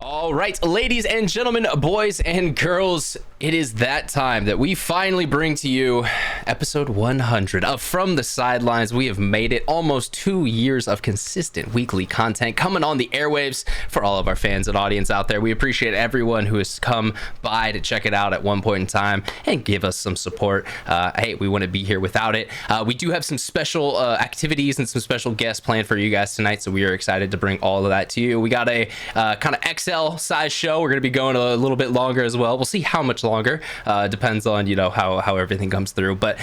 All right, ladies and gentlemen, boys and girls, it is that time that we finally bring to you episode 100 of From the Sidelines. We have made it, almost 2 years of consistent weekly content coming on the airwaves for all of our fans and audience out there. We appreciate everyone who has come by to check it out at one point in time and give us some support. Hey, we wouldn't be here without it. We do have some special activities and some special guests planned for you guys tonight, so we are excited to bring all of that to you. We got a kind of XL size show. We're going to be going a little bit longer as well. We'll see how much longer. Depends on, you know, how everything comes through. But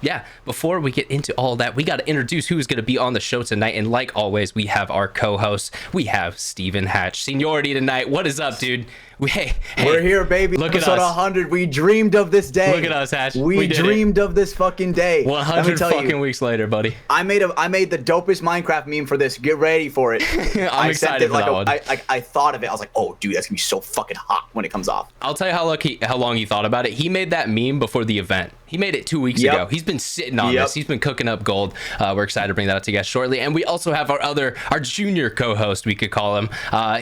yeah, before we get into all that, we got to introduce who's going to be on the show tonight. And like always, we have our co-host. We have Steven Hatch. Seniority tonight. What is up, dude? Hey, we're here, baby. Look at Episode us. 100. We dreamed of this day. Look at us, Hatch. We dreamed of this fucking day. 100 fucking weeks later, buddy. I made the dopest Minecraft meme for this. Get ready for it. I'm excited for that one. I thought of it. I was like, oh, dude, that's gonna be so fucking hot when it comes off. I'll tell you how long he thought about it. He made that meme before the event. He made it 2 weeks ago. He's been sitting on this. He's been cooking up gold. We're excited to bring that up to you guys shortly. And we also have our junior co-host, we could call him.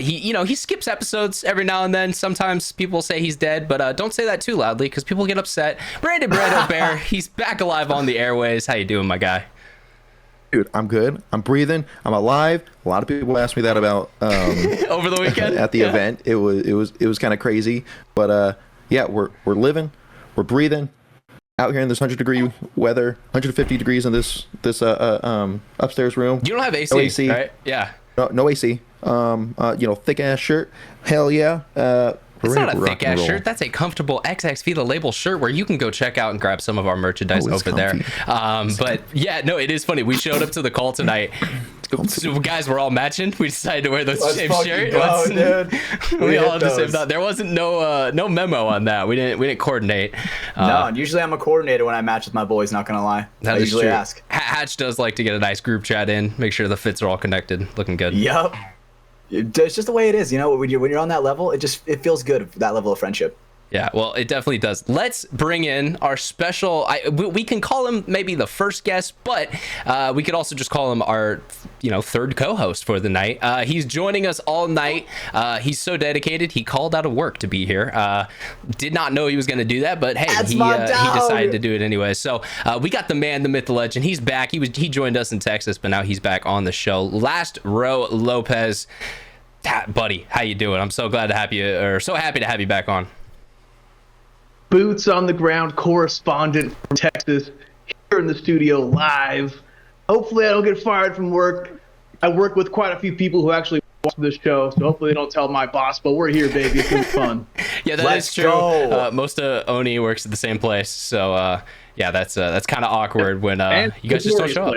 He skips episodes every now and then. Sometimes people say he's dead, but don't say that too loudly because people get upset. Brandon Bear, he's back alive on the airways. How you doing, my guy? Dude, I'm good. I'm breathing. I'm alive. A lot of people asked me that about over the weekend at the event. It was kind of crazy, but yeah, we're living, we're breathing out here in this 100-degree weather, 150 degrees in this upstairs room. You don't have AC, no AC, right? Yeah. No AC. Thick ass shirt. Hell yeah. It's not a thick ass shirt. That's a comfortable XX Vita label shirt where you can go check out and grab some of our merchandise over there. But yeah, no, it is funny. We showed up to the call tonight. So guys, we're all matching. We decided to wear the same shirt. We all had the same thought. There wasn't no memo on that. We didn't coordinate. No, usually I'm a coordinator when I match with my boys. Not gonna lie. I usually ask. Hatch does like to get a nice group chat in. Make sure the fits are all connected. Looking good. Yep. It's just the way it is, you know. When you're on that level, it feels good, that level of friendship. Yeah, well, it definitely does. Let's bring in our special. We can call him maybe the first guest, but we could also just call him our, third co-host for the night. He's joining us all night. He's so dedicated. He called out of work to be here. Did not know he was going to do that, but hey, he decided to do it anyway. So we got the man, the myth, the legend. He's back. He joined us in Texas, but now he's back on the show. LastRowLopez. Buddy, how you doing? I'm so glad to have you, or so happy to have you back on. Boots on the ground correspondent from Texas, here in the studio live. Hopefully I don't get fired from work. I work with quite a few people who actually watch this show, so hopefully they don't tell my boss, but we're here, baby. It's been fun. Yeah, Let's true. Most of Oni works at the same place, so yeah, that's kind of awkward when you guys just don't show up.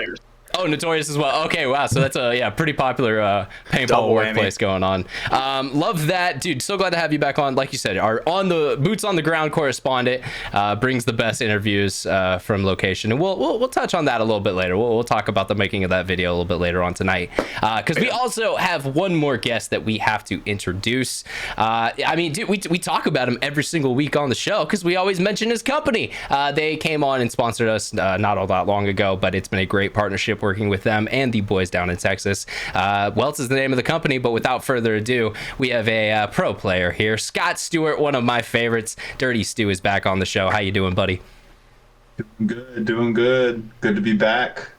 Oh, Notorious as well. Okay, wow. So that's a pretty popular paintball workplace going on. Love that, dude. So glad to have you back on. Like you said, our boots on the ground correspondent brings the best interviews from location, and we'll touch on that a little bit later. We'll talk about the making of that video a little bit later on tonight, because we also have one more guest that we have to introduce. I mean, dude, we talk about him every single week on the show because we always mention his company. They came on and sponsored us not all that long ago, but it's been a great partnership working with them and the boys down in Texas. Welts is the name of the company, but without further ado, we have a pro player here, Scott Stewart, one of my favorites. Dirty Stu is back on the show. How you doing, buddy? Doing good. Good to be back.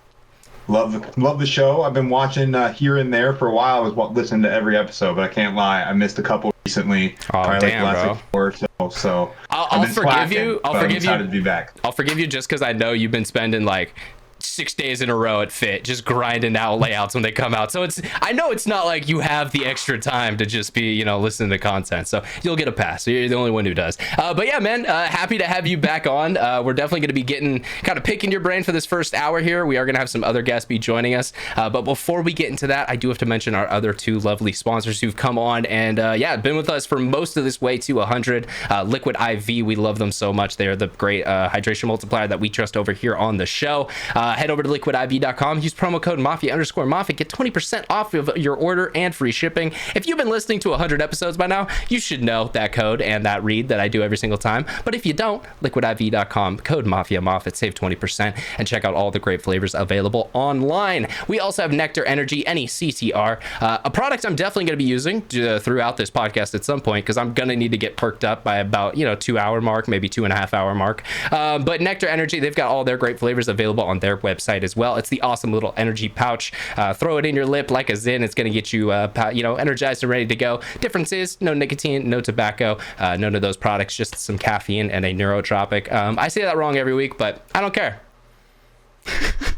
Love the show. I've been watching here and there for a while. I was listening to every episode, but I can't lie, I missed a couple recently. Oh, damn, bro. So I'll forgive you. I'm excited to be back. I'll forgive you just because I know you've been spending like 6 days in a row at Fit just grinding out layouts when they come out, so I know it's not like you have the extra time to just be listening to content, so you'll get a pass. So you're the only one who does. But yeah, man, happy to have you back on. We're definitely going to be picking your brain for this first hour here. We are going to have some other guests be joining us, but before we get into that, I do have to mention our other two lovely sponsors who've come on and been with us for most of this way to 100. Liquid IV, we love them so much. They're the great hydration multiplier that we trust over here on the show. Head over to liquidiv.com, use promo code Mafia_Mafia, get 20% off of your order and free shipping. If you've been listening to 100 episodes by now, you should know that code and that read that I do every single time. But if you don't, liquidiv.com, code MafiaMafia, save 20% and check out all the great flavors available online. We also have NECTR Energy, NECTR, a product I'm definitely going to be using throughout this podcast at some point, because I'm going to need to get perked up by about 2 hour mark, maybe 2.5 hour mark. But NECTR Energy, they've got all their great flavors available on their website as well. It's the awesome little energy pouch. Throw it in your lip like a Zin. It's going to get you energized and ready to go. Difference is no nicotine, no tobacco, none of those products, just some caffeine and a neurotropic. I say that wrong every week, but I don't care.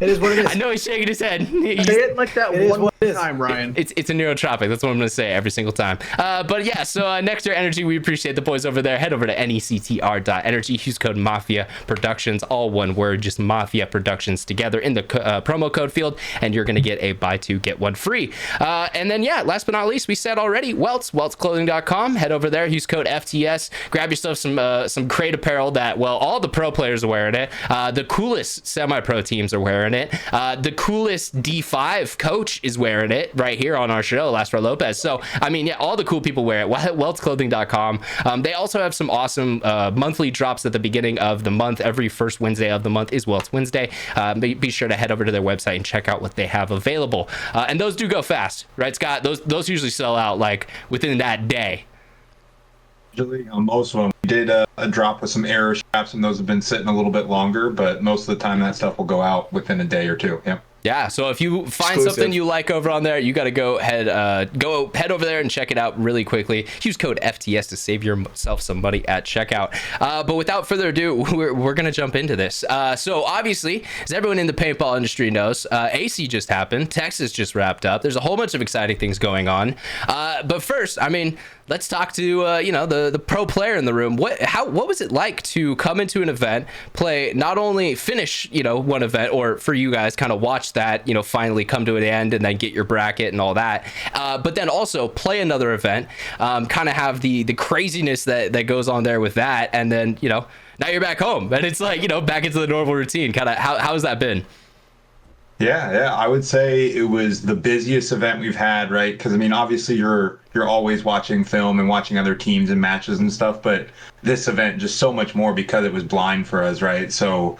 It is what it is. I know he's shaking his head. Say it like that one time, Ryan. It's a neurotropic. That's what I'm going to say every single time. But yeah, so NECTR Energy, we appreciate the boys over there. Head over to nectr.energy. Use code Mafia Productions, all one word, just Mafia Productions together in the promo code field, and you're going to get a buy two, get one free. And then, yeah, last but not least, we said already, weltsclothing.com. Head over there, use code FTS. Grab yourself some great apparel that, well, all the pro players are wearing it. The coolest semi-pro teams are wearing it. The coolest D5 coach is wearing it right here on our show, LastRowLopez. So, I mean, yeah, all the cool people wear it. weltsclothing.com. They also have some awesome monthly drops at the beginning of the month. Every first Wednesday of the month is Welts Wednesday. Be sure to head over to their website and check out what they have available. And those do go fast, right, Scott? Those usually sell out like within that day. Usually, most of them. We did a drop with some arrow straps, and those have been sitting a little bit longer, but most of the time that stuff will go out within a day or two. Yep. Yeah, so if you find something you like over on there, you got to go head over there and check it out really quickly. Use code FTS to save yourself some money at checkout. But without further ado, we're going to jump into this. So obviously, as everyone in the paintball industry knows, AC just happened. Texas just wrapped up. There's a whole bunch of exciting things going on. But first, I mean, let's talk to the pro player in the room. What was it like to come into an event, play, not only finish one event, or for you guys kind of watch that finally come to an end and then get your bracket and all that, but then also play another event, kind of have the craziness that goes on there with that, and then now you're back home and it's like back into the normal routine. Kind of how's that been? Yeah, I would say it was the busiest event we've had, right? Because I mean, obviously you're always watching film and watching other teams and matches and stuff, but this event just so much more because it was blind for us, right? So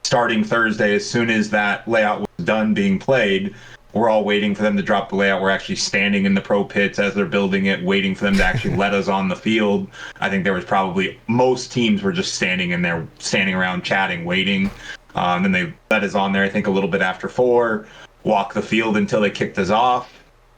starting Thursday, as soon as that layout was done being played, we're all waiting for them to drop the layout. We're actually standing in the pro pits as they're building it, waiting for them to actually let us on the field. I think there was probably most teams were just standing in there, standing around chatting, waiting. Then they let us on there, I think, a little bit after 4, walk the field until they kicked us off.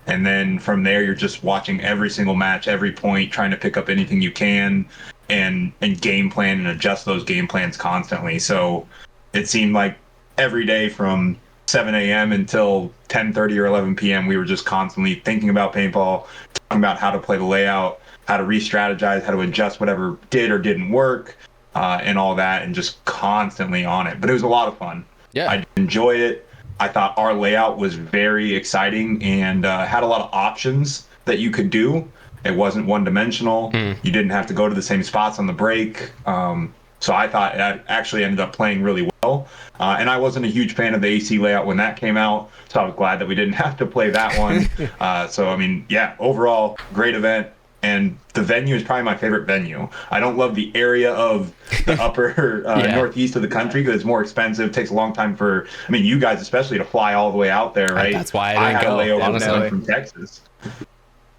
And then from there, you're just watching every single match, every point, trying to pick up anything you can and game plan and adjust those game plans constantly. So it seemed like every day from 7 a.m. until 10:30 or 11 p.m., we were just constantly thinking about paintball, talking about how to play the layout, how to re-strategize, how to adjust whatever did or didn't work. And all that, and just constantly on it. But it was a lot of fun. Yeah, I enjoyed it. I thought our layout was very exciting and had a lot of options that you could do. It wasn't one-dimensional. You didn't have to go to the same spots on the break. So I thought it actually ended up playing really well. And I wasn't a huge fan of the AC layout when that came out, so I was glad that we didn't have to play that one. So, I mean, yeah, overall, great event. And the venue is probably my favorite venue. I don't love the area of the upper northeast of the country because it's more expensive. It takes a long time for, I mean, you guys especially to fly all the way out there, right? That's why I didn't go, had a layover down from Texas.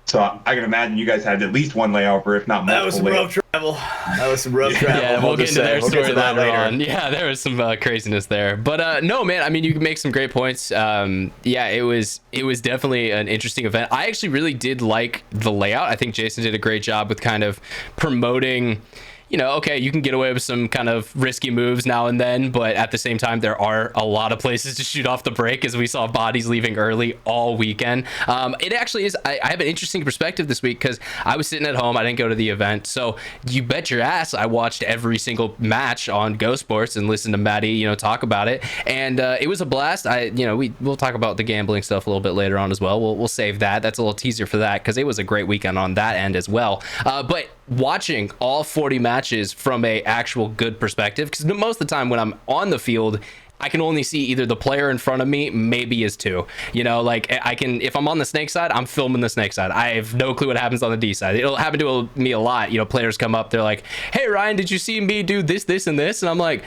So I can imagine you guys had at least one layover, if not multiple. That was some rough travel. Yeah, we'll get into their story later on. Yeah, there was some craziness there. But no, man, I mean, you can make some great points. Yeah, it was definitely an interesting event. I actually really did like the layout. I think Jason did a great job with kind of promoting, okay, you can get away with some kind of risky moves now and then, but at the same time, there are a lot of places to shoot off the break, as we saw bodies leaving early all weekend. It actually is, I have an interesting perspective this week because I was sitting at home. I didn't go to the event. So you bet your ass I watched every single match on Go Sports and listened to Maddie, talk about it. And it was a blast. We'll talk about the gambling stuff a little bit later on as well. We'll save that. That's a little teaser for that because it was a great weekend on that end as well. But watching all 40 matches from a actual good perspective, because most of the time when I'm on the field, I can only see either the player in front of me, maybe is two. You know, like I can, if I'm on the snake side, I'm filming the snake side. I have no clue what happens on the D side. It'll happen to me a lot. You know, players come up, they're like, "Hey Ryan, did you see me do this, this, and this?" And I'm like,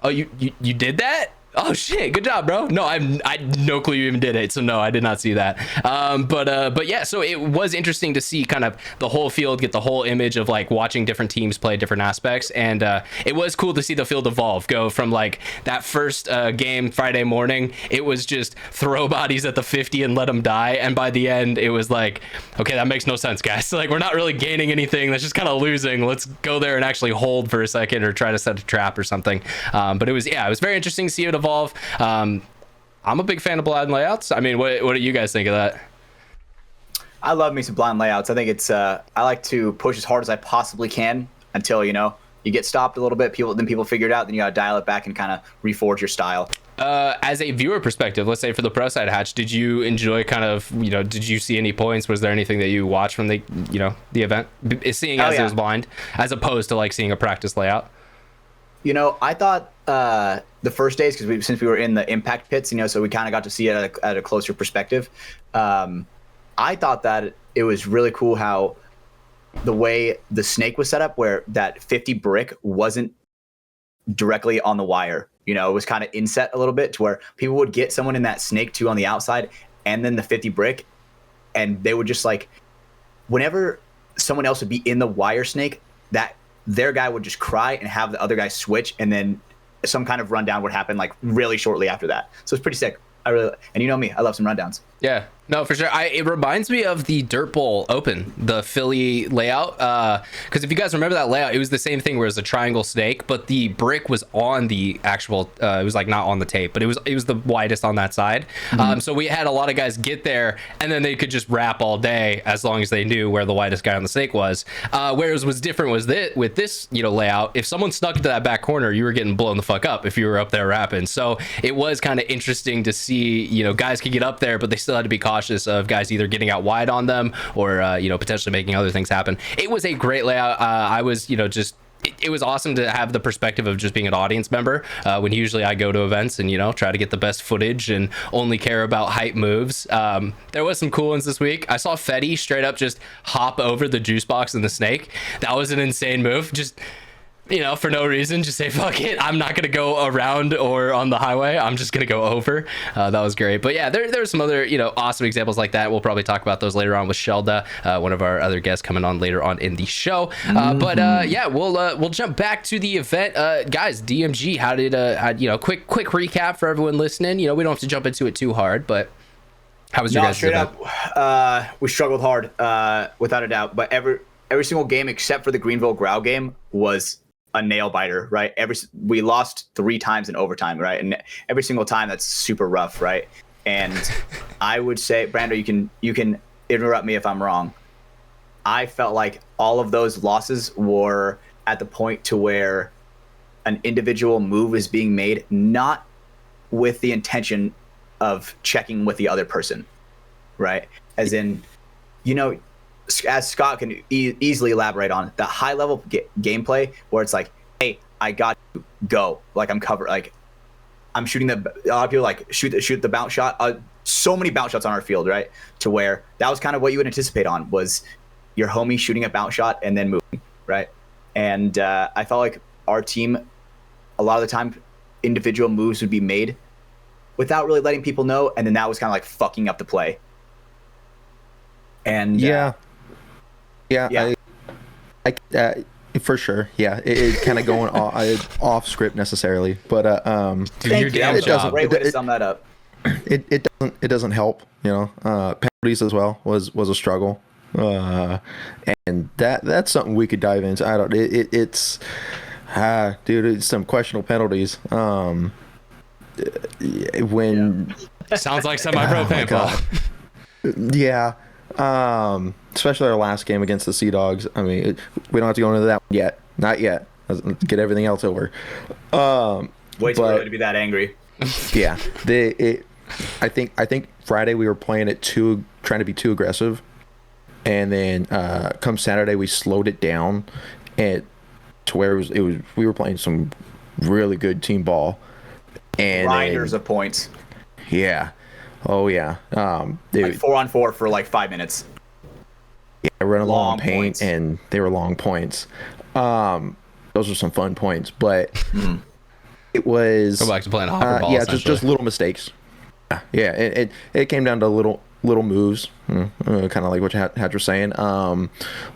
"Oh, you did that? Oh shit, good job, bro." No, I had no clue you even did it, so no, I did not see that. But yeah, so it was interesting to see kind of the whole field, get the whole image of like watching different teams play different aspects, and it was cool to see the field evolve, go from like that first game Friday morning, it was just throw bodies at the 50 and let them die, and by the end it was like, okay, that makes no sense, guys. Like we're not really gaining anything, that's just kind of losing. Let's go there and actually hold for a second or try to set a trap or something. But it was very interesting to see it evolve. I'm a big fan of blind layouts. I mean, what do you guys think of that? I love me some blind layouts. I think it's I like to push as hard as I possibly can until, you know, you get stopped a little bit, people figure it out, then you gotta dial it back and kind of reforge your style. As a viewer perspective, let's say for the pro side, Hatch, did you enjoy kind of, you know, did you see any points? Was there anything that you watched from the, you know, the event, seeing as it was blind, as opposed to like seeing a practice layout? You know, I thought the first days, because since we were in the impact pits, you know, so we kind of got to see it at a closer perspective. I thought that it was really cool how the way the snake was set up, where that 50 brick wasn't directly on the wire. You know, it was kind of inset a little bit to where people would get someone in that snake too on the outside, and then the 50 brick, and they would just like, whenever someone else would be in the wire snake, that their guy would just cry and have the other guy switch, and then some kind of rundown would happen like really shortly after that. So it's pretty sick. And you know me, I love some rundowns. Yeah, no, for sure. It reminds me of the Dirt Bowl Open, the Philly layout. Because if you guys remember that layout, it was the same thing where it was a triangle snake, but the brick was on the actual, it was like not on the tape, but it was the widest on that side. So we had a lot of guys get there, and then they could just rap all day as long as they knew where the widest guy on the snake was. Whereas what's different was that with this, you know, layout, if someone snuck into that back corner, you were getting blown the fuck up if you were up there rapping. So it was kind of interesting to see, you know, guys could get up there, but they still had to be cautious of guys either getting out wide on them or you know, potentially making other things happen. It was a great layout. I was, you know, just it was awesome to have the perspective of just being an audience member when usually I go to events and, you know, try to get the best footage and only care about hype moves. There was some cool ones this week. I saw Fetty straight up just hop over the juice box and the snake. That was an insane move. Just, you know, for no reason, just say, fuck it, I'm not gonna go around or on the highway, I'm just gonna go over. That was great. But yeah, there's some other, you know, awesome examples like that. We'll probably talk about those later on with Shelda, one of our other guests coming on later on in the show. But yeah, we'll jump back to the event. Guys, DMG, how did you know, quick recap for everyone listening. You know, we don't have to jump into it too hard, but how was your guys' straight event? Up, we struggled hard, without a doubt, but every single game except for the Greenville Growl game was a nail biter, right? We lost 3 times in overtime, right? And every single time, that's super rough, right? And I would say, Brando, you can interrupt me if I'm wrong. I felt like all of those losses were at the point to where an individual move is being made, not with the intention of checking with the other person, right? As in, you know, as Scott can easily elaborate on, the high level gameplay where it's like, hey, I got to go, like I'm covered, like I'm shooting a lot of people like shoot the bounce shot. So many bounce shots on our field, right? To where that was kind of what you would anticipate on, was your homie shooting a bounce shot and then moving, right? And I felt like our team, a lot of the time, individual moves would be made without really letting people know, and then that was kind of like fucking up the play. And yeah. I for sure. Yeah, it kind of going off script necessarily, but Thank you. That was a great way to sum that up. It doesn't help, you know. Penalties as well was a struggle, and that's something we could dive into. I don't. It's dude, it's some questionable penalties. When sounds like semi-pro paintball. Yeah. Especially our last game against the Sea Dogs. I mean, we don't have to go into that one yet. Not yet. Let's get everything else over. Way too early to be that angry. Yeah. I think Friday we were playing it trying to be too aggressive, and then come Saturday we slowed it down, and to where it was we were playing some really good team ball, And grinders of points. Yeah. Oh yeah. Dude, Like 4-on-4 for like 5 minutes. Yeah, run a long paint, points. and they were long points. Those were some fun points, but it was Go back to playing hopper ball. yeah, just little mistakes. Yeah, it came down to little moves, kind of like what Hatch was saying.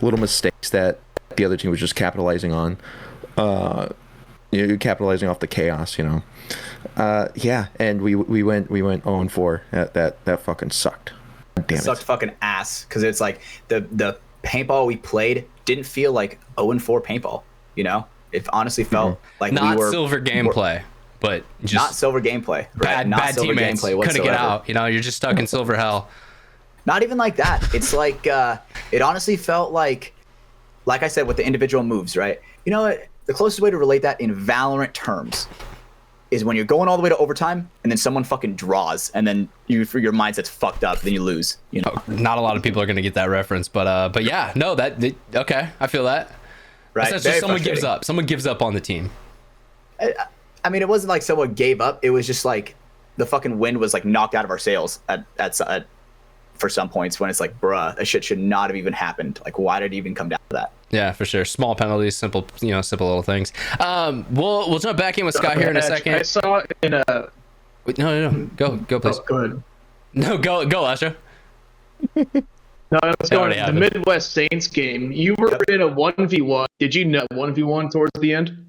Little mistakes that the other team was just capitalizing on. Capitalizing off the chaos, yeah, and we went 0-4. That fucking sucked. Damn it. Sucked fucking ass, because it's like the paintball we played didn't feel like 0-4 paintball. It honestly felt like not we were silver gameplay, but just not silver gameplay. Right? bad, Not bad silver teammates gameplay couldn't get whatsoever. out. You're just stuck in silver hell. Not even like that. It's like it honestly felt like I said, with the individual moves, right? You know what? The closest way to relate that in Valorant terms is when you're going all the way to overtime and then someone fucking draws and then your mindset's fucked up, then you lose. Not a lot of people are going to get that reference, but yeah, no, okay, I feel that. Right? That's just someone gives up. Someone gives up on the team. I mean, it wasn't like someone gave up. It was just like the fucking wind was like knocked out of our sails at for some points, when it's like, bruh, that shit should not have even happened. Like, why did it even come down to that? Yeah, for sure. Small penalties, simple little things. We'll jump back in with Scott here in a second. I saw in a. Wait, no. Go, please. Oh, go ahead. No, go, Lastro. No, I was going already the happened. Midwest Saints game. You were in a 1v1. Did you know 1v1 towards the end?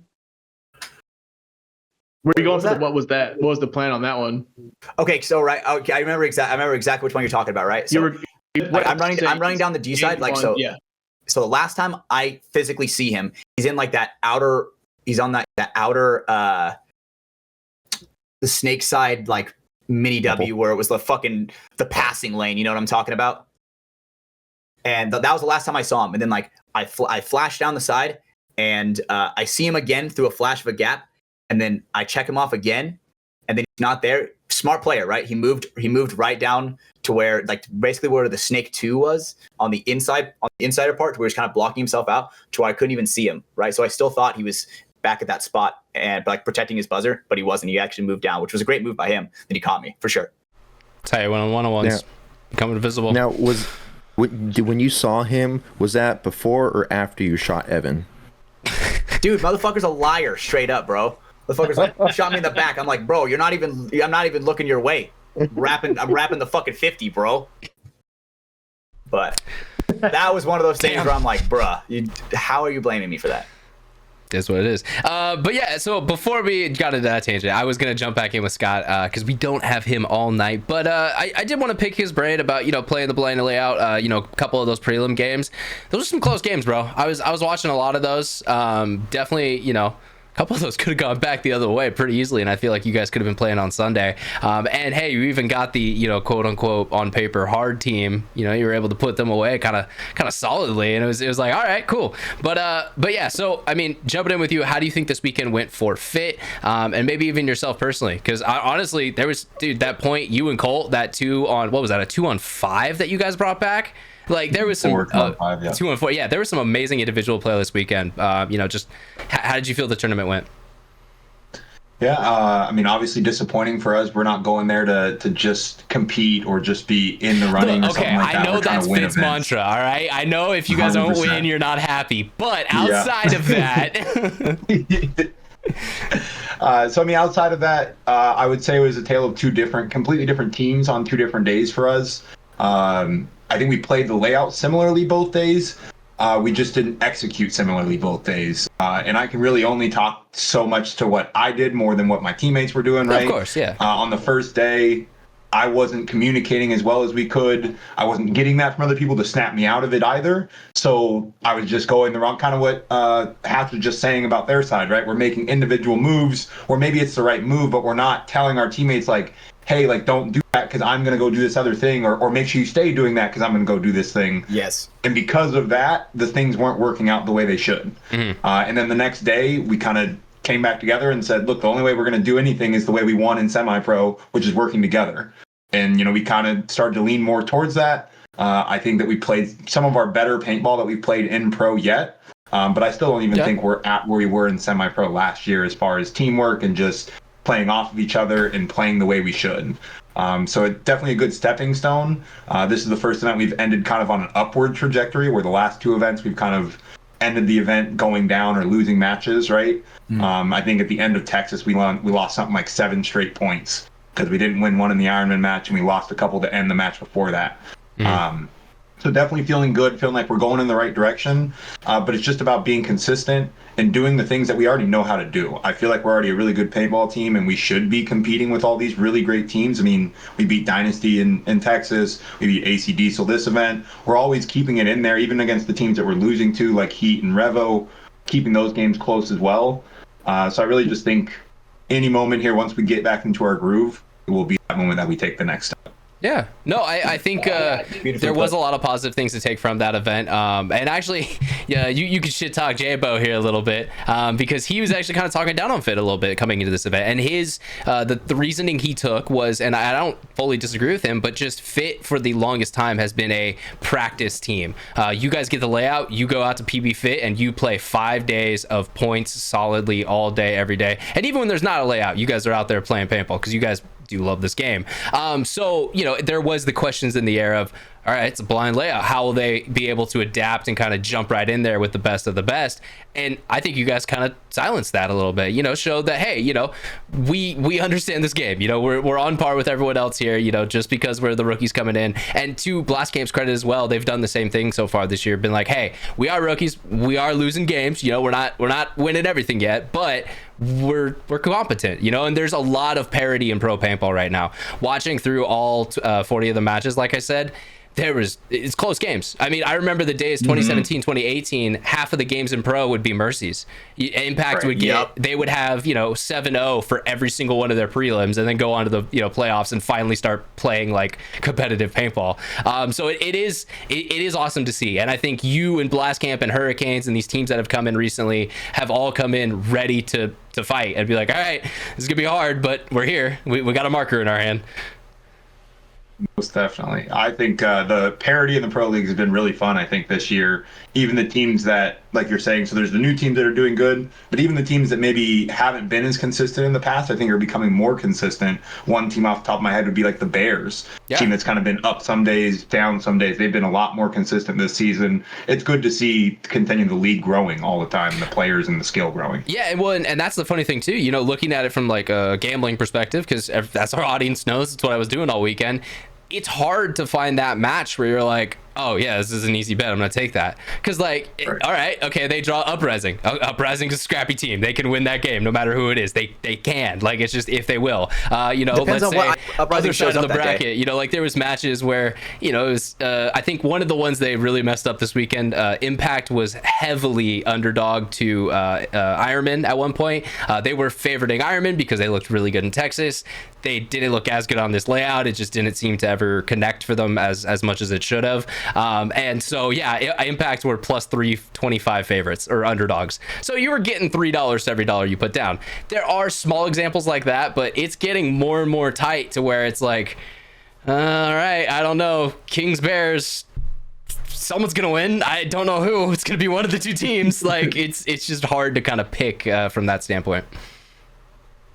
Were you going for what was that? What was the plan on that one? Okay, so right, okay, I remember exactly which one you're talking about, right? So I'm running down the D side, like so. Yeah. So the last time I physically see him, he's in like that outer. He's on that outer, the snake side, like mini W, where it was the passing lane. You know what I'm talking about? And that was the last time I saw him. And then like I flash down the side, and I see him again through a flash of a gap. And then I check him off again, and then he's not there. Smart player, right? He moved right down to where, like, basically where the Snake 2 was on the insider part, to where he's kind of blocking himself out to where I couldn't even see him, right? So I still thought he was back at that spot and like protecting his buzzer, but he wasn't. He actually moved down, which was a great move by him. Then he caught me for sure. Tell you, one-on-ones Yeah. becoming invisible. Now, when you saw him, was that before or after you shot Evan? Dude, motherfucker's a liar, straight up, bro. Motherfuckers shot me in the back. I'm like, bro, I'm not even looking your way. I'm rapping the fucking 50, bro. But that was one of those things where I'm like, bruh, how are you blaming me for that? Is what it is. But yeah, so before we got into that tangent, I was going to jump back in with Scott because we don't have him all night. But I did want to pick his brain about, playing the blind layout, a couple of those prelim games. Those are some close games, bro. I was watching a lot of those. Definitely, a couple of those could have gone back the other way pretty easily, and I feel like you guys could have been playing on Sunday. And hey, you even got the quote unquote on paper hard team. You were able to put them away kind of solidly, and it was like, all right, cool. But yeah, so I mean, jumping in with you, how do you think this weekend went for Fit, and maybe even yourself personally? Because honestly, there was that point you and Colt, that 2-on-5 that you guys brought back. Like there was some 2-on-4. Yeah, there was some amazing individual play this weekend. Just how did you feel the tournament went? Yeah, I mean, obviously disappointing for us. We're not going there to just compete or just be in the running. Or something like that. I know that's Fit's mantra. All right, I know if you guys 100%. Don't win, you're not happy. But outside of that. So I mean, outside of that, I would say it was a tale of completely different teams on 2 different days for us. I think we played the layout similarly both days. We just didn't execute similarly both days. And I can really only talk so much to what I did more than what my teammates were doing, right? Of course, yeah. On the first day, I wasn't communicating as well as we could. I wasn't getting that from other people to snap me out of it either. So I was just going the wrong kind of what Hatch was just saying about their side, right? We're making individual moves, or maybe it's the right move, but we're not telling our teammates like, hey, like, don't do that because I'm going to go do this other thing, or make sure you stay doing that because I'm going to go do this thing. Yes. And because of that, the things weren't working out the way they should. Mm-hmm. And then the next day, we kind of came back together and said, look, the only way we're going to do anything is the way we won in semi-pro, which is working together. And, we kind of started to lean more towards that. I think that we played some of our better paintball that we played in pro yet. But I still don't even think we're at where we were in semi-pro last year as far as teamwork and just playing off of each other and playing the way we should. So it's definitely a good stepping stone. This is the first event we've ended kind of on an upward trajectory, where the last two events we've kind of ended the event going down or losing matches, right? I think at the end of Texas, we lost something like 7 straight points because we didn't win one in the Ironman match, and we lost a couple to end the match before that. So definitely feeling good, feeling like we're going in the right direction. But it's just about being consistent and doing the things that we already know how to do. I feel like we're already a really good paintball team, and we should be competing with all these really great teams. I mean, we beat Dynasty in Texas. We beat AC Diesel this event. We're always keeping it in there, even against the teams that we're losing to, like Heat and Revo, keeping those games close as well. So I really just think any moment here, once we get back into our groove, it will be that moment that we take the next step. Yeah, no, I think there was a lot of positive things to take from that event. And actually, yeah, you could shit talk J-Bo here a little bit because he was actually kind of talking down on Fit a little bit coming into this event. And his the reasoning he took was, and I don't fully disagree with him, but just Fit for the longest time has been a practice team. You guys get the layout, you go out to PB Fit, and you play 5 days of points solidly all day, every day. And even when there's not a layout, you guys are out there playing paintball because you guys do love this game. So, you know, there was the questions in the air of, all right, it's a blind layout. How will they be able to adapt and kind of jump right in there with the best of the best? And I think you guys kind of silenced that a little bit, you know, showed that, hey, you know, we understand this game. You know, we're on par with everyone else here, you know, just because we're the rookies coming in. And to Blast Camp's credit as well, they've done the same thing so far this year, been like, hey, we are rookies, we are losing games, you know, we're not winning everything yet, but we're competent, you know. And there's a lot of parity in Pro Paintball right now. Watching through all 40 of the matches, like I said, it's close games. I mean, I remember the days 2017, 2018, half of the games in Pro would be mercies. Impact would get, they would have, you know, 7-0 for every single one of their prelims, and then go on to the, you know, playoffs and finally start playing like competitive paintball. So it is awesome to see. And I think you and Blast Camp and Hurricanes and these teams that have come in recently have all come in ready to fight and be like, all right, this is gonna be hard, but we're here. We got a marker in our hand. Most definitely. I think the parity in the Pro Leagues has been really fun, I think, this year. Even the teams that, like you're saying, so there's the new teams that are doing good, but even the teams that maybe haven't been as consistent in the past, I think are becoming more consistent. One team off the top of my head would be like the Bears, team that's kind of been up some days, down some days. They've been a lot more consistent this season. It's good to see continuing the league growing all the time, the players and the skill growing. Yeah, and that's the funny thing too, you know, looking at it from like a gambling perspective, because that's our audience knows, it's what I was doing all weekend. It's hard to find that match where you're like, oh yeah, this is an easy bet, I'm gonna take that. Because like, all right, okay, they draw Uprising. Uprising's a scrappy team, they can win that game no matter who it is. They can, like, it's just if they will. You know, depends let's on say what other side of the bracket day. you know, like there was matches where, you know, it was I think one of the ones they really messed up this weekend, Impact was heavily underdog to Ironman at one point. They were favoriting Ironman because they looked really good in Texas. They didn't look as good on this layout. It just didn't seem to ever connect for them as much as it should have. And so, yeah, Impact were plus 325 favorites or underdogs. So you were getting $3 to every dollar you put down. There are small examples like that, but it's getting more and more tight to where it's like, all right, I don't know, Kings Bears, someone's gonna win. I don't know who. It's gonna be one of the two teams. Like it's just hard to kind of pick from that standpoint.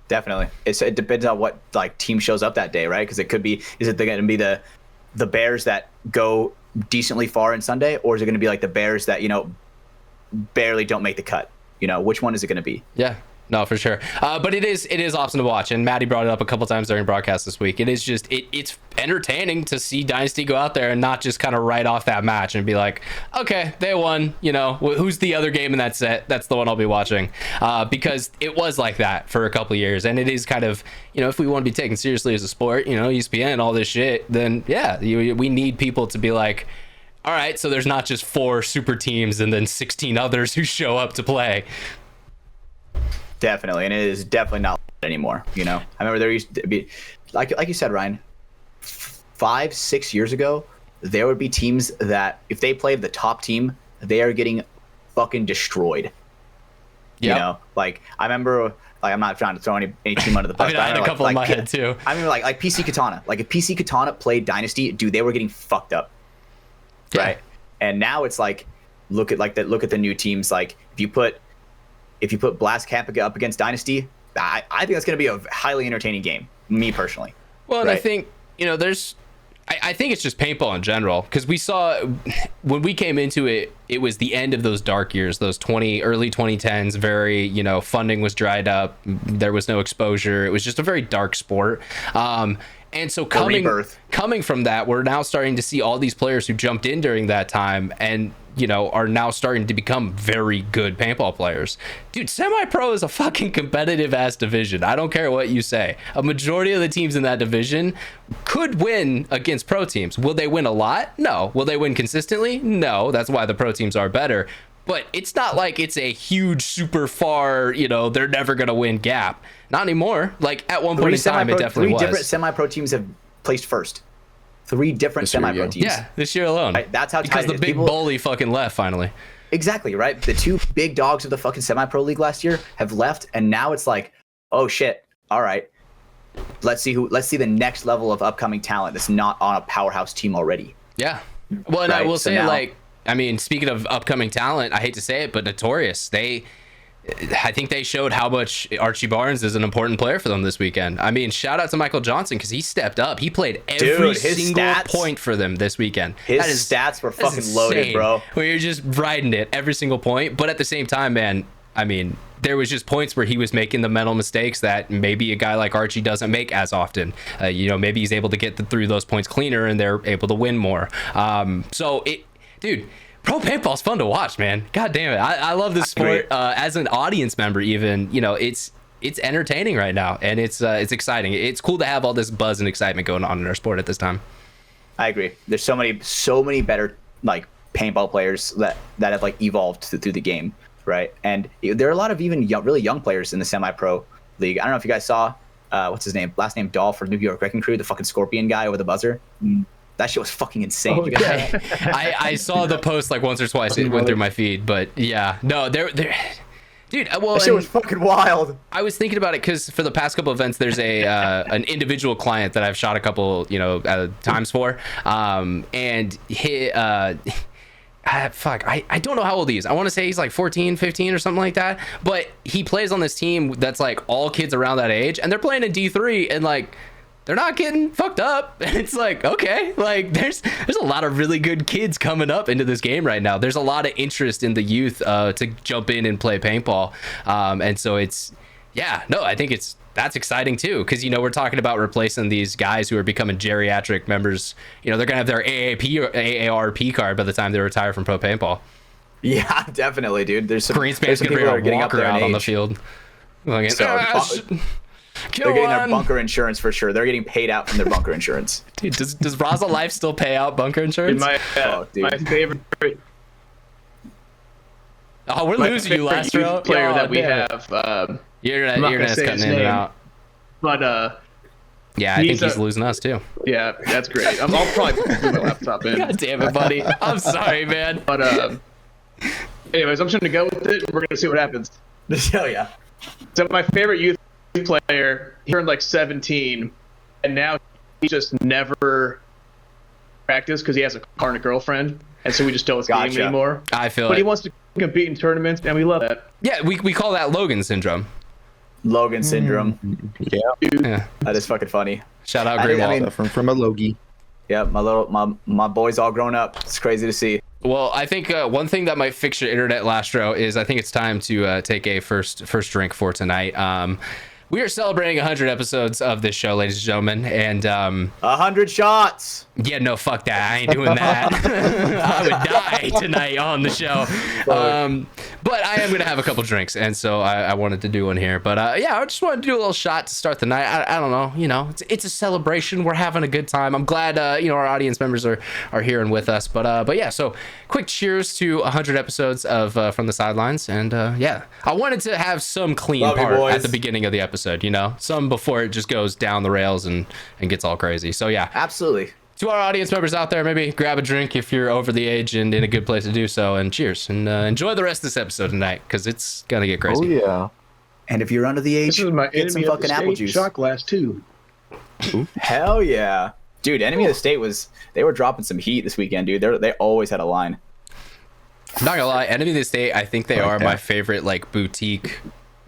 Definitely. It depends on what like team shows up that day, right? Because it could be, is it going to be the Bears that go decently far in Sunday, or is it going to be like the Bears that, you know, barely don't make the cut? You know, which one is it going to be? Yeah. No, for sure. But it is awesome to watch, and Maddie brought it up a couple times during broadcast this week. It is just it's entertaining to see Dynasty go out there and not just kind of write off that match and be like, okay, they won. You know, who's the other game in that set? That's the one I'll be watching, because it was like that for a couple of years, and it is kind of, you know, if we want to be taken seriously as a sport, you know, ESPN, all this shit, then yeah, we need people to be like, all right, so there's not just 4 super teams and then 16 others who show up to play. Definitely, and it is definitely not anymore. You know, I remember there used to be, like you said, Ryan, 5-6 years ago, there would be teams that if they played the top team, they are getting fucking destroyed. Yep. You know, like I remember, like I'm not trying to throw any team under the bus. I mean, I had a couple in my head too. I mean, like PC Katana. Like if PC Katana played Dynasty, dude, they were getting fucked up. Yeah. Right. And now it's like, look at the new teams. Like if you put Blast Camp up against Dynasty, I think that's going to be a highly entertaining game, me personally. Well, and I think, I think it's just paintball in general, because we saw when we came into it, it was the end of those dark years, those early 2010s, very, funding was dried up. There was no exposure. It was just a very dark sport. And so coming from that, we're now starting to see all these players who jumped in during that time and, are now starting to become very good paintball players. Dude, semi-pro is a fucking competitive ass division. I don't care what you say. A majority of the teams in that division could win against pro teams. Will they win a lot? No. Will they win consistently? No. That's why the pro teams are better. But it's not like it's a huge, super far, they're never going to win gap. Not anymore. Like, at one point in time, it definitely was. 3 different semi-pro teams have placed first. 3 different semi-pro teams. Yeah, this year alone. Right, that's how tight it is. Because the big bully fucking left, finally. Exactly, right? The 2 big dogs of the fucking semi-pro league last year have left, and now it's like, oh, shit. All right. Let's see the next level of upcoming talent that's not on a powerhouse team already. Yeah. Well, and I will say, speaking of upcoming talent, I hate to say it, but Notorious, I think they showed how much Archie Barnes is an important player for them this weekend. I mean, shout out to Michael Johnson, because he stepped up. He played every single point for them this weekend. His stats were fucking loaded, bro. Where you're just riding it every single point. But at the same time, man, I mean, there was just points where he was making the mental mistakes that maybe a guy like Archie doesn't make as often. Maybe he's able to get through those points cleaner and they're able to win more. Dude, Pro Paintball's fun to watch, man. God damn it. I love this sport. As an audience member, even, it's entertaining right now, and it's exciting. It's cool to have all this buzz and excitement going on in our sport at this time. I agree. There's so many better like paintball players that have like evolved through the game, right? And there are a lot of even really young players in the semi-pro league. I don't know if you guys saw what's his name, last name Dahl for New York Wrecking Crew, the fucking Scorpion guy over the buzzer. That shit was fucking insane. Oh, yeah. I saw the post like once or twice. It went through my feed, but yeah, no, they're dude. Well, that shit was fucking wild. I was thinking about it because for the past couple events, there's an individual client that I've shot a couple times for, and he I don't know how old he is. I want to say he's like 14, 15 or something like that. But he plays on this team that's like all kids around that age, and they're playing in D3, and like, they're not getting fucked up. It's like, okay, like there's a lot of really good kids coming up into this game right now. There's a lot of interest in the youth to jump in and play paintball. And so I think that's exciting too, because we're talking about replacing these guys who are becoming geriatric members. They're gonna have their AAP or AARP card by the time they retire from Pro Paintball. Yeah, definitely, dude. There's some Greenspan's gonna bring a walker out on the field. Like, they're getting their bunker insurance for sure. They're getting paid out from their bunker insurance. Dude, does Raza Life still pay out bunker insurance? My favorite. Oh, we're losing you, LastRow player that we have. Your internet's cutting in and out. But yeah, I think he's losing us too. Yeah, that's great. I'll probably put my laptop in. God damn it, buddy. I'm sorry, man. But anyways, I'm just gonna go with it. We're gonna see what happens. Hell yeah. So my favorite youth player, he turned like 17, and now he just never practiced because he has a car and a girlfriend, and so we just don't see him anymore. I feel but he wants to compete in tournaments, and we love that. Yeah, we call that Logan syndrome. Logan syndrome. Yeah. That is fucking funny. Shout out Greenwald. From a Logie. Yeah, my boy's all grown up. It's crazy to see. Well, I think one thing that might fix your internet, LastRow, is I think it's time to take a first drink for tonight. We are celebrating 100 episodes of this show, ladies and gentlemen, and 100 shots. Yeah, no, fuck that. I ain't doing that. I would die tonight on the show. But I am gonna have a couple drinks, and so I wanted to do one here. But I just wanted to do a little shot to start the night. I don't know, it's a celebration. We're having a good time. I'm glad our audience members are here and with us. But yeah, so quick cheers to 100 episodes of From the Sidelines, and I wanted to have some clean part at the beginning of the episode. Some before it just goes down the rails and gets all crazy. So yeah, absolutely. To our audience members out there, maybe grab a drink if you're over the age and in a good place to do so, and cheers, and enjoy the rest of this episode tonight, because it's gonna get crazy. Oh yeah. And if you're under the age, get some fucking apple juice. Shot glass too. Hell yeah, dude! Enemy of the State they were dropping some heat this weekend, dude. They always had a line. I'm not gonna lie, Enemy of the State, I think they are my favorite like boutique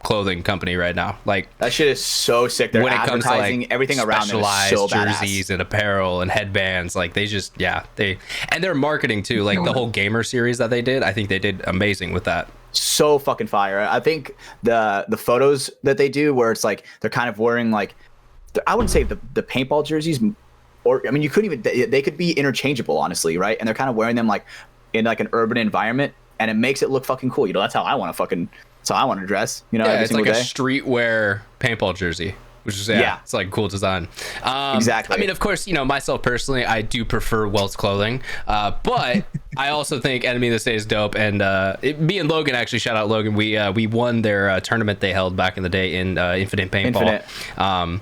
clothing company right now. Like that shit is so sick. They're when it comes to like everything around them is so jerseys badass. and apparel and headbands. Like they just and their marketing too. Like the whole gamer series that they did, I think they did amazing with that. So fucking fire. I think the photos that they do where it's like they're kind of wearing like, I wouldn't say the paintball jerseys, or I mean you couldn't even, they could be interchangeable honestly, right? And they're kind of wearing them like in like an urban environment, and it makes it look fucking cool. You know, that's how I want to dress. You know, yeah, every it's single like day. a streetwear paintball jersey, which is it's like a cool design. Exactly. I mean, of course, you know, myself personally, I do prefer Welts clothing, but I also think Enemy of the State is dope. And me and Logan, actually, shout out Logan, we won their tournament they held back in the day in Infinite Paintball.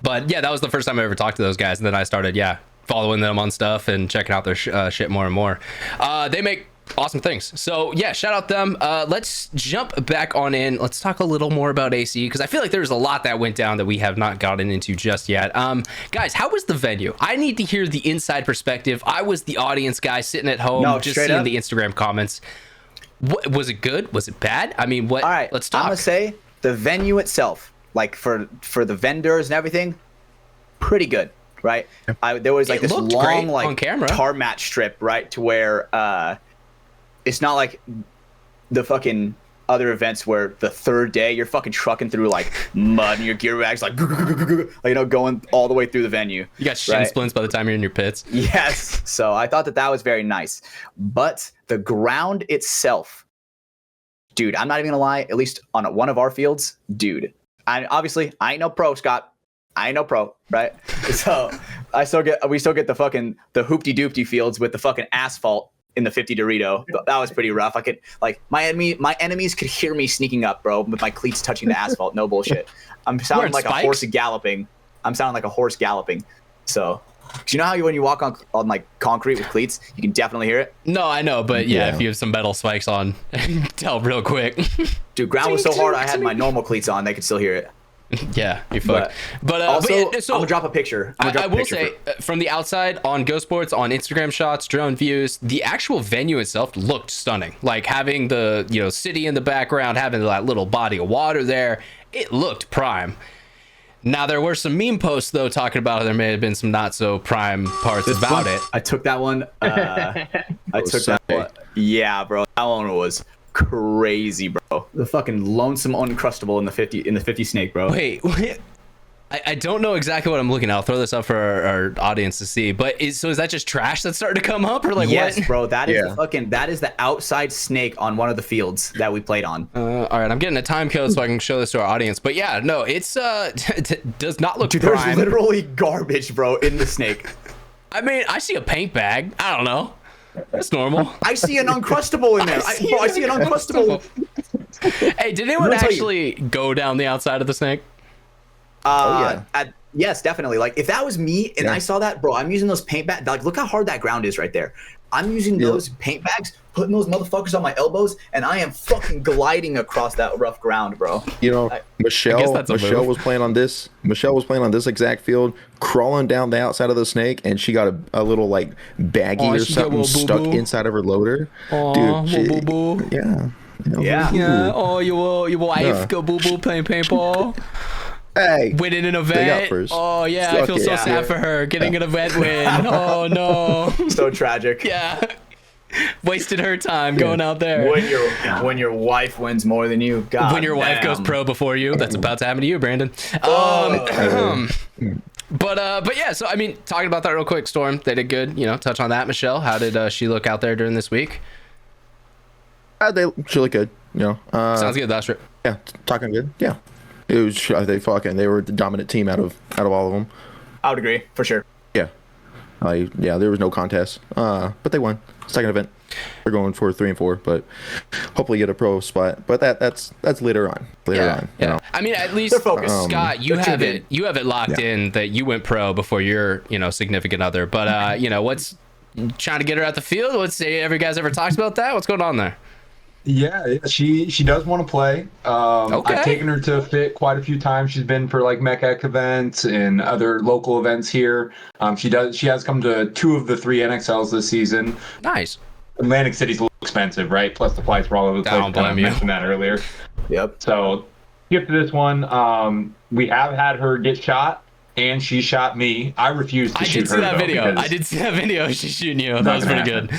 But yeah, that was the first time I ever talked to those guys, and then I started following them on stuff and checking out their shit more and more. They make awesome things. So yeah, shout out them. Let's jump back on in. Let's talk a little more about AC, because I feel like there's a lot that went down that we have not gotten into just yet. Guys, how was the venue? I need to hear the inside perspective. I was the audience guy sitting at home, just seeing the Instagram comments. What, was it good? Was it bad? I mean, what? All right, let's talk. I'm gonna say the venue itself, like for the vendors and everything, pretty good, right? There was like this long like tarmac strip, right, to where it's not like the fucking other events where the third day you're fucking trucking through like mud and your gear bags like you know, going all the way through the venue. You got shin splints by the time you're in your pits. Yes. So I thought that was very nice, but the ground itself, dude, I'm not even gonna lie, at least on one of our fields, dude, I ain't no pro, Scott. I ain't no pro, right? So we still get the fucking the hoopty-doopty fields with the fucking asphalt in the 50 Dorito. That was pretty rough. I could like my enemies could hear me sneaking up, bro, with my cleats touching the asphalt. No bullshit. I'm sounding like a horse galloping. So, you know how when you walk on like concrete with cleats, you can definitely hear it. No, I know, but if you have some metal spikes on, tell real quick. Dude, ground was so hard. I had my normal cleats on. They could still hear it. Yeah, you fucked. But also, so I'm gonna drop a picture. I will say, from the outside on Go Sports, on Instagram shots, drone views, the actual venue itself looked stunning. Like having the city in the background, having that little body of water there, it looked prime. Now there were some meme posts though talking about how there may have been some not so prime parts about it. I took that one. Yeah, bro, that one was crazy, bro. The fucking lonesome uncrustable in the 50 snake, bro. Wait. I don't know exactly what I'm looking at. I'll throw this up for our audience to see. But is that just trash that's starting to come up, or like yes, what? Bro, that is that is the outside snake on one of the fields that we played on. All right, I'm getting a time code so I can show this to our audience. But yeah, no, it's does not look Dude, prime. There's literally garbage, bro, in the snake. I mean, I see a paint bag. I don't know. That's normal. I see an uncrustable in there. I see an uncrustable. Hey, did anyone actually go down the outside of the snake? Yes, definitely. Like if that was me and I saw that, bro, I'm using those paint bags. Like look how hard that ground is right there. I'm using those paint bags, putting those motherfuckers on my elbows, and I am fucking gliding across that rough ground, bro. Michelle was playing on this. Michelle was playing on this exact field, crawling down the outside of the snake, and she got a little like baggie or something stuck inside of her loader. Dude, yeah. Oh, your wife go boo boo playing paintball. Hey, winning an event. Oh yeah, I feel so sad for her getting an event win. Oh no, so tragic. Yeah, wasted her time going out there. When your wife wins more than you, God when your wife goes pro before you, that's about to happen to you, Brandon. But yeah, so I mean, talking about that real quick, Storm, they did good. Touch on that, Michelle. How did she look out there during this week? She looked good. Sounds good. That's right. Yeah, talking good. Yeah. It was they were the dominant team out of all of them. I would agree for sure. Yeah, there was no contest, but they won second event. They're going for 3 and 4, but hopefully get a pro spot. But that's later on. Yeah. I mean, at least Scott, you have it locked in that you went pro before your significant other. But what's trying to get her out the field? What's every guy's ever talked about that? What's going on there? Yeah, she does want to play. I've taken her to Fit quite a few times. She's been for like MECTR events and other local events here. She has come to 2 of the 3 NXLs this season. Nice. Atlantic City's a little expensive, right? Plus the flights were all over the place. I mentioned that earlier. Yep. So skip to this one. We have had her get shot, and she shot me. I refused to shoot her. I did see that video. She's shooting you. That was pretty good.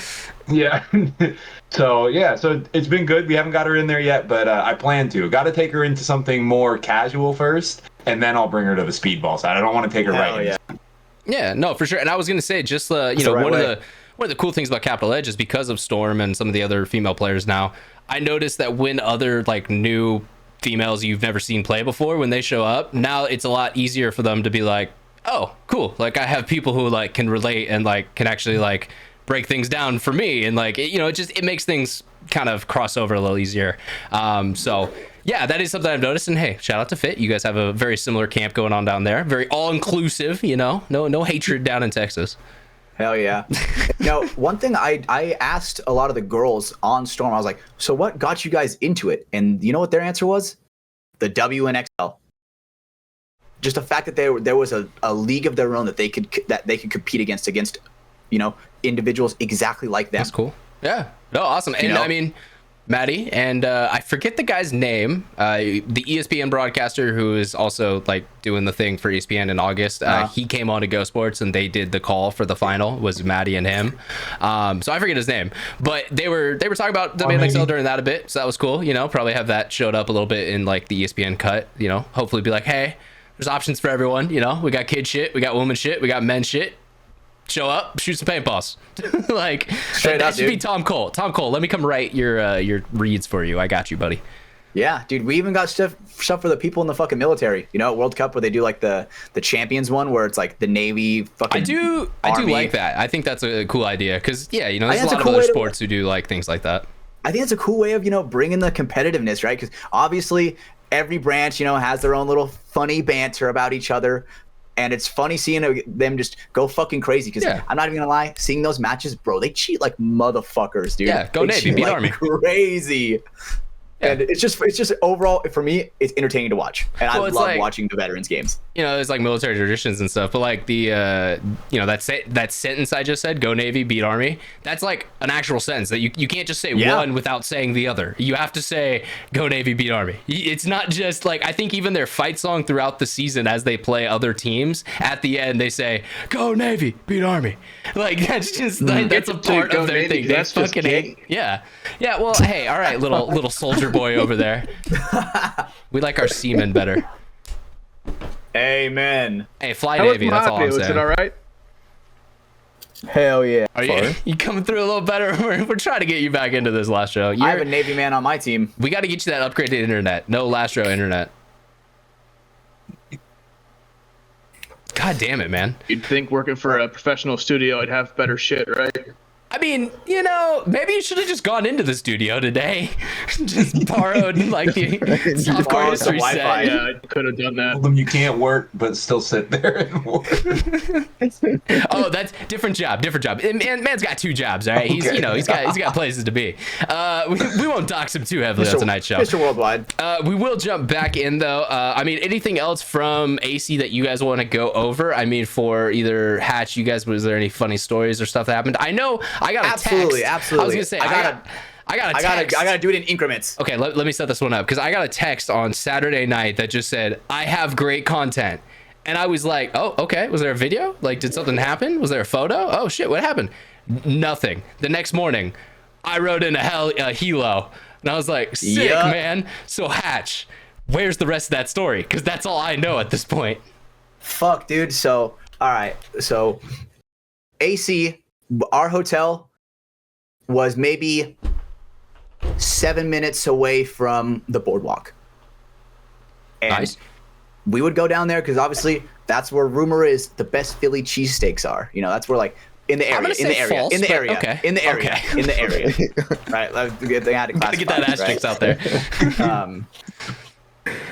Yeah. So it's been good. We haven't got her in there yet, but I plan to. Got to take her into something more casual first, and then I'll bring her to the speedball side. I don't want to take her right. Yeah, no, for sure. And I was gonna say, just one of the cool things about Capital Edge is because of Storm and some of the other female players now. I noticed that when other like new females you've never seen play before, when they show up, now it's a lot easier for them to be like, oh, cool. Like I have people who like can relate and like can actually like break things down for me, and like it makes things kind of cross over a little easier. So yeah, that is something I've noticed. And hey, shout out to Fit. You guys have a very similar camp going on down there. Very all inclusive. No hatred down in Texas. Hell yeah. One thing I asked a lot of the girls on Storm, I was like, so what got you guys into it? And you know what their answer was? The W and XL. Just the fact that there was a league of their own that they could compete against individuals exactly like them. That's cool. Yeah. No, awesome. And I mean, Maddie, and I forget the guy's name, the ESPN broadcaster who is also like doing the thing for ESPN in August. He came on to Go Sports and they did the call for the final, was Maddie and him. So I forget his name, but they were talking about WNXL during that a bit. So that was cool. Probably have that showed up a little bit in like the ESPN cut, hopefully be like, hey, there's options for everyone. We got kid shit, we got woman shit, we got men shit. Show up, shoot some paintballs. Like that should be Tom Cole. Tom Cole, let me come write your reads for you. I got you, buddy. Yeah, dude. We even got stuff for the people in the fucking military. World Cup where they do like the champions one where it's like the Navy fucking. I do like that. I think that's a cool idea because there's a lot of other sports who do like things like that. I think it's a cool way of bringing the competitiveness, right? Because obviously every branch has their own little funny banter about each other. And it's funny seeing them just go fucking crazy because I'm not even gonna lie, seeing those matches, bro, they cheat like motherfuckers, dude. Yeah, go Navy, beat Army. Crazy. Yeah. And it's just overall for me, it's entertaining to watch, and I love watching the veterans games. It's like military traditions and stuff, but like the that sentence I just said, "Go Navy, beat Army." That's like an actual sentence that you can't just say one without saying the other. You have to say "Go Navy, beat Army." It's not just like I think even their fight song throughout the season as they play other teams at the end they say "Go Navy, beat Army." Like that's just that's a part of their thing. That's fucking hate. Yeah. Well, hey, all right, little soldier boy over there. We like our seamen better. Amen. Hey, fly Navy. That's all I'm saying. Was it all right? Hell yeah. Are you coming through a little better? We're trying to get you back into this last show. I have a Navy man on my team. We got to get you that upgraded internet. No LastRow internet. God damn it, man. You'd think working for a professional studio, I'd have better shit, right? I mean, maybe you should have just gone into the studio today. Just borrowed like the softcore history set. Yeah, I could have done that. Told them you can't work, but still sit there and work. Oh, that's different job. Man's got two jobs, all right? He's he's got places to be. We won't dox him too heavily on tonight's show. Mr. Worldwide. We will jump back in though. I mean, anything else from AC that you guys want to go over? I mean, for either Hatch, you guys, was there any funny stories or stuff that happened? I know I got a text. Absolutely. I was gonna say I gotta do it in increments. Okay, let me set this one up because I got a text on Saturday night that just said I have great content, and I was like, oh, okay. Was there a video? Like, did something happen? Was there a photo? Oh shit, what happened? Nothing. The next morning, I wrote in a helo, and I was like, sick, man. So Hatch, where's the rest of that story? Because that's all I know at this point. Fuck, dude. So all right, so AC. Our hotel was maybe 7 minutes away from the boardwalk. And nice. We would go down there because obviously that's where rumor is the best Philly cheesesteaks are. That's where like in the area, in the area. Right. They had to gotta get that asterisk out there.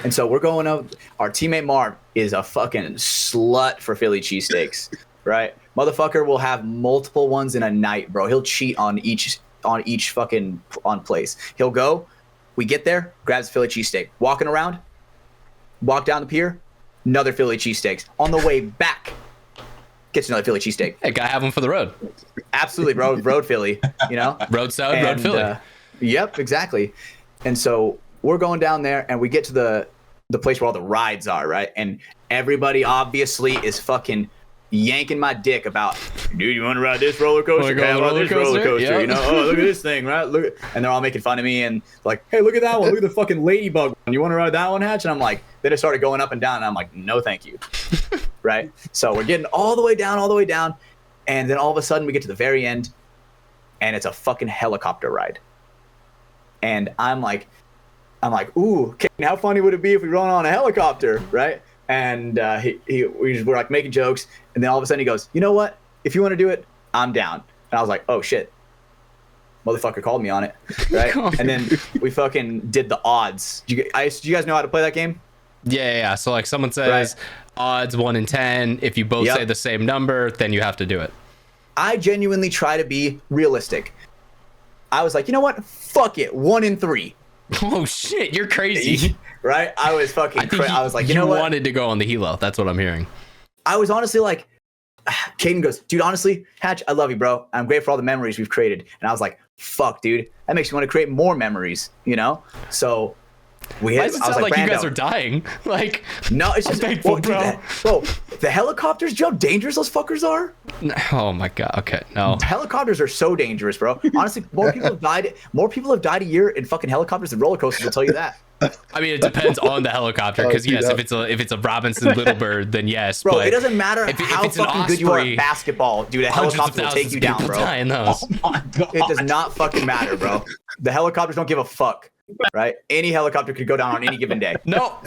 And so we're going up. Our teammate Marv is a fucking slut for Philly cheesesteaks, right? Motherfucker will have multiple ones in a night, bro. He'll cheat on each fucking place. He'll go, we get there, grabs a Philly cheesesteak. Walking around, walk down the pier, another Philly cheesesteaks. On the way back, gets another Philly cheesesteak. Hey, gotta have them for the road. Absolutely, bro. Road Philly, Road South, road Philly. Yep, exactly. And so we're going down there, and we get to the place where all the rides are, right? And everybody obviously is fucking yanking my dick about, dude, you want to ride this roller coaster? Okay, how about this roller coaster? Yep. You know, oh, look at this thing, right? Look, and they're all making fun of me and like, hey, look at that one. Look at the fucking ladybug one. You want to ride that one, Hatch? And I'm like, then it started going up and down, and I'm like, no, thank you. Right? So we're getting all the way down, and then all of a sudden we get to the very end, and it's a fucking helicopter ride. And I'm like, ooh, how funny would it be if we run on a helicopter, right? And we were like making jokes, and then all of a sudden he goes, you know what? If you want to do it, I'm down. And I was like, oh shit, motherfucker called me on it, right? And then we fucking did the odds. Do you guys know how to play that game? Yeah. So like someone says odds 1 in 10. If you both say the same number, then you have to do it. I genuinely try to be realistic. I was like, you know what? Fuck it, 1 in 3. Oh shit, you're crazy. Right? I was fucking crazy. I was like, you know what? You wanted to go on the helo. That's what I'm hearing. I was honestly like, Caden goes, dude, honestly, Hatch, I love you, bro. I'm grateful for all the memories we've created. And I was like, fuck, dude, that makes me want to create more memories, you know? So we hit. Why does it sound like you guys are dying? Like, no, it's just thankful, bro. Bro, the helicopters, do you know how dangerous those fuckers are? Oh my god. Okay, no. Helicopters are so dangerous, bro. Honestly, more people have died a year in fucking helicopters than roller coasters. I'll tell you that. I mean, it depends on the helicopter, because yes, if it's a Robinson Little Bird, then yes. Bro, but it doesn't matter how fucking good you are at basketball, dude. A helicopter will take you down, bro. Oh my god. It does not fucking matter, bro. The helicopters don't give a fuck, right? Any helicopter could go down on any given day. No.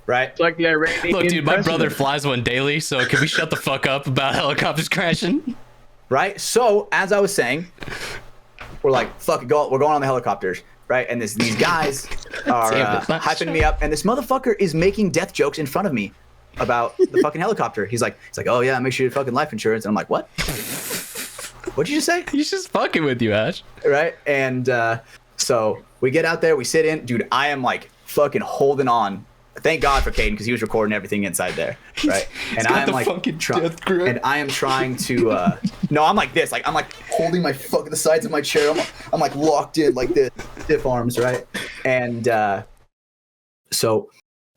Right? It's like the Iranian Look, dude, my president. brother flies one daily, so can we shut the fuck up about helicopters crashing? Right? So, as I was saying, we're like, fuck it, we're going on the helicopters, right? And these guys are hyping me up, and this motherfucker is making death jokes in front of me about the fucking helicopter. He's like, oh yeah, make sure you have fucking life insurance. And I'm like, what? What'd you just say? He's just fucking with you, Ash. Right? And so we get out there, we sit in. Dude, I am like fucking holding on. Thank God for Caden, because he was recording everything inside there, right? And I am like, and I am trying to. No, I'm like this, like I'm like holding my fucking the sides of my chair. I'm like locked in like this, stiff arms, right? And so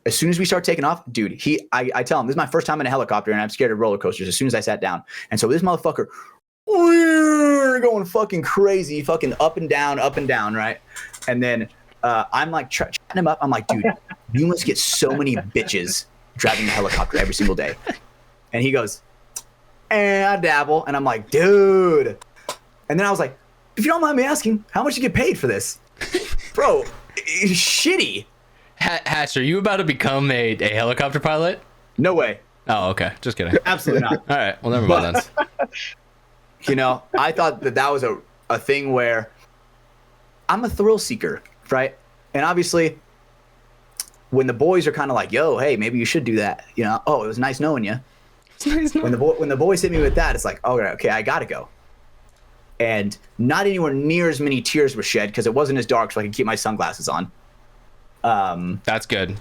as soon as we start taking off, dude, I tell him this is my first time in a helicopter, and I'm scared of roller coasters. As soon as I sat down, and so this motherfucker, we're going fucking crazy, fucking up and down, right? And then I'm like chatting him up. I'm like, dude, you must get so many bitches driving the helicopter every single day. And he goes, I dabble. And I'm like, dude. And then I was like, if you don't mind me asking, how much you get paid for this? Bro, it's shitty. Hatch, are you about to become a helicopter pilot? No way. Oh, okay. Just kidding. Absolutely not. All right. Well, never mind then. You know, I thought that was a thing where I'm a thrill seeker, right? And obviously, when the boys are kind of like, yo, hey, maybe you should do that. You know, oh, it was nice knowing you. When the boys hit me with that, it's like, oh, okay, I gotta go. And not anywhere near as many tears were shed because it wasn't as dark, so I could keep my sunglasses on. That's good.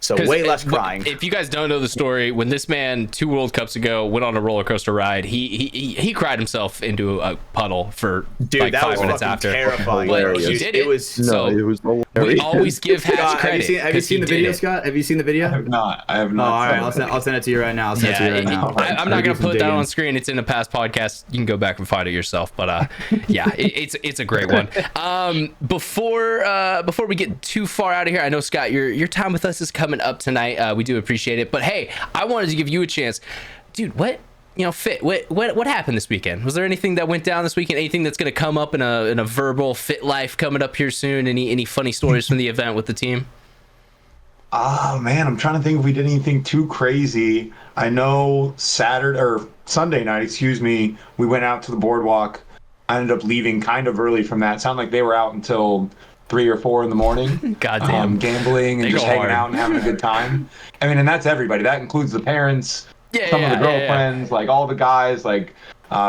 So way less crying. If you guys don't know the story, when this man 2 World Cups ago went on a roller coaster ride, he cried himself into a puddle for like 5 minutes after. Terrifying. But he did it. It was hilarious. We always give Hatch credit. Have you seen the video, Scott? Have you seen the video? I have not. Oh, all right. I'll send it to you right now. I'm not gonna put that on screen. It's in a past podcast. You can go back and find it yourself. But yeah, it's a great one. Before we get too far out of here, I know Scott, your time with us is coming up tonight. We do appreciate it. But hey, I wanted to give you a chance, dude. What happened this weekend? Was there anything that went down this weekend? Anything that's going to come up in a verbal Fit Life coming up here soon? Any funny stories from the event with the team? Oh man, I'm trying to think if we did anything too crazy. I know Sunday night, we went out to the boardwalk. I ended up leaving kind of early from that. It sounded like they were out until 3 or 4 in the morning. Goddamn. Gambling and just hanging out and having a good time. I mean, and that's everybody. That includes the parents, some of the girlfriends, like all the guys. Like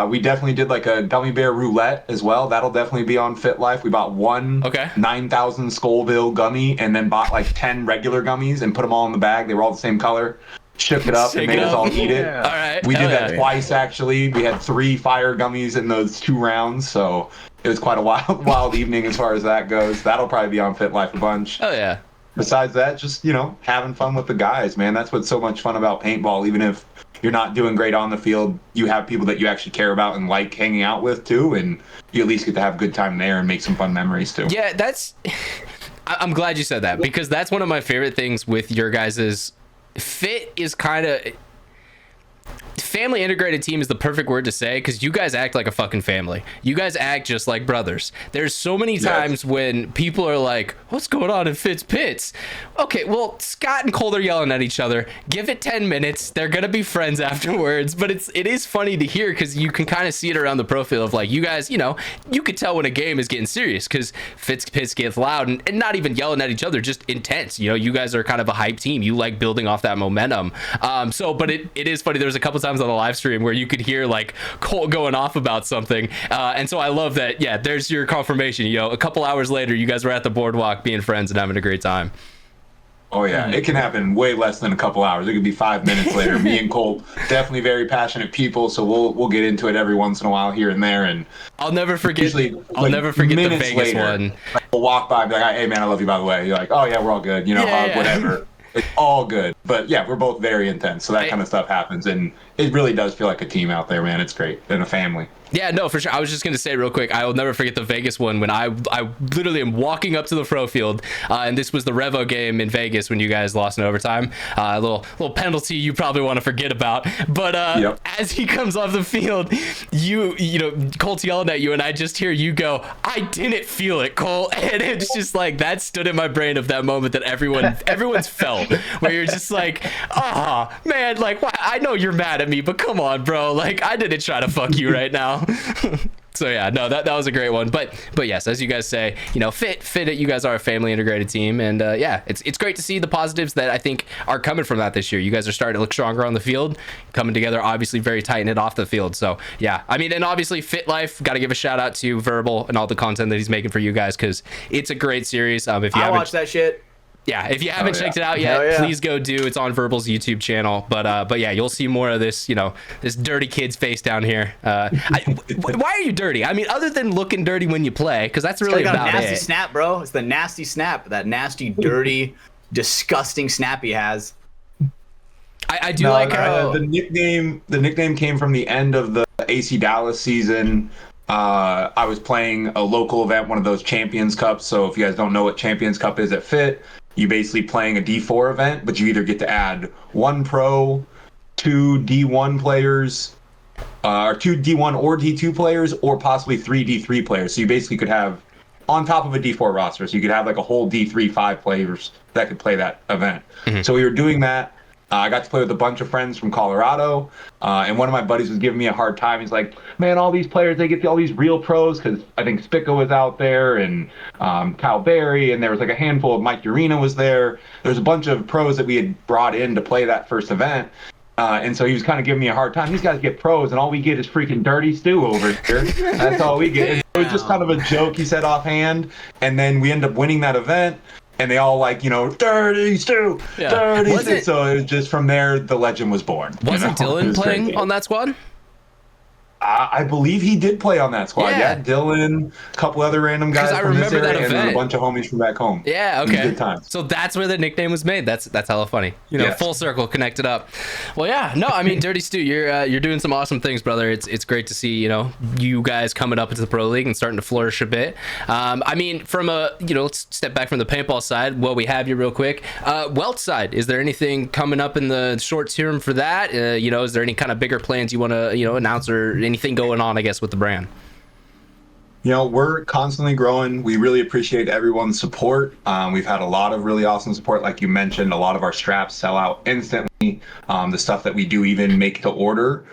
we definitely did like a gummy bear roulette as well. That'll definitely be on Fit Life. We bought one 9,000 Scoville gummy and then bought like 10 regular gummies and put them all in the bag. They were all the same color. shook it up and made us all eat it. All right. We did that twice, actually. We had 3 fire gummies in those 2 rounds, so it was quite a wild evening as far as that goes. That'll probably be on Fit Life a bunch. Oh, yeah. Besides that, just, having fun with the guys, man. That's what's so much fun about paintball. Even if you're not doing great on the field, you have people that you actually care about and like hanging out with, too, and you at least get to have a good time there and make some fun memories, too. Yeah, I'm glad you said that, because that's one of my favorite things with your guys's Fit is kind of... Family integrated team is the perfect word to say, because you guys act like a fucking family. You guys act just like brothers. There's so many times when people are like, what's going on in Fitz Pits? Okay, well, Scott and Cole are yelling at each other. Give it 10 minutes. They're going to be friends afterwards. But it is funny to hear, because you can kind of see it around the profile of like, you guys, you could tell when a game is getting serious, because Fitz Pits gets loud and not even yelling at each other, just intense. You guys are kind of a hype team. You like building off that momentum. But it is funny. There was a couple times on the live stream where you could hear like Cole going off about something, and so I love that. Yeah, there's your confirmation. A couple hours later, you guys were at the boardwalk being friends and having a great time. Oh yeah, it can happen way less than a couple hours. It could be 5 minutes later. Me and Cole, definitely very passionate people, so we'll get into it every once in a while here and there. And I'll never forget. I'll never forget the Vegas later, one. Like, we'll walk by and be like, "Hey man, I love you, by the way." You're like, "Oh yeah, we're all good." Hug, whatever. It's all good. But yeah, we're both very intense, so that kind of stuff happens, and it really does feel like a team out there, man. It's great, and a family. Yeah, no, for sure. I was just going to say real quick, I will never forget the Vegas one when I literally am walking up to the pro field, and this was the Revo game in Vegas when you guys lost in overtime. A little penalty you probably want to forget about. But as he comes off the field, Cole's yelling at you, and I just hear you go, "I didn't feel it, Cole." And it's just like, that stood in my brain of that moment that everyone's felt, where you're just like, man, like, I know you're mad at me, but come on, bro. Like, I didn't try to fuck you right now. So yeah, no, that was a great one. But yes, as you guys say, Fit it, you guys are a family integrated team, and it's great to see the positives that I think are coming from that this year. You guys are starting to look stronger on the field, coming together, obviously very tight knit off the field. So yeah, I mean, and obviously Fit Life, got to give a shout out to Verbal and all the content that he's making for you guys, because it's a great series. If you haven't watched that shit. Yeah, if you haven't checked it out yet, please go do. It's on Verbal's YouTube channel. But yeah, you'll see more of this, this dirty kid's face down here. Why are you dirty? I mean, other than looking dirty when you play, because that's really about it. Nasty snap, bro. It's the nasty snap. That nasty, dirty, disgusting snap he has. I do like how the nickname came from the end of the AC Dallas season. I was playing a local event, one of those Champions Cups. So if you guys don't know what Champions Cup is at Fit, you basically playing a D4 event, but you either get to add 1 pro, 2 D1 players, or 2 D1 or D2 players, or possibly 3 D3 players. So you basically could have, on top of a D4 roster, so you could have like a whole D3 5 players that could play that event. Mm-hmm. So we were doing that. I got to play with a bunch of friends from Colorado, and one of my buddies was giving me a hard time. He's like, man, all these players, they get all these real pros, because I think Spica was out there, and Kyle Berry, and there was like a handful of Mike Urena was there. There's a bunch of pros that we had brought in to play that first event, and so he was kind of giving me a hard time. These guys get pros, and all we get is freaking dirty stew over here. That's all we get. And it was just kind of a joke he said offhand, and then we end up winning that event. And they all dirty stew, dirty stew. So it was just from there, the legend was born. Wasn't Dylan playing on that squad? I believe he did play on that squad. Yeah, Dylan, a couple other random guys from this area, and then a bunch of homies from back home. Yeah, okay. Good times. So that's where the nickname was made. That's hella funny. Full circle, connected up. Well, yeah, no, I mean, Dirty Stu, you're doing some awesome things, brother. It's great to see you guys coming up into the pro league and starting to flourish a bit. I mean, from let's step back from the paintball side. Well, we have you real quick. Welt side, is there anything coming up in the short term for that? Is there any kind of bigger plans you want to announce, or anything going on, I guess, with the brand? We're constantly growing. We really appreciate everyone's support. We've had a lot of really awesome support. Like you mentioned, a lot of our straps sell out instantly. The stuff that we do even make to order,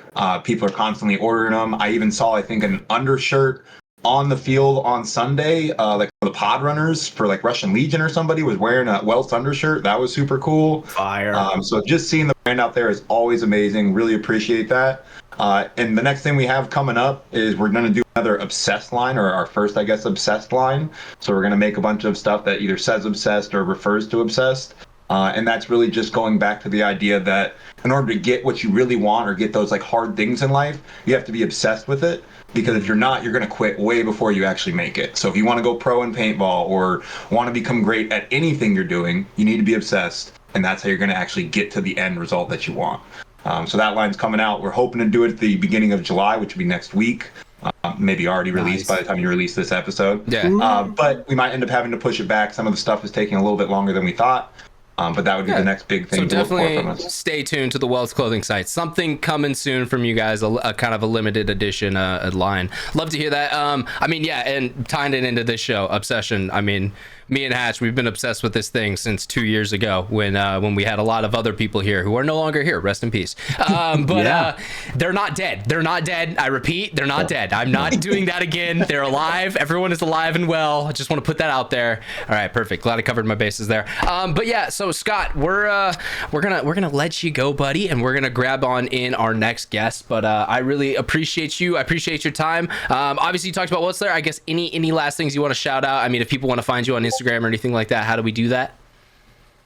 people are constantly ordering them. I even saw, I think, an undershirt on the field on Sunday, like the pod runners for like Russian Legion or somebody was wearing a Welts undershirt. That was super cool. Fire. So just seeing the brand out there is always amazing. Really appreciate that. And the next thing we have coming up is we're going to do another Obsessed line, or our first, I guess, Obsessed line. So we're going to make a bunch of stuff that either says Obsessed or refers to Obsessed. And that's really just going back to the idea that in order to get what you really want or get those like hard things in life, you have to be obsessed with it. Because if you're not, you're going to quit way before you actually make it. So if you want to go pro in paintball or want to become great at anything you're doing, you need to be obsessed. And that's how you're going to actually get to the end result that you want. So that line's coming out. We're hoping to do it at the beginning of July, which will be next week. Maybe already released by the time you release this episode. Yeah. But we might end up having to push it back. Some of the stuff is taking a little bit longer than we thought. But that would be the next big thing to look for from us. Definitely stay tuned to the Wells Clothing site. Something coming soon from you guys, a kind of a limited edition line. Love to hear that. I mean, yeah, and tying it into this show, Obsession. I mean, me and Hatch, we've been obsessed with this thing since 2 years ago when we had a lot of other people here who are no longer here. Rest in peace. But they're not dead. They're not dead. I repeat, they're not dead. I'm not doing that again. They're alive. Everyone is alive and well. I just want to put that out there. All right, perfect. Glad I covered my bases there. But yeah, so Scott, we're gonna let you go, buddy, and we're gonna grab on in our next guest. But I really appreciate you. I appreciate your time. Obviously, you talked about what's there. I guess any last things you want to shout out? I mean, if people want to find you on Instagram or anything like that, how do we do that?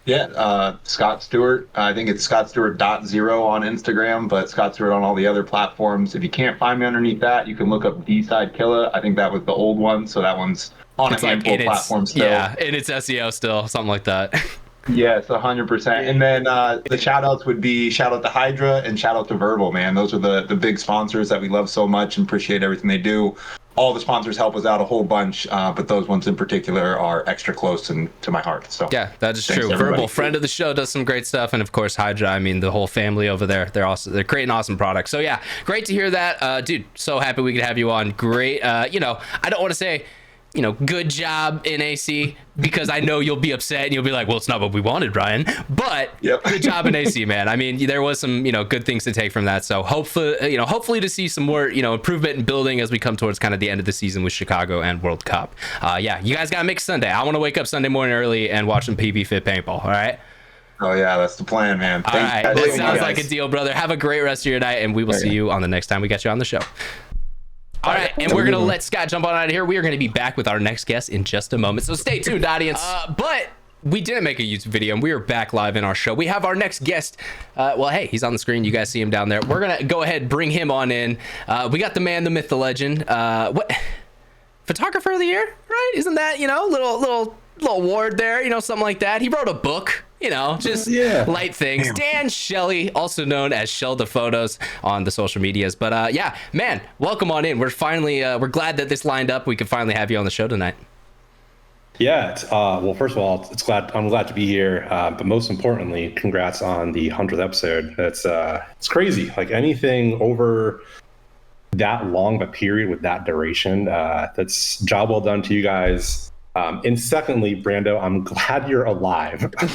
Yeah, Scott Stewart. I think it's ScottStewart.0 on Instagram, but Scott Stewart on all the other platforms. If you can't find me underneath that, you can look up D-Side Killer. I think that was the old one, so that one's on a handful of platforms still. Yeah, and it's SEO still, something like that. Yes, 100%. And then the shout outs would be shout out to Hydra and shout out to Verbal, man. Those are the big sponsors that we love so much and appreciate everything they do. All the sponsors help us out a whole bunch, but those ones in particular are extra close to my heart. So yeah, that is true. Verbal, friend of the show, does some great stuff, and of course Hydra. I mean, the whole family over there. They're creating awesome products. So yeah, great to hear that, dude. So happy we could have you on. Great. I don't want to say, good job in AC, because I know you'll be upset and you'll be like, well, it's not what we wanted, Ryan. But good job in AC, man. I mean, there was some, good things to take from that. So hopefully to see some more, improvement in building as we come towards kind of the end of the season with Chicago and World Cup. Yeah, you guys got to make Sunday. I want to wake up Sunday morning early and watch some PB Fit Paintball. All right. Oh yeah, that's the plan, man. All right, that sounds like a deal, brother. Have a great rest of your night, and we will see you on the next time we get you on the show. All right, and we're going to let Scott jump on out of here. We are going to be back with our next guest in just a moment, so stay tuned, audience. But we didn't make a YouTube video, and we are back live in our show. We have our next guest. Well, hey, he's on the screen. You guys see him down there. We're going to go ahead and bring him on in. We got the man, the myth, the legend. What? Photographer of the year, right? Isn't that, little award there, something like that? He wrote a book. Just light things. Dan Shelley, also known as Shell the Photos on the social medias. But yeah, man, welcome on in. We're finally, we're glad that this lined up. We could finally have you on the show tonight. Yeah. Well, first of all, I'm glad to be here. But most importantly, congrats on the 100th episode. It's crazy. Like anything over that long of a period with that duration, that's job well done to you guys. And secondly, Brando, I'm glad you're alive. I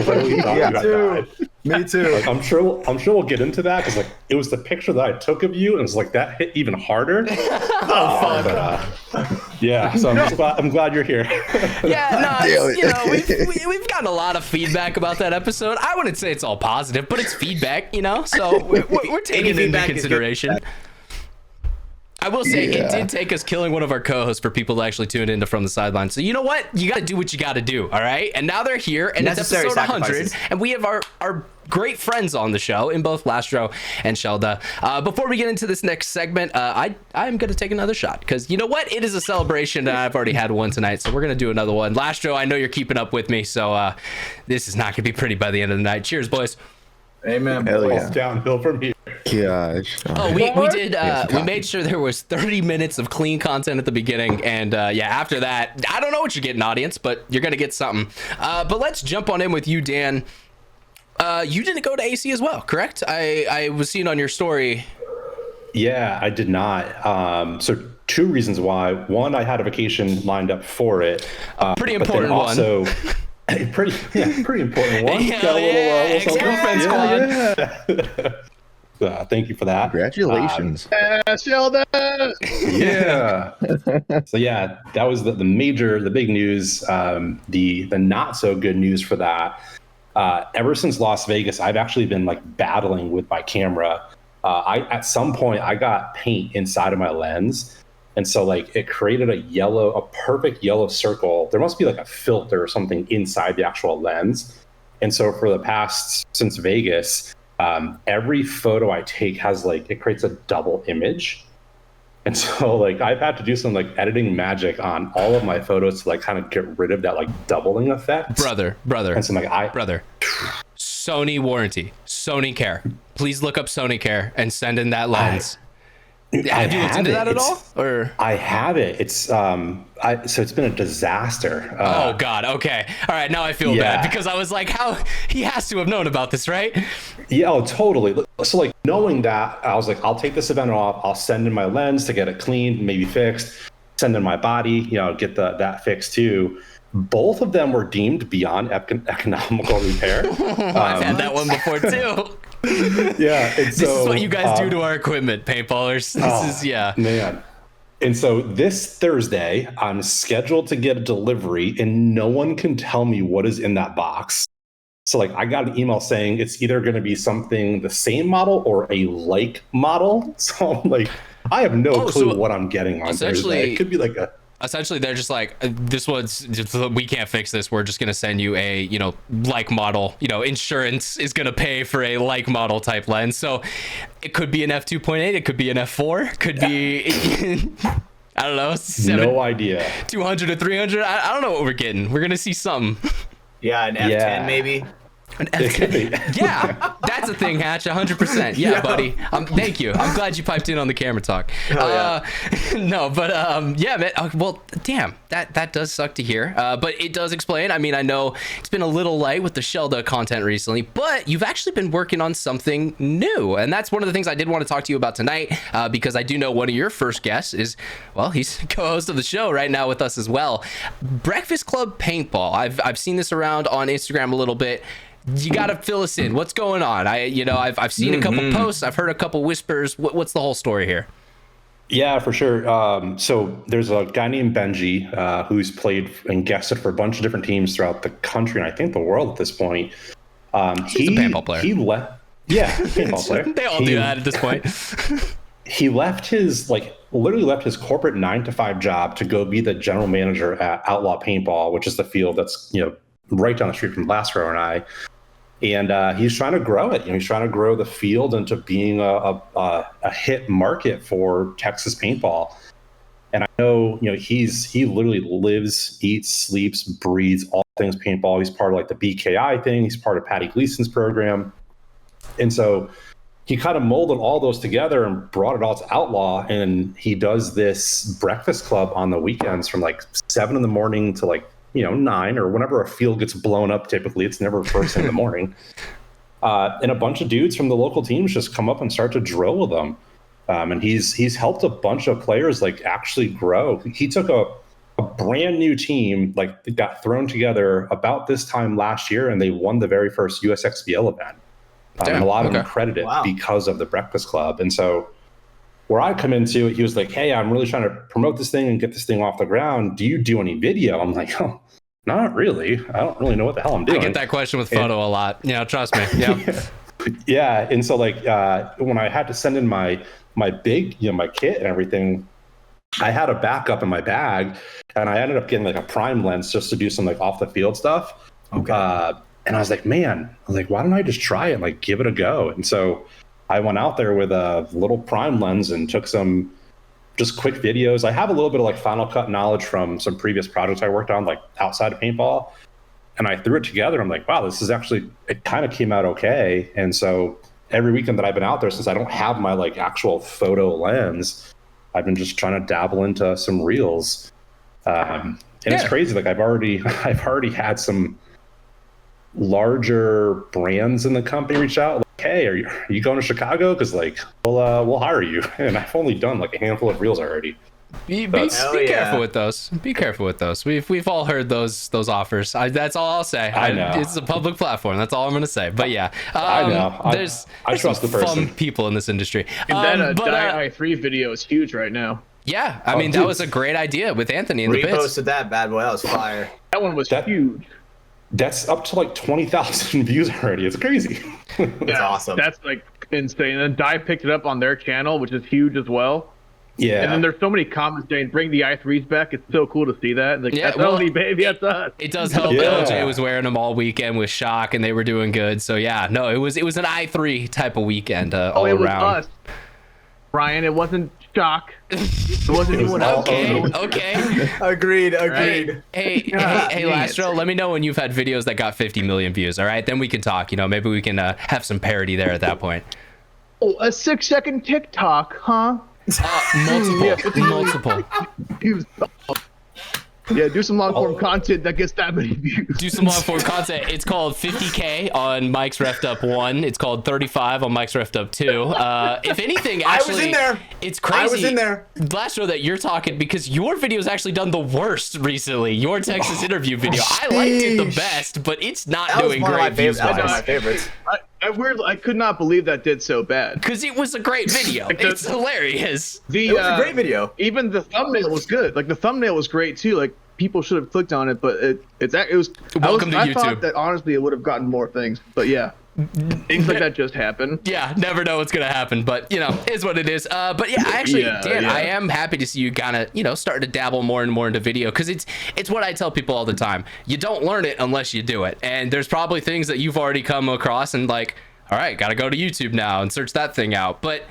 really thought you died. Me too. Like, I'm sure we'll get into that, because it was the picture that I took of you, and it was like that hit even harder. Yeah, so I'm glad you're here. Yeah, no, we've gotten a lot of feedback about that episode. I wouldn't say it's all positive, but it's feedback, so we're taking it into consideration. I will say it did take us killing one of our co-hosts for people to actually tune into From the Sideline. So you know what? You got to do what you got to do, all right? And now they're here, and it's episode 100, and we have our great friends on the show in both Lastro and Shelda. Before we get into this next segment, I'm going to take another shot, because you know what? It is a celebration, and I've already had one tonight, so we're going to do another one. Lastro, I know you're keeping up with me, so this is not going to be pretty by the end of the night. Cheers, boys. Amen. It's downhill from here. Gosh. Oh, we did. We made sure there was 30 minutes of clean content at the beginning, and after that, I don't know what you're getting, audience, but you're gonna get something. But let's jump on in with you, Dan. You didn't go to AC as well, correct? I was seeing on your story. Yeah, I did not. So two reasons why. One, I had a vacation lined up for it. Pretty important one. Also, pretty important one. Thank you for that. Congratulations. Sheldon. Yeah. So yeah, that was the big news. The not so good news for that. Ever since Las Vegas, I've actually been battling with my camera. At some point I got paint inside of my lens. And so it created a perfect yellow circle. There must be a filter or something inside the actual lens. And so for the past, since Vegas, every photo I take has like, it creates a double image. And so like I've had to do some like editing magic on all of my photos to like kind of get rid of that like doubling effect. Brother. And so like brother. Sony warranty, Sony Care. Please look up Sony Care and send in that lens. Have you looked into that at all? Or I have it. It's so it's been a disaster. Oh God. Okay. All right. Now I feel bad because I was like, how he has to have known about this, right? Yeah. Oh, totally. So like knowing that, I was like, I'll take this event off. I'll send in my lens to get it cleaned, maybe fixed. Send in my body, get that fixed too. Both of them were deemed beyond economical repair. I've had that one before too. Yeah. This is what you guys do to our equipment, paintballers. This is man. And so this Thursday, I'm scheduled to get a delivery, and no one can tell me what is in that box. So like I got an email saying it's either going to be something the same model or a like model. So I'm like, I have no clue what I'm getting on Thursday. It could be like essentially they're just like, this one's just, we can't fix this, we're just going to send you a like model, insurance is going to pay for a like model type lens. So it could be an f2.8, it could be an f4, could be I don't know, no idea, 200 or 300. I don't know what we're getting. We're going to see something. Yeah, an F10 maybe. An F10. Yeah, that's a thing, Hatch. 100%. Yeah, buddy. Thank you. I'm glad you piped in on the camera talk. No, but yeah, man. Well, damn, that does suck to hear. But it does explain. I mean, I know it's been a little light with the Shelley content recently, but you've actually been working on something new, and that's one of the things I did want to talk to you about tonight, because I do know one of your first guests is, well, he's co-host of the show right now with us as well. Breakfast Club Paintball. I've seen this around on Instagram a little bit. You got to fill us in. What's going on? I've seen a couple posts. I've heard a couple whispers. What's the whole story here? Yeah, for sure. So there's a guy named Benji who's played and guested for a bunch of different teams throughout the country and I think the world at this point. He's a paintball player. Paintball player. They all do that at this point. He left his literally left his corporate 9-to-5 job to go be the general manager at Outlaw Paintball, which is the field that's right down the street from LastRow and I. And he's trying to grow it. He's trying to grow the field into being a hit market for Texas paintball. And I know, he literally lives, eats, sleeps, breathes all things paintball. He's part of like the BKI thing. He's part of Patty Gleason's program. And so he kind of molded all those together and brought it all to Outlaw. And he does this breakfast club on the weekends from like 7 a.m. to like 9 or whenever a field gets blown up. Typically it's never first thing in the morning. And a bunch of dudes from the local teams just come up and start to drill with them. And he's helped a bunch of players like actually grow. He took a brand new team, like they got thrown together about this time last year and they won the very first USXBL event. And a lot of them credited because of the Breakfast Club. And so where I come into it, he was like, hey, I'm really trying to promote this thing and get this thing off the ground. Do you do any video? I'm like, oh, not really. I don't really know what the hell I'm doing. I get that question with photo a lot. Trust me. Yeah. Yeah. And so like when I had to send in my big, my kit and everything, I had a backup in my bag and I ended up getting like a prime lens just to do some like off the field stuff. Okay. And I was like, why don't I just try it and like give it a go? And so I went out there with a little prime lens and took some just quick videos. I have a little bit of like Final Cut knowledge from some previous projects I worked on, like outside of paintball. And I threw it together. I'm like, wow, this is actually, it kind of came out okay. And so every weekend that I've been out there, since I don't have my like actual photo lens, I've been just trying to dabble into some reels. And it's crazy. Like I've already had some larger brands in the company reach out. Hey, are you going to Chicago? Because like we'll hire you. And I've only done like a handful of reels already. Be careful with those. Be careful with those. We've all heard those offers. That's all I'll say. I know it's a public platform. That's all I'm gonna say. But yeah, I know. There's trust the person. Fun people in this industry. And that i3 video is huge right now. Yeah, I mean that was a great idea with Anthony in the bits. Reposted that bad boy. That was fire. That one was huge. That's up to like 20,000 views already. It's crazy. That's awesome. That's like insane. And Dai picked it up on their channel, which is huge as well. Yeah. And then there's so many comments saying, bring the i3s back. It's so cool to see that. Like, Yeah, that's well, Oni, baby. That's us. It does help. Yeah. LJ was wearing them all weekend with Shock, and they were doing good. So yeah, no, it was an i3 type of weekend all it was around. us. Ryan, it wasn't Shock. It wasn't anyone else. Okay. Agreed. Right. Hey, Lastro, let me know when you've had videos that got 50 million views. All right, then we can talk. Maybe we can have some parity there at that point. Oh, a 6-second TikTok, huh? Multiple. Yeah, do some long form content that gets that many views. Do some long form content. It's called 50K on Mike's Refed Up 1. It's called 35 on Mike's Refed Up 2. If anything, actually, I was in there. It's crazy. I was in there. Last show that you're talking, because your video's actually done the worst recently. Your Texas interview video. I liked it the best, but it's not doing great views. That was one of my favorites. I could not believe that did so bad. Because it was a great video. It's hilarious. It was a great video. Even the thumbnail was good. Like, the thumbnail was great too. Like, people should have clicked on it, but it was. Welcome to YouTube. I thought that honestly it would have gotten more things, but yeah, things like that just happen. Yeah, never know what's gonna happen, but is what it is. But yeah, actually, Dan, I am happy to see you kind of starting to dabble more and more into video, because it's what I tell people all the time. You don't learn it unless you do it, and there's probably things that you've already come across and like, all right, gotta go to YouTube now and search that thing out. But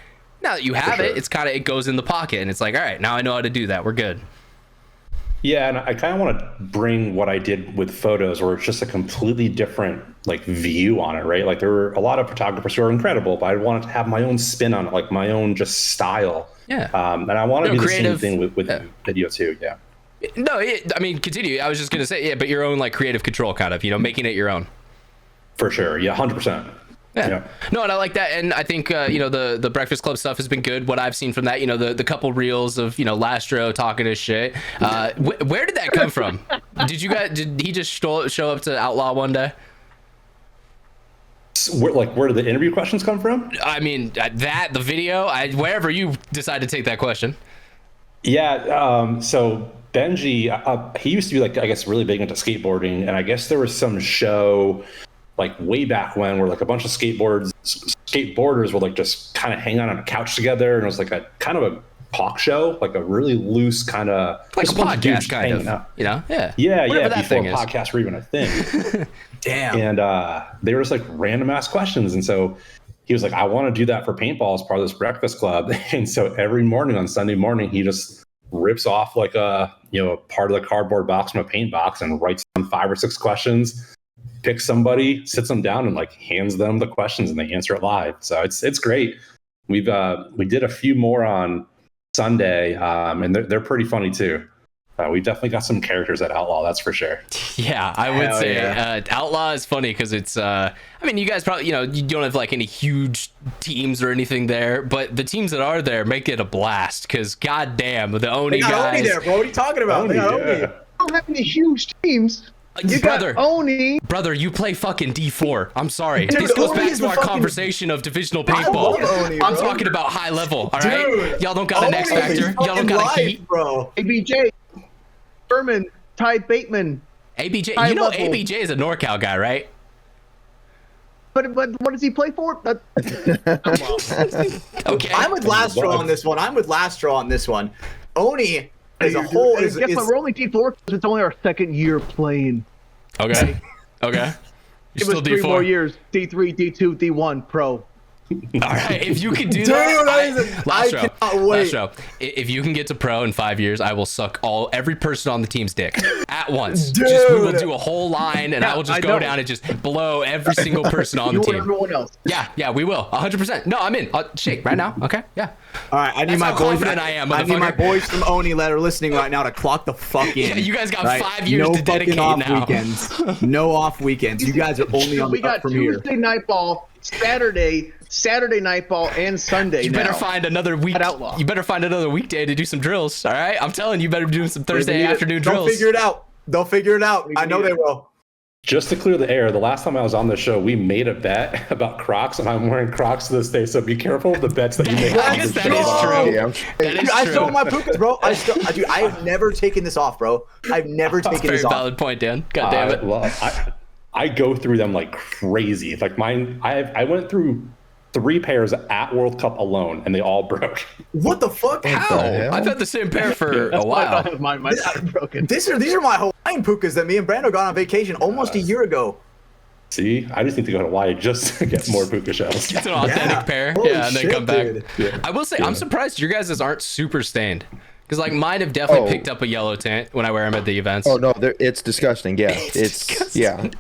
now that you have it, it's kind of, it goes in the pocket, and it's like, all right, now I know how to do that. We're good. Yeah, and I kind of want to bring what I did with photos, where it's just a completely different view on it, right? Like, there were a lot of photographers who are incredible, but I wanted to have my own spin on it, like my own just style. Yeah. And I want to do creative, the same thing with video too. Yeah. No, I mean, continue. I was just gonna say, but your own creative control, kind of, making it your own. For sure. Yeah, 100%. Yeah. No, and I like that, and I think the Breakfast Club stuff has been good. What I've seen from that, the couple reels of Lastro talking his shit. Where did that come from? Did he just show up to Outlaw one day? Where did the interview questions come from? I mean, the video, wherever you decide to take that question. Yeah. So Benji, he used to be I guess really big into skateboarding, and I guess there was some show way back when, where a bunch of skateboarders would just kind of hang out on a couch together, and it was a kind of a talk show, a really loose kind of a podcast kind of out. Yeah, before thing podcasts were even a thing. Damn. And they were just random ass questions, and so he was like, I want to do that for paintball as part of this Breakfast Club. And so every morning on Sunday morning, he just rips off a part of the cardboard box from a paint box and writes down 5 or 6 questions, picks somebody, sits them down, and hands them the questions, and they answer it live. So it's great. We did a few more on Sunday, and they're pretty funny too. We definitely got some characters at Outlaw, that's for sure. Yeah, I would say Outlaw is funny because it's I mean, you guys probably you don't have any huge teams or anything there, but the teams that are there make it a blast, because goddamn, the Oni guys. Oni there, bro. What are you talking about? Oni, Oni. I don't have any huge teams. You brother, got Oni. Brother, you play fucking D4. I'm sorry. Dude, this goes Oni back is to our fucking... conversation of divisional paintball. Oni, I'm talking about high level, all right? Dude, y'all don't got an X Factor. Y'all don't got a heat. Bro. ABJ, Berman, Ty Bateman. ABJ, high level. ABJ is a NorCal guy, right? But what does he play for? Okay. I'm with Lastro on this one. Oni as a whole is... Guess what? We're only D4 because it's only our second year playing. Okay. You're It was 3 more years. D3, D2, D1, Pro. All right, if you can do Dude, that, I cannot wait. Last show. If you can get to pro in 5 years, I will suck every person on the team's dick at once. Dude. We will do a whole line, and I will just go down and just blow every single person on the team. Everyone else. Yeah, we will. 100%. No, I'm in. I'll shake right now. Okay, yeah. All right, I need my boys. I need my boys from Oni that are listening right now to clock the fuck in. Yeah, you guys got 5 years to dedicate off now. Weekends. No off weekends. You guys are only on the up from here. We got Tuesday night ball, Saturday night ball, and Sunday. You better find another week. You better find another weekday to do some drills. All right, I'm telling you, better be doing some Thursday afternoon drills. They'll figure it out. I know they will. Just to clear the air, the last time I was on the show, we made a bet about Crocs, and I'm wearing Crocs to this day. So be careful of the bets that you make. That is true. I stole my Pukas, bro. Dude, I have never taken this off, bro. I've never taken this off. Very valid point, Dan. God damn it. Well, I go through them like crazy. Like mine, I went through 3 pairs at World Cup alone, and they all broke. What the fuck? How? I've had the same pair for a while. Mine are broken. These are my Hawaiian pukas that me and Brando got on vacation almost a year ago. See, I just need to go to Hawaii just to get more puka shells. It's an authentic pair. Holy And then shit, come back. dude. Yeah. I will say, I'm surprised your guys' aren't super stained. Because, like, mine have definitely picked up a yellow tint when I wear them at the events. Oh no, it's disgusting. Yeah, it's disgusting. yeah.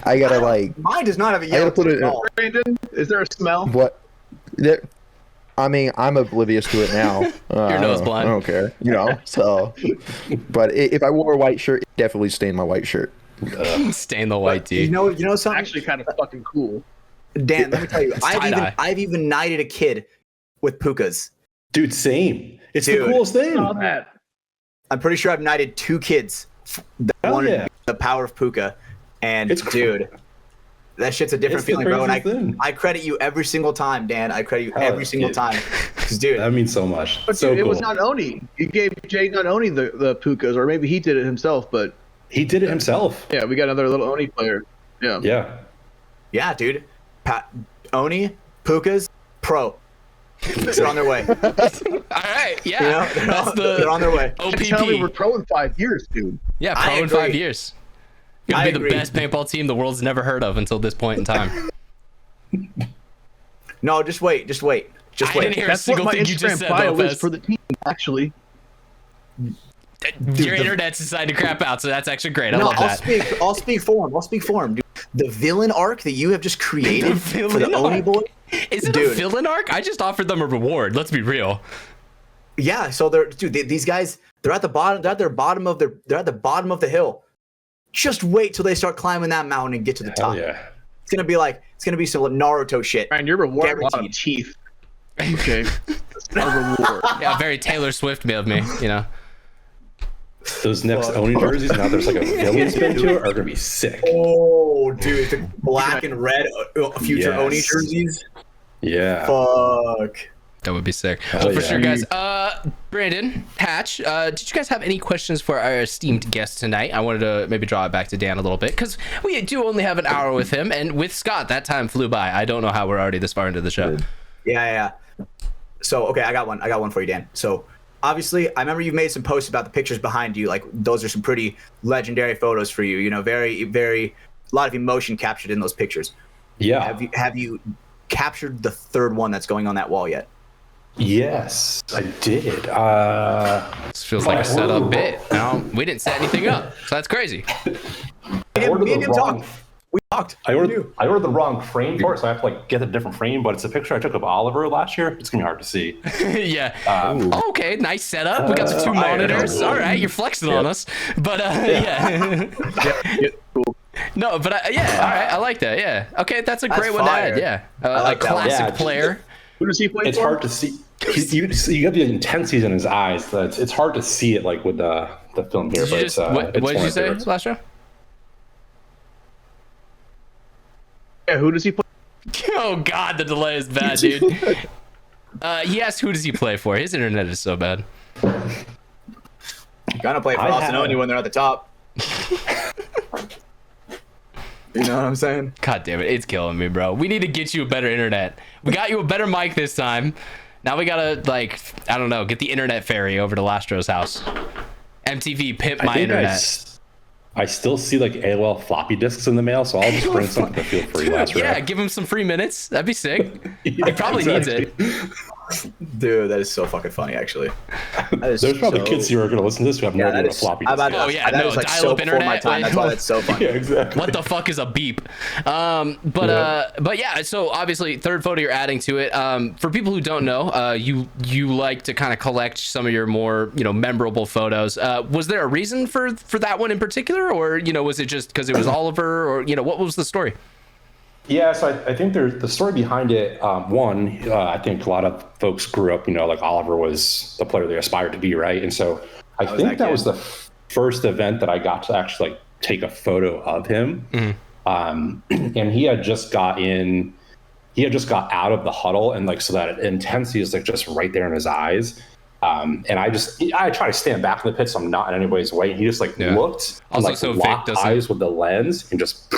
I gotta like. Mine does not have a I yellow gotta put it. tint at all. Brandon, is there a smell? What? I mean, I'm oblivious to it now. Your nose blind. I don't care. So. But if I wore a white shirt, it definitely stained my white shirt. Stain the white tee. You know something? Actually, kind of fucking cool. Dan, let me tell you, Tie-dye. I've even knighted a kid with pukas. Dude, same. It's the Dude. coolest thing. Saw that. I'm pretty sure I've knighted 2 kids that Hell wanted yeah. the power of puka. And It's dude, that shit's a different It's the feeling, bro. And craziest thing. I credit you every single time, Dan. I credit you Hell every yeah, single dude. time. Because, dude, That means so much. But So dude, it cool. was not Oni. You gave Jay not Oni the pukas, or maybe he did it himself. But He did it himself. yeah, we got another little Oni player. Yeah. Yeah. yeah, dude. Oni, pukas, pro. They're on their way. All right, yeah. You know, That's they're on their way. Tell me we're OPP. pro in 5 years, dude. Yeah, I pro in 5 agree. years. Gonna I be the agree. best paintball team the world's never heard of until this point in time. No, just wait. Just wait. Just I wait. didn't hear a That's what single my thing you just Instagram said, bio is Lopez. for the team, actually. Your internet's decided to crap out, so that's actually great. I No, love I'll that. speak for him. I'll speak for him, dude. The villain arc that you have just created for the villain Oni arc? boy. Is it a Dude. villain arc? I just offered them a reward. Let's be real. Yeah, so these guys, they're at the bottom. They're at the bottom of the hill. Just wait till they start climbing that mountain and get to the Hell top. yeah. It's gonna be some Naruto shit. Ryan, your reward a lot of Guaranteed. teeth. Okay. That's our reward. Yeah, very Taylor Swift of me, you know. Those next Oni jerseys, now there's like a villain spin to it, are going to be sick. Oh, dude, the black and red future Yes. Oni jerseys. Yeah. Fuck. That would be sick. Hell Well, for yeah. sure, guys. Brandon, Hatch, did you guys have any questions for our esteemed guest tonight? I wanted to maybe draw it back to Dan a little bit because we do only have an hour with him, and with Scott, that time flew by. I don't know how we're already this far into the show. Yeah. So, okay, I got one for you, Dan. So, obviously, I remember you made some posts about the pictures behind you. Like, those are some pretty legendary photos for you. You know, very, very, a lot of emotion captured in those pictures. Yeah. Have you captured the third one that's going on that wall yet? Yes, I did. This feels like a setup bit. No, we didn't set anything up, so that's crazy. I ordered Me and the him wrong. talked. We talked. I ordered the wrong frame for it, so I have to like get a different frame. But it's a picture I took of Oliver last year. It's gonna be hard to see. Yeah. Okay, nice setup. We got the 2 monitors. All right, you're flexing on us. But yeah. Cool. No, but yeah, all right, I like that. Yeah. Okay, that's a That's great one to fire. add. Yeah. I like a that one. classic Yeah. player. Who does he play It's for? hard to see. You get the intensities in his eyes. It's hard to see it like with the film here. Did you But just, it's, what it's did one you of say, my favorites. last row? Yeah, who does he play? Oh God, the delay is bad, dude. He asked, "Who does he play for?" His internet is so bad. Gonna play for I Austin have- Oni when they're at the top. You know what I'm saying? God damn it, it's killing me, bro. We need to get you a better internet. We got you a better mic this time. Now we gotta, like, I don't know, get the internet ferry over to LastRow's house. MTV, pimp my internet. I still see like AOL floppy disks in the mail, so I'll just bring something to feel free last Yeah, round. give him some free minutes. That'd be sick. Yeah, He probably exactly. needs it. Dude, that is so fucking funny, actually. That is There's probably so- kids who are going to listen to this who have no Yeah, idea that what a is. floppy I'm disk about is. to- Oh, yeah, that no, is like so dial-up before my internet, time. That's why like- that's so funny. Yeah, exactly. What the fuck is a beep? But yeah, so obviously third photo you're adding to it. For people who don't know, you like to kind of collect some of your more, memorable photos. Was there a reason for that one in particular, or was it just because it was Oliver, or what was the story? Yeah, so I think the story behind it, I think a lot of folks grew up, like Oliver was the player they aspired to be, right? And so I think that was the first event that I got to actually like take a photo of him. And he had just got out of the huddle, and like so that intensity is like just right there in his eyes. And I try to stand back in the pit so I'm not in anybody's way. And he just looked and Also, like so Vic locked doesn't- eyes with the lens and just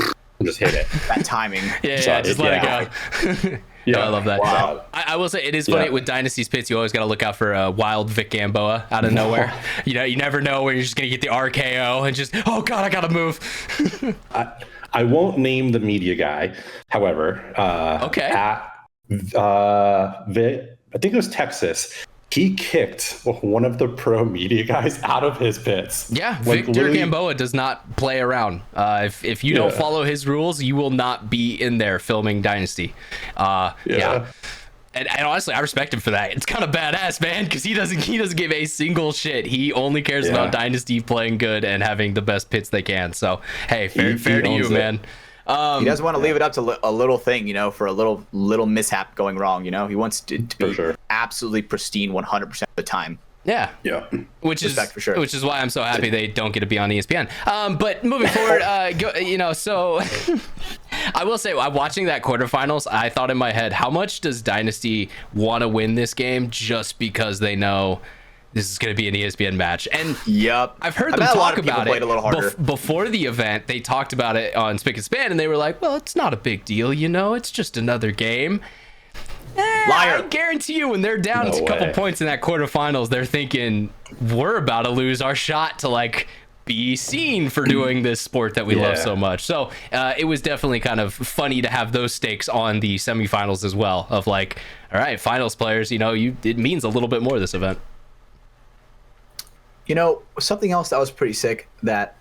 hit it. That timing. Yeah, So just let it go. Yeah, I love that. Wow. I will say it is funny with Dynasty's pits. You always got to look out for a wild Vic Gamboa out of nowhere. You know, you never know where you're just gonna get the RKO and just, oh god, I gotta move. I won't name the media guy. However, okay. I think it was Texas. He kicked one of the pro media guys out of his pits. Yeah, like, Victor Gamboa does not play around. If you don't follow his rules, you will not be in there filming Dynasty. Yeah. And honestly, I respect him for that. It's kind of badass, man, because he doesn't give a single shit. He only cares about Dynasty playing good and having the best pits they can. So, hey, fair to you, man. He doesn't want to leave it up to a little thing, for a little mishap going wrong. He wants to be absolutely pristine 100% of the time. Yeah. Which is why I'm so happy they don't get to be on ESPN. But moving forward, so I will say, watching that quarterfinals, I thought in my head, how much does Dynasty want to win this game just because they know this is going to be an ESPN match? And I've heard them talk about it before the event. They talked about it on Spick and Span, and they were like, well, it's not a big deal, it's just another game. Liar. I guarantee you when they're down a couple points in that quarterfinals, they're thinking, we're about to lose our shot to be seen for doing this sport that we love so much. So it was definitely kind of funny to have those stakes on the semifinals as well, of all right, finals players, it means a little bit more this event. Something else that was pretty sick that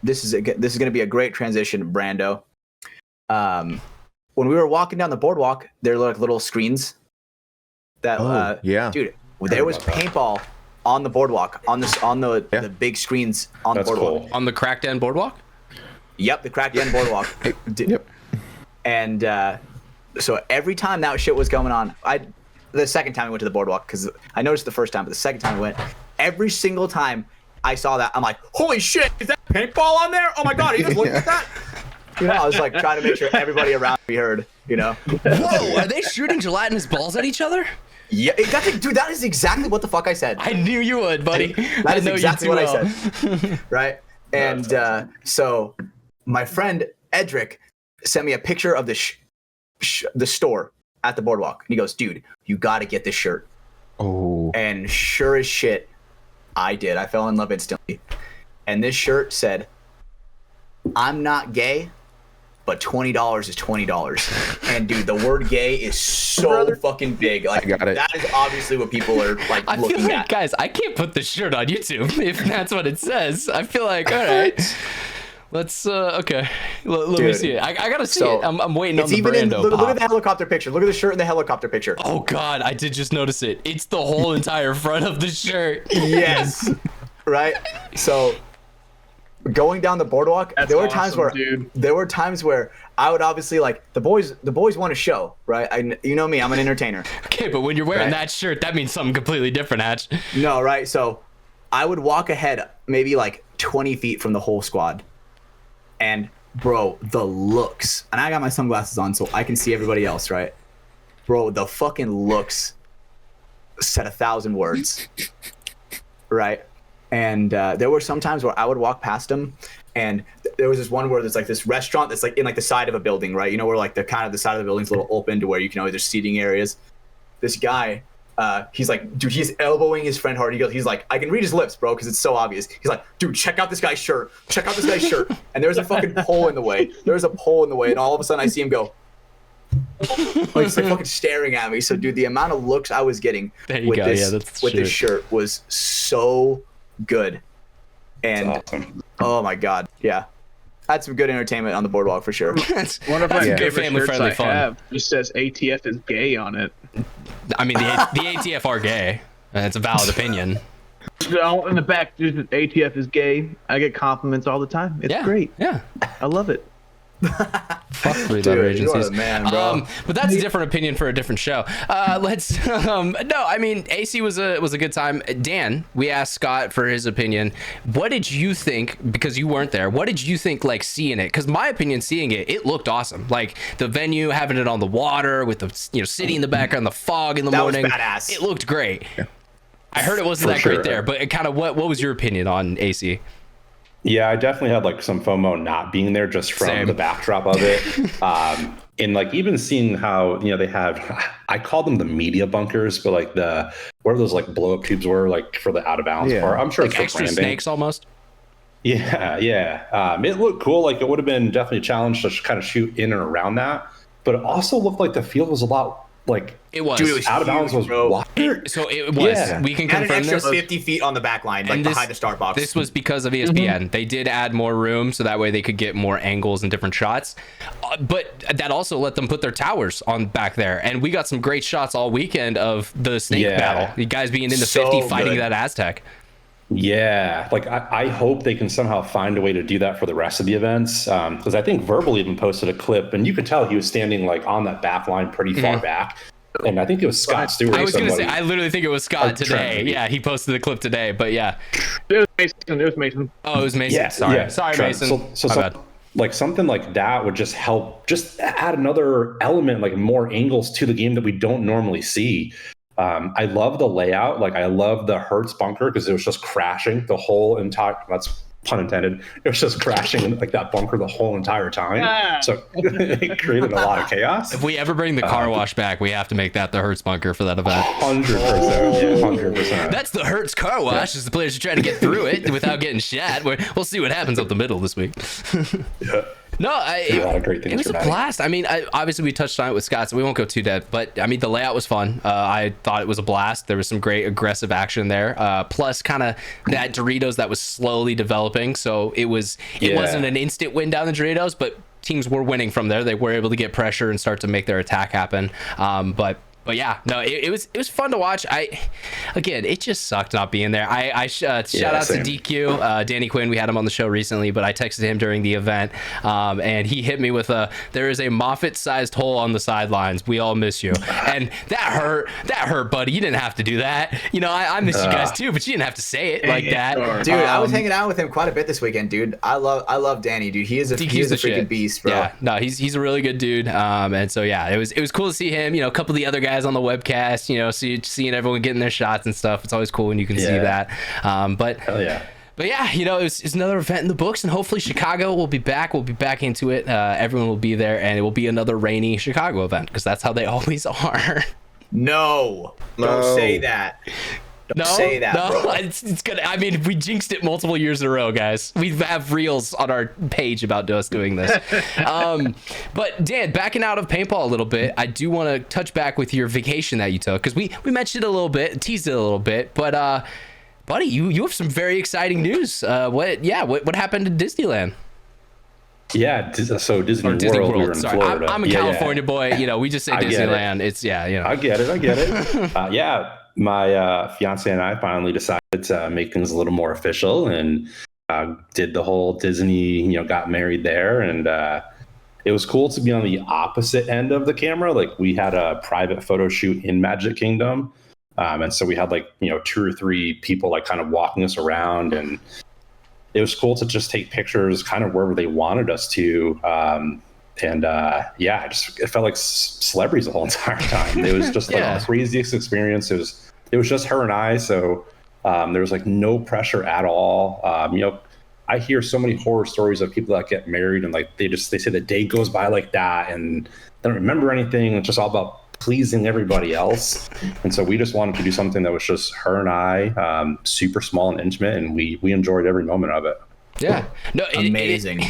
this is going to be a great transition, Brando. When we were walking down the boardwalk, there were little screens that dude, there was paintball on the boardwalk, on the big screens on the boardwalk. Cool. On the cracked end boardwalk? Yep, the cracked end boardwalk. Yep. And so every time that shit was going on, the second time I went to the boardwalk, because I noticed the first time, but the second time I went, every single time I saw that, I'm like, holy shit, is that paintball on there? Oh my god, are you just looking at that? I was trying to make sure everybody around me heard, Whoa, are they shooting gelatinous balls at each other? Yeah, dude, that is exactly what the fuck I said. I knew you would, buddy. That is exactly what I said. Right? And so my friend Edric sent me a picture of the store at the boardwalk. And he goes, dude, you got to get this shirt. Oh. And sure as shit, I did. I fell in love instantly. And this shirt said, I'm not gay, but $20 is $20. And dude, the word gay is so fucking big. I got it. That is obviously what people are I looking feel at. Guys, I can't put this shirt on YouTube if that's what it says. I feel all right. Let's okay. Let me see it. I gotta see it. I'm waiting on the Brando. Look at the helicopter picture. Look at the shirt in the helicopter picture. Oh god, I did just notice it. It's the whole entire front of the shirt. Yes. Right? So going down the boardwalk, there were times where I would obviously the boys want to show, right? You know me, I'm an entertainer. Okay, but when you're wearing that shirt, that means something completely different, Hatch. No, right? So I would walk ahead maybe 20 feet from the whole squad. And bro, the looks, and I got my sunglasses on so I can see everybody else, right? Bro, the fucking looks said 1,000 words, right? And there were some times where I would walk past them, and there was this one where there's this restaurant that's in the side of a building, right? Where the side of the building's a little open to where you can there's seating areas. This guy, he's dude, he's elbowing his friend hard. He's like, I can read his lips, bro, because it's so obvious. He's like, dude, check out this guy's shirt. Check out this guy's shirt. And there's a fucking pole in the way. And all of a sudden I see him go, he's fucking staring at me. So, dude, the amount of looks I was getting with this shirt was so good. And awesome. Oh my god, yeah. Had some good entertainment on the boardwalk for sure. One of my favorite family-friendly shirts I have just says ATF is gay on it. I mean, the ATF are gay. It's a valid opinion. In the back, ATF is gay. I get compliments all the time. It's great. Yeah. I love it. Fuck three letter agencies. You are the man, bro. But that's a different opinion for a different show. AC was a good time. Dan, we asked Scott for his opinion. What did you think, because you weren't there, what did you think seeing it? Because my opinion, seeing it looked awesome. The venue, having it on the water with the city in the background, the fog in the morning. That was badass. It looked great. Yeah. I heard it wasn't that great there, but kind of what was your opinion on AC? Yeah, I definitely had some FOMO not being there just from the backdrop of it. and like even seeing how, you know, they have, I call them the media bunkers, but like where those like blow up tubes were, like for the out of bounds part. I'm sure like it's extra branding. snakes almost. Yeah. It looked cool. Like it would have been definitely a challenge to kind of shoot in and around that, but it also looked like the field was a lot like it was. Dude, it was out of bounds was wider. So it was. Yeah. We can confirm an extra this. 50 feet on the back line, like behind the start box. This was because of ESPN. They did add more room so that way they could get more angles and different shots. But that also let them put their towers on back there. And we got some great shots all weekend of the snake battle. You guys being in the 50 fighting that Aztec. Yeah, like I hope they can somehow find a way to do that for the rest of the events. Because I think Verbal even posted a clip, and you could tell he was standing like on that back line pretty far back. And I think it was Scott Stewart. I was going to say, I literally think it was Scott today. Yeah, he posted the clip today, but yeah. It was Mason. Oh, it was Mason. Yeah, sorry, Trent. Mason. So like something like that would just help, just add another element, like more angles to the game that we don't normally see. I love the layout. Like I love the Hertz bunker because it was just crashing the whole entire, that's pun intended. It was just crashing like that bunker the whole entire time. So it created a lot of chaos. If we ever bring the car wash back, we have to make that the Hertz bunker for that event. 100%. 100%. That's the Hertz car wash as the players are trying to get through it without getting shot. We'll see what happens up the middle this week. No, a lot of great things. It was a blast. I mean, obviously we touched on it with Scott, so we won't go too deep. But I mean, the layout was fun. I thought it was a blast. There was some great aggressive action there. Plus, kind of that Doritos that was slowly developing. So it wasn't an instant win down the Doritos, but teams were winning from there. They were able to get pressure and start to make their attack happen. But yeah, no, it was fun to watch. Again, it just sucked not being there. Shout out to DQ, Danny Quinn. We had him on the show recently, but I texted him during the event, and he hit me with there is a Moffat-sized hole on the sidelines. We all miss you, and that hurt, buddy. You didn't have to do that. You know, I miss you guys too, but you didn't have to say it like that. Dude, I was hanging out with him quite a bit this weekend, dude. I love Danny, dude. He is a freaking beast, bro. Yeah, no, he's a really good dude. And so yeah, it was cool to see him. You know, a couple of the other guys on the webcast, you know, seeing everyone getting their shots and stuff. It's always cool when you can see that. But hell yeah. But yeah, you know, it's another event in the books, and hopefully Chicago will be back. We'll be back into it. Everyone will be there, and it will be another rainy Chicago event because that's how they always are. No, don't say that. Don't say that, bro. It's gonna. I mean, we jinxed it multiple years in a row, guys. We have reels on our page about us doing this. But Dan, backing out of paintball a little bit, I do want to touch back with your vacation that you took because we mentioned it a little bit, teased it a little bit, but buddy, you have some very exciting news. What happened in Disneyland? Yeah, so Disney World. We were in Florida. I'm a California boy. You know, we just say Disneyland. It's you know. I get it. My fiance and I finally decided to make things a little more official and did the whole Disney, you know, got married there. And it was cool to be on the opposite end of the camera. Like we had a private photo shoot in Magic Kingdom. And so we had like, you know, 2 or 3 people like kind of walking us around. And it was cool to just take pictures kind of wherever they wanted us to. It felt like celebrities the whole entire time. It was just like the craziest experience. It was just her and I, so there was like no pressure at all. You know, I hear so many horror stories of people that get married and like they say the day goes by like that and they don't remember anything. It's just all about pleasing everybody else. And so we just wanted to do something that was just her and I, super small and intimate, and we enjoyed every moment of it. Yeah, no, amazing.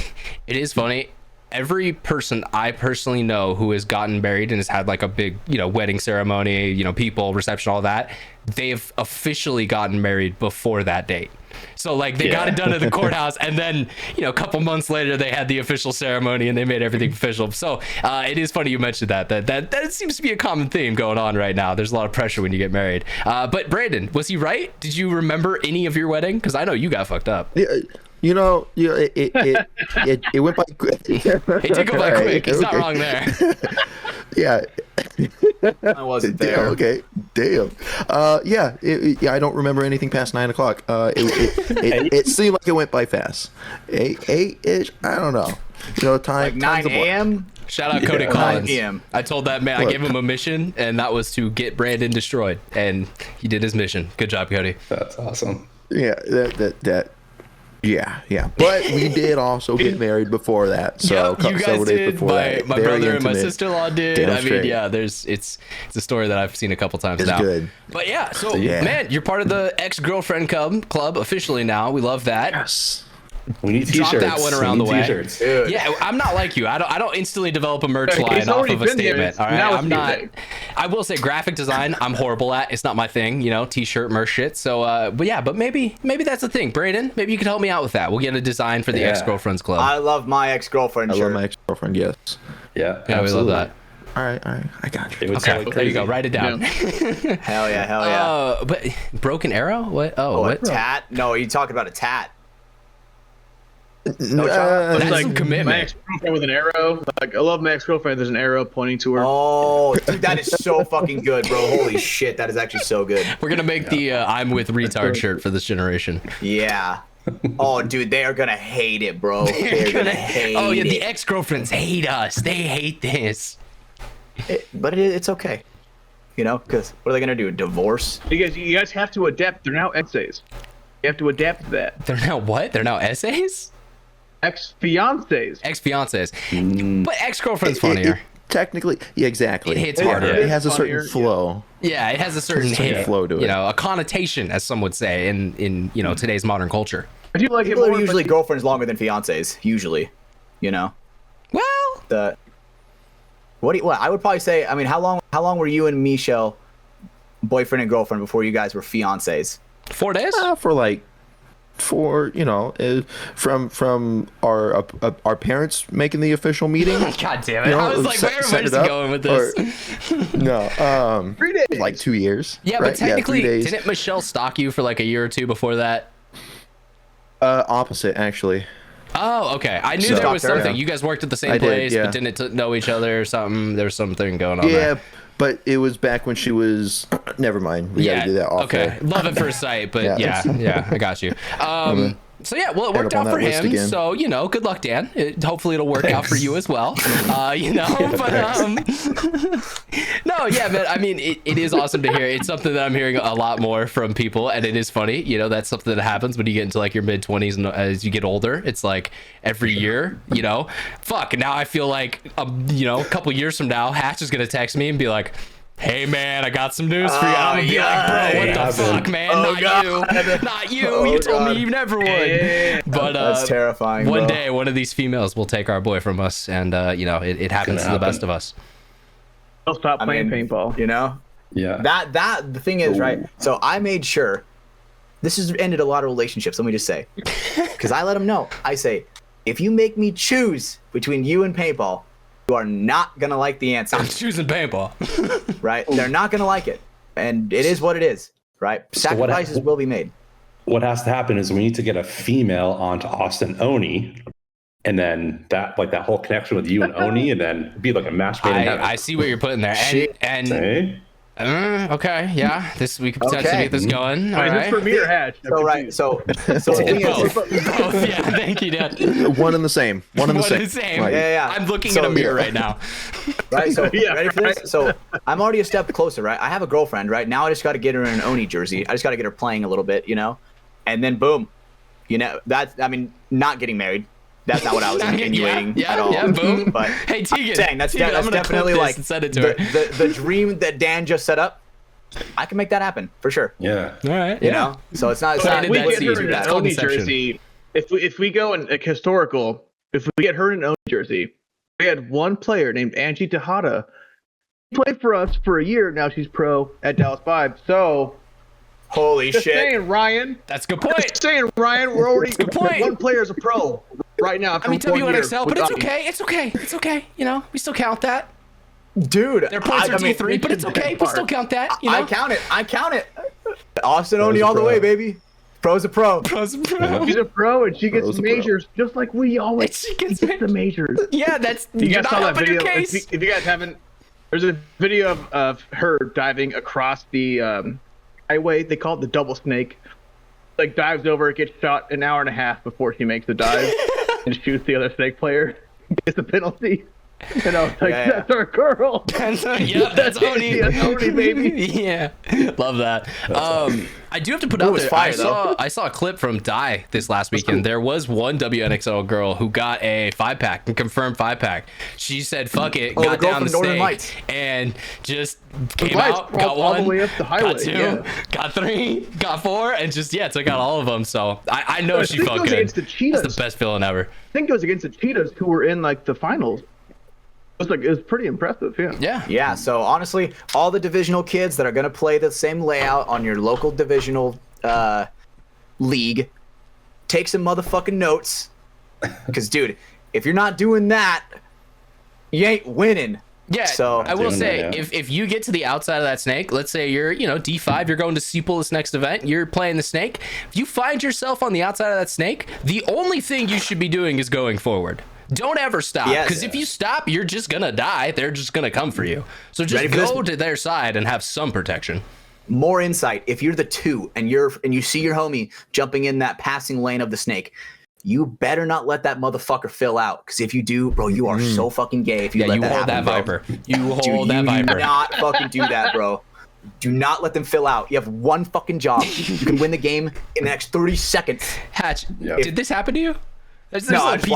It is funny. Every person I personally know who has gotten married and has had like a big, you know, wedding ceremony, you know, people, reception, all that, they've officially gotten married before that date. So like they got it done at the courthouse, and then, you know, a couple months later they had the official ceremony and they made everything official. So it is funny you mentioned that seems to be a common theme going on right now. There's a lot of pressure when you get married. But Brandon, was he right? Did you remember any of your wedding? Because I know you got fucked up. Yeah. You know, it went by quick. It did go by quick. It's not wrong there. Yeah. I wasn't there. Okay. Damn. I don't remember anything past 9 o'clock. It seemed like it went by fast. 8-ish. I don't know. You know, time. Like 9 a.m. Shout out Cody Collins. I told that man, I gave him a mission, and that was to get Brandon destroyed, and he did his mission. Good job, Cody. That's awesome. Yeah. That. Yeah. But we did also get married before that. So you guys did. My brother and my intimate. sister-in-law did. Damn I mean, straight. yeah, it's a story that I've seen a couple times It's now. good. But yeah, so Yeah. man, you're part of the ex-girlfriend club officially now. We love that. Yes. We need Drop t-shirts. that one around We the need way. T-shirts. Dude. Yeah, I'm not like you. I don't instantly develop a merch It's line off already of a been there. statement. All right, Now it's I'm your not. thing. I will say graphic design. I'm horrible at. It's not my thing. You know, t-shirt merch shit. So, but maybe that's the thing. Brayden, maybe you could help me out with that. We'll get a design for the Yeah. ex-girlfriends club. I love my ex-girlfriend I shirt. love my ex-girlfriend, yes. Yeah, yeah, we love that. All right. I got you. It would sound Okay, like there you go. crazy. Write it down. Hell yeah. But broken arrow? What? Oh, Oh, a what? tat? No, you talking about a tat. That's Like some commitment. my ex-girlfriend with an arrow. Like I love my ex-girlfriend. There's an arrow pointing to her. Oh, dude, that is so fucking good, bro. Holy shit, that is actually so good. We're gonna make the "I'm with retard" shirt for this generation. Yeah. Oh, dude, they are gonna hate it, bro. They're gonna hate Oh yeah, it. the ex-girlfriends hate us. They hate this. But it's okay. You know, because what are they gonna do? Divorce? You guys have to adapt. They're now essays. You have to adapt to that. They're now what? They're now essays? Ex-fiancés. Ex-fiancés. But ex-girlfriend's funnier. Technically, yeah, exactly. It hits harder. It has a Funnier, certain flow. Yeah, it has a certain There's a certain hit, flow to you it. know, a connotation, as some would say, in today's modern culture. I do like People it more. are usually but girlfriends longer than fiancés. Usually, you know. Well, What I would probably say. I mean, how long were you and Michelle boyfriend and girlfriend before you guys were fiancés? 4 days? For from our parents making the official meeting. God damn it! You know, I was like, where am I set it just up, going with this? No, 3 days. like 2 years. Yeah, right? but technically, 3 days. didn't Michelle stalk you for like a year or two before that? Opposite actually. Oh, okay. I knew So- there was Stalked her, something. yeah. You guys worked at the same I did, place, yeah. but didn't know each other or something. There was something going on Yeah, there. but it was back when she was. Never mind. We gotta do that off okay. air. Love at first sight, but Yeah. yeah, I got you. So yeah, well, it worked up on out for that list him. again. So good luck, Dan. Hopefully, it'll work out for you as well. But no, yeah, man. I mean, it is awesome to hear. It's something that I'm hearing a lot more from people, and it is funny. That's something that happens when you get into like your mid-20s, and as you get older, it's like every year. Fuck. Now I feel like a couple years from now, Hatch is gonna text me and be like, hey man, I got some news for you. I'm gonna be like, bro, what the fuck, man? Not you. You told me you never would. But That's terrifying. one bro. day, one of these females will take our boy from us, and it happens to the best of us. I'll stop playing paintball. You know. Yeah. That the thing is, right? So I made sure. This has ended a lot of relationships. Let me just say, because I let them know. I say, if you make me choose between you and paintball, you are not gonna like the answer. I'm choosing paintball. Right? They're not gonna like it, and it is what it is. Right? Sacrifices will be made. What has to happen is we need to get a female onto Austin Oni, and then that whole connection with you and Oni, and then be like a match made in heaven. I see what you're putting there, and Hey? Okay, yeah, we could potentially Okay. get this going. All Wait, is right. this for me or Hatch? So right. So the thing is, Both. Yeah, thank you, Dad. One and the same. One and the same. Like, Yeah. I'm looking So- in a mirror right now. right? So Yeah, ready for this? So I'm already a step closer, right? I have a girlfriend, right? Now I just got to get her in an Oni jersey. I just got to get her playing a little bit, and then boom, not getting married. That's not what I was insinuating at all. Yeah, boom. But Hey, Tegan, I'm saying that's I'm gonna definitely clip this like and send it to her. the dream that Dan just set up. I can make that happen for sure. Yeah. All right. You know, so it's not. Planted We that get seed. her in That's an called Oni inception. jersey. If we go in historical, if we get her in an Oni jersey, we had one player named Angie Tejada. She played for us for a year. Now she's pro at Dallas 5. So Holy just shit! saying, Ryan. That's a good point. Just saying, Ryan. We're already Good point. one player's a pro right now. I mean, from 1 year WNXL, but with it's Oni. okay. It's okay. It's okay. We still count that. Dude, Their points are I mean, T3, but it's okay. We still count that. I count it. Austin Oni all the way, baby. Pro's a pro. She's a pro and she gets Pro's a pro. majors just like we always She gets get the majors. Yeah, that's You you're guys not saw that helping your video? case. If you guys haven't, there's a video of her diving across the highway. They call it the double snake. Like dives over, gets shot an hour and a half before she makes the dive, and shoots the other snake player. Gets the penalty. You know, like that's our girl. Yeah, that's Oni. That's Oni, baby. Yeah, love that. I do have to put out there. I saw a clip from Die this last weekend. There was one WNXL girl who got a 5-pack, a confirmed 5-pack. She said, "Fuck it," got down the snake and just came out, got one, all the way up the highway. got two, got three, got four, and just took out all of them. So I know she felt good. Against the Cheetahs. That's the best feeling ever. I think it was against the Cheetahs who were in like the finals. It was pretty impressive, yeah. Yeah, so honestly, all the divisional kids that are going to play the same layout on your local divisional league, take some motherfucking notes. Because, dude, if you're not doing that, you ain't winning. Yeah, so I will say, if you get to the outside of that snake, let's say you're, D5, you're going to Seapool this next event, you're playing the snake. If you find yourself on the outside of that snake, the only thing you should be doing is going forward. Don't ever stop, because if you stop, you're just gonna die. They're just gonna come for you. So just go to their side and have some protection. More insight. If you're the 2 and you see your homie jumping in that passing lane of the snake, you better not let that motherfucker fill out. Because if you do, bro, you are so fucking gay. If you let that happen, Viper. You hold that Viper. Do not fucking do that, bro. Do not let them fill out. You have one fucking job. You can win the game in the next 30 seconds. Hatch, did this happen to you? No, I just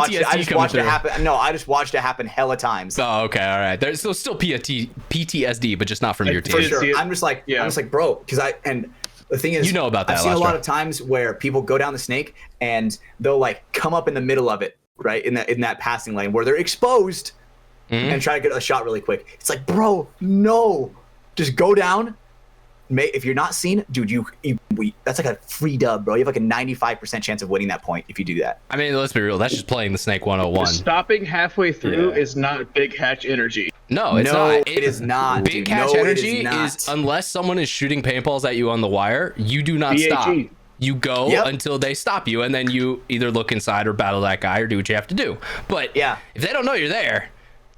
watched it happen. No, I just watched it happen hella times. Oh, okay, all right. There's still PTSD, but just not from your team. For sure. I'm just like, bro, because the thing is, about that. I've seen a lot of times where people go down the snake and they'll like come up in the middle of it, right in that passing lane where they're exposed and try to get a shot really quick. It's like, bro, no, just go down. If you're not seen, dude, that's like a free dub, bro. You have like a 95% chance of winning that point if you do that. I mean, let's be real. That's just playing the snake 101. Stopping halfway through is not big hatch energy. No, it's not. It is not. Big hatch energy is unless someone is shooting paintballs at you on the wire, you do not stop. You go until they stop you, and then you either look inside or battle that guy or do what you have to do. But if they don't know you're there,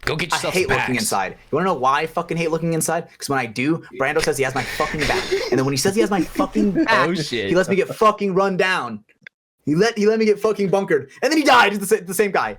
go get yourself. I hate looking inside. You want to know why I fucking hate looking inside? Because when I do, Brando says he has my fucking back, and then when he says he has my fucking back, he lets me get fucking run down. He let me get fucking bunkered, and then he died. He's the same guy.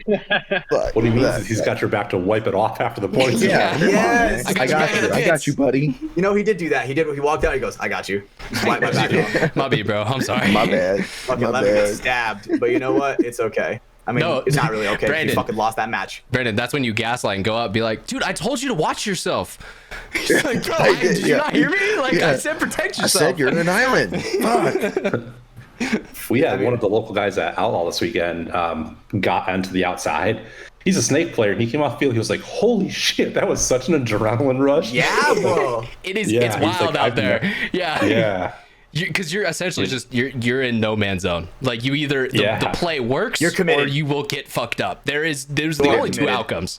What he means is he's got your back to wipe it off after the points. Yes. I got you, buddy. You know, he did do that. He walked out. He goes, "I got you." Wipe my back off. My B, bro. I'm sorry. My bad. Fucking let me get stabbed. But you know what? It's okay. I mean, it's not really okay. Brandon, you fucking lost that match. Brandon, that's when you gaslight and go up, be like, dude, I told you to watch yourself. He's like, bro, did you not hear me? Like, I said, protect yourself. I said you're in an island. Fuck. We had one of the local guys at Outlaw this weekend got onto the outside. He's a snake player, and he came off the field. He was like, holy shit, that was such an adrenaline rush. Yeah, bro. It is. It's wild out there. Yeah. Because you're essentially just you're in no man's zone. Like you either the play works or you will get fucked up. There's the only two outcomes.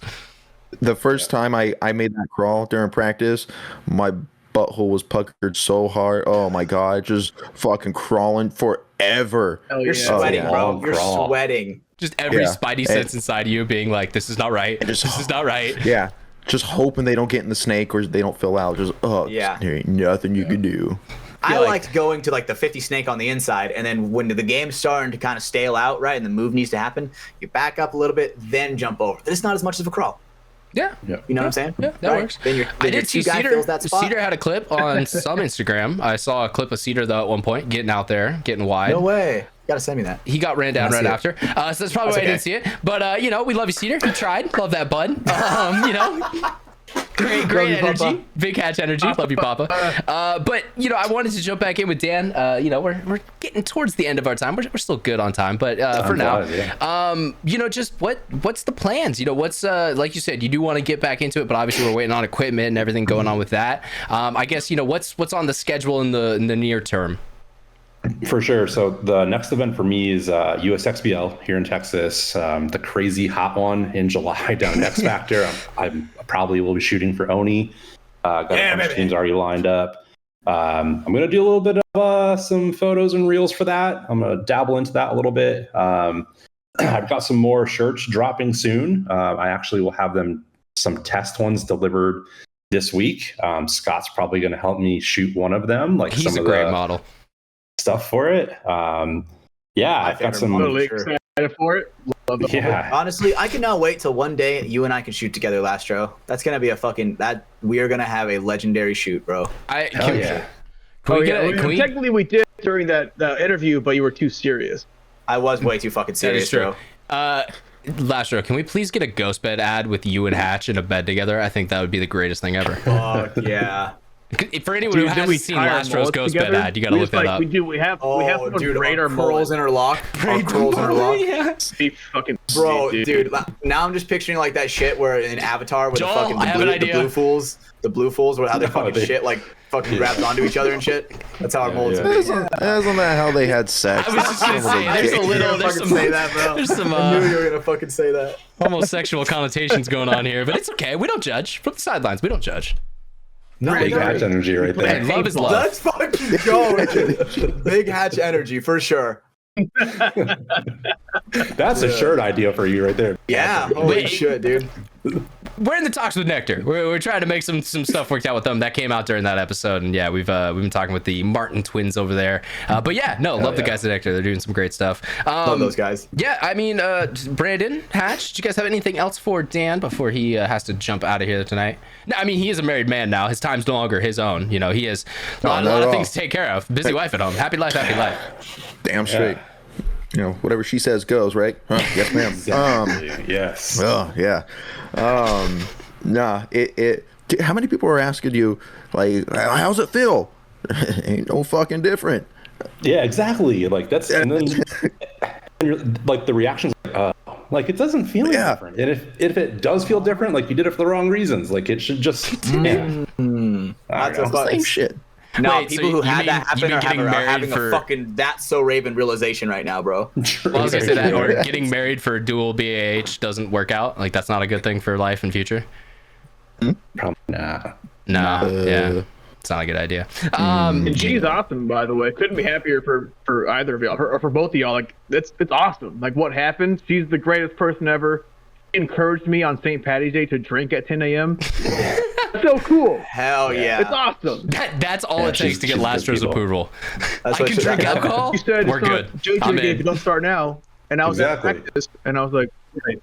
The first time I made that crawl during practice, my butthole was puckered so hard. Oh my god, just fucking crawling forever. You're sweating, bro. You're sweating. Just every spidey sense inside you being like, this is not right. This is not right. Yeah. Just hoping they don't get in the snake or they don't fill out. Just there ain't nothing you can do. I liked going to like the 50 snake on the inside, and then when the game's starting to kind of stale out, right, and the move needs to happen, you back up a little bit, then jump over. Then it's not as much as a crawl. Yeah. You know what I'm saying? Yeah, that works. Then I did see Cedar. Cedar had a clip on some Instagram. I saw a clip of Cedar though at one point, getting out there, getting wide. No way. You gotta send me that. He got ran down right after. So that's probably why I didn't see it. But we love you, Cedar. You tried. Love that bud. Great energy. Big hatch energy. Love you, Papa. But I wanted to jump back in with Dan. We're getting towards the end of our time. We're still good on time, but for now, just what's the plans? What's like you said, you do want to get back into it, but obviously we're waiting on equipment and everything going on with that. I guess what's on the schedule in the near term. For sure. So the next event for me is USXBL here in Texas, the crazy hot one in July down at X Factor. I probably will be shooting for Oni. Got a bunch of teams already lined up. I'm going to do a little bit of some photos and reels for that. I'm going to dabble into that a little bit. I've got some more shirts dropping soon. I actually will have some test ones delivered this week. Scott's probably going to help me shoot one of them. He's a great model. Stuff for it. I've got some. Totally excited for it. Yeah. Honestly, I cannot wait till one day you and I can shoot together, Lastro. That's gonna be we are gonna have a legendary shoot, bro. Yeah. Technically, we did during that interview, but you were too serious. I was way too fucking serious, bro. Lastro, can we please get a ghost bed ad with you and Hatch in a bed together? I think that would be the greatest thing ever. Fuck yeah. For anyone who hasn't seen Lastro's ghost bed ad, you gotta look that up. We have to braid our curls interlock. Curls interlock. Bro, dude. Now I'm just picturing like that shit where in Avatar with the blue fools, where how they fucking shit like fucking wrapped onto each other and shit. That's how our molds are. Isn't that how they had sex? I was just gonna say, there's some say that, bro. There's some I knew you were gonna fucking say that. Homosexual connotations going on here, but it's okay. We don't judge. From the sidelines, we don't judge. No, big Hatch energy right there. Hey, love is love. Let's fucking go. Big Hatch energy for sure. That's a shirt idea for you right there. Yeah. Holy shit, dude. We're in the talks with NECTR. We're trying to make some stuff worked out with them. That came out during that episode, and yeah, we've been talking with the Martin twins over there. But yeah, love the guys at NECTR. They're doing some great stuff. Love those guys. Yeah, I mean, Brandon, Hatch, do you guys have anything else for Dan before he has to jump out of here tonight? No, I mean, he is a married man now. His time's no longer his own. You know, he has a lot of things to take care of. Busy wife at home. Happy life, happy life. Damn straight. You know, whatever she says goes, right? Huh? Yes, ma'am. Yes. Oh, yeah. Nah, how many people are asking you, like, how's it feel? Ain't no fucking different. Yeah, exactly. Like, that's, and then, you're, like, the reactions, like, it doesn't feel any different. And if it does feel different, like, you did it for the wrong reasons. Like, it should just, That's the same shit. No, Wait, people so who had that happen are having for... a fucking "that's so Raven" realization right now, bro. Well, I was gonna say that, or getting married for dual BAH doesn't work out. Like, that's not a good thing for life and future. Probably not. Nah, yeah, it's not a good idea. And she's awesome, by the way. Couldn't be happier for either of y'all, or for both of y'all. Like, it's awesome. Like, what happened? She's the greatest person ever. She encouraged me on St. Patty's Day to drink at 10 a.m. So cool. Hell yeah. It's awesome. That's all it takes to get Lastro's approval. That's I can drink alcohol. She said, we're good. JJ, if you don't start now. And I was at practice, and I was like, right.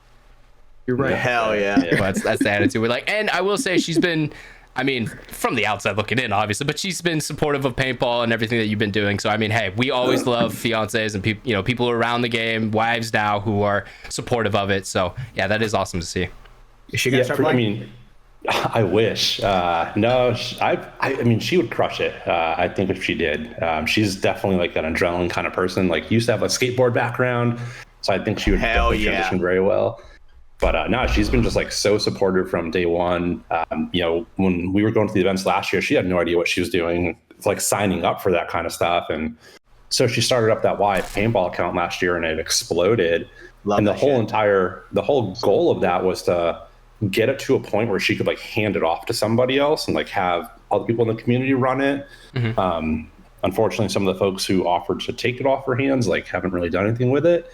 You're right. Hell yeah. Well, that's the attitude. We're like, and I will say she's been, I mean, from the outside looking in, obviously, but she's been supportive of paintball and everything that you've been doing. So, I mean, hey, we always love fiancés and people, people around the game, wives now who are supportive of it. So, yeah, that is awesome to see. Is she gonna start playing? I mean, I wish. No, I mean, she would crush it. I think if she did. She's definitely like an adrenaline kind of person. Like, used to have a skateboard background, so I think she would definitely transition very well. But no, she's been just like so supportive from day one. When we were going to the events last year, she had no idea what she was doing. It's like signing up for that kind of stuff. And so she started up that paintball account last year, and it exploded. And the whole goal of that was to get it to a point where she could like hand it off to somebody else and like have other people in the community run it. Mm-hmm. Unfortunately, some of the folks who offered to take it off her hands like haven't really done anything with it.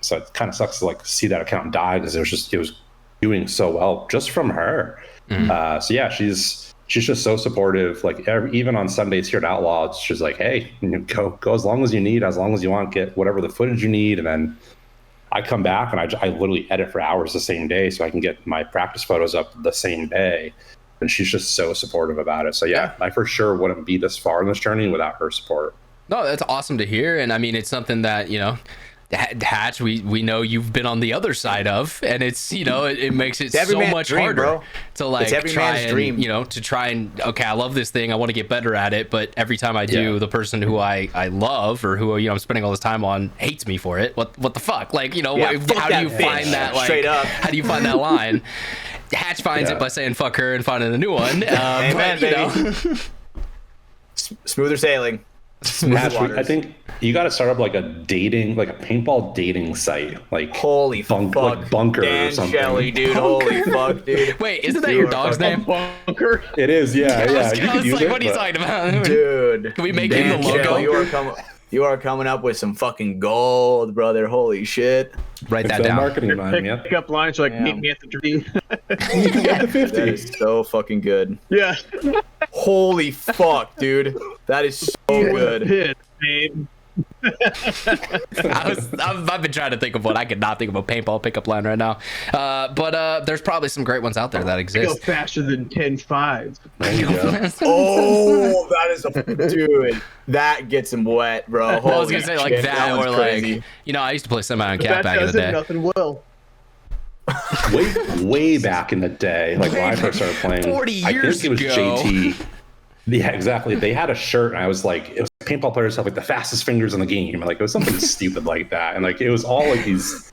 So it kind of sucks to like see that account die because it was doing so well just from her. Mm-hmm. So yeah, she's just so supportive. Like even on Sundays here at Outlaw, it's just like, hey, go as long as you need, as long as you want, get whatever the footage you need, and then I come back and I literally edit for hours the same day so I can get my practice photos up the same day. And she's just so supportive about it. So yeah, I for sure wouldn't be this far in this journey without her support. No, that's awesome to hear. And I mean, it's something that, Hatch, we know you've been on the other side of, and it's it makes it so much harder, bro. To like try and to try and okay, I love this thing, I want to get better at it, but every time I do, the person who I love or who I'm spending all this time on hates me for it. What the fuck? Like how do you find that like straight up? How do you find that line? Hatch finds it by saying fuck her and finding a new one. Amen, baby. Smoother sailing. I think you got to start up like a paintball dating site, like holy fuck, like Bunker Dan or something. Shelley, dude, holy fuck, dude. Wait, isn't that your dog's name? Bunker. It is, yeah. I was like, what are you talking about, dude? Can we make him the logo? Shelley, you are coming up with some fucking gold, brother. Holy shit! Write that down. Marketing mind, pick up lines like meet me at the dream. That is so fucking good. Yeah. Holy fuck, dude. That is so good. Hit, babe. I've been trying to think of one. I could not think of a paintball pickup line right now. But there's probably some great ones out there that Go exist. faster than 10.5. Oh, that is dude. That gets him wet, bro. I was gonna Holy say like shit, that, or one's crazy. like, you know, I used to play semi on If cap that back in the does it, day. nothing will. way back in the day, like when I first started playing, 40 years I think it was ago. JT. Yeah, exactly. They had a shirt, and I was like, it was paintball players have like the fastest fingers in the game. Like it was something stupid like that, and like it was all like these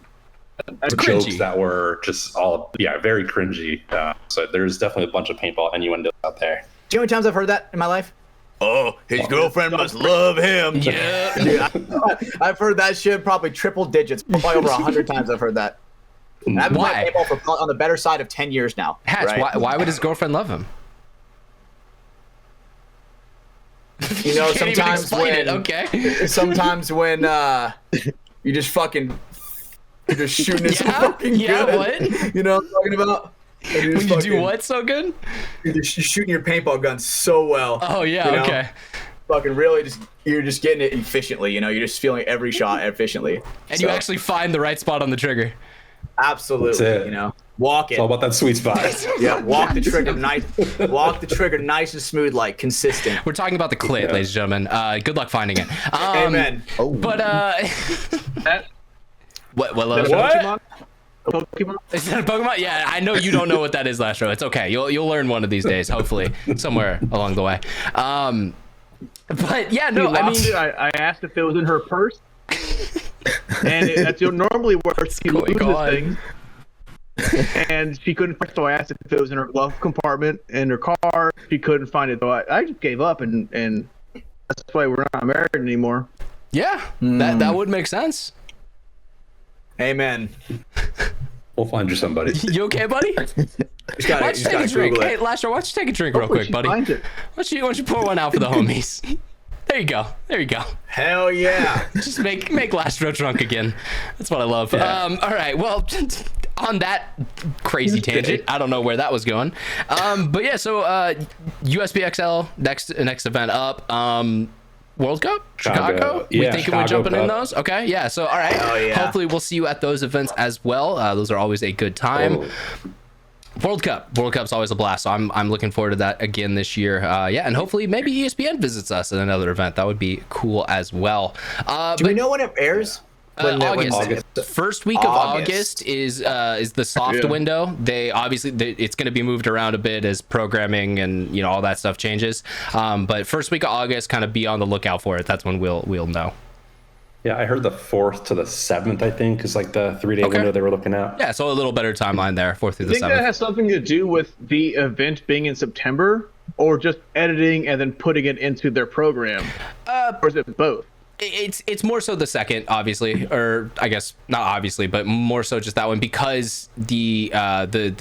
jokes cringy. that were just all very cringy. So there's definitely a bunch of paintball innuendos out there. Do you know how many times I've heard that in my life? Oh, his girlfriend must love him. Yeah. Dude, I've heard that shit probably triple digits. Probably over 100 times I've heard that. And I've been Why? playing paintball for on the better side of 10 years now. Hatch, right? why would his girlfriend love him? You know, Can't even sometimes explain when it, okay. sometimes when you just fucking you're just shooting it so Yeah? fucking Yeah, good. what? You know what I'm talking about? And you're When just you do what so good? You're shooting your paintball gun so well. Oh yeah, you know? okay. Fucking really you're just getting it efficiently, you know, you're just feeling every shot efficiently. And So, you actually find the right spot on the trigger. absolutely, That's it. you know. Walk it. It's all about that sweet spot. Yeah, walk the trigger nice and smooth, like consistent. We're talking about the clit, ladies and gentlemen. Good luck finding it. Amen. But what? Pokemon? Pokemon? Is that a Pokemon? Yeah, I know you don't know what that is, LastRow. It's okay. You'll learn one of these days, hopefully, somewhere along the way. But yeah, no, I mean, I asked if it was in her purse, and that's normally where she going loses on? things. And she couldn't find it, so I asked if it was in her glove compartment in her car. She couldn't find it, so I just gave up, and that's why we're not married anymore. yeah, that would make sense. Amen. We'll find you somebody. You okay, buddy? Just Why gotta, don't you take a drink? Google Hey, it. LastRow, why don't you take a drink real Hopefully quick, she buddy? finds it. Why don't you pour one out for the homies? There you go. There you go. Hell yeah. Just make LastRow drunk again. That's what I love. Yeah. All right. Well, on that crazy tangent, I don't know where that was going. But yeah, so USB XL next event up. World Cup, Chicago. We Yeah, thinking we're Chicago jumping in Cup. those. Okay, yeah. So all right. Oh, yeah. Hopefully we'll see you at those events as well. Those are always a good time. Oh. World Cup's always a blast. So I'm looking forward to that again this year. Yeah, and hopefully maybe ESPN visits us at another event. That would be cool as well. Do we know when it airs? August. First week of August. August is the soft window. They obviously it's going to be moved around a bit as programming and all that stuff changes. But first week of August, kind of be on the lookout for it. That's when we'll know. Yeah, I heard the 4th to the 7th, I think, is like the 3-day window they were looking at. Yeah, so a little better timeline there, 4th through I the think that 7th. has something to do with the event being in September, or just editing and then putting it into their program, or is it both? It's more so the second, obviously, or I guess not obviously, but more so just that one, because the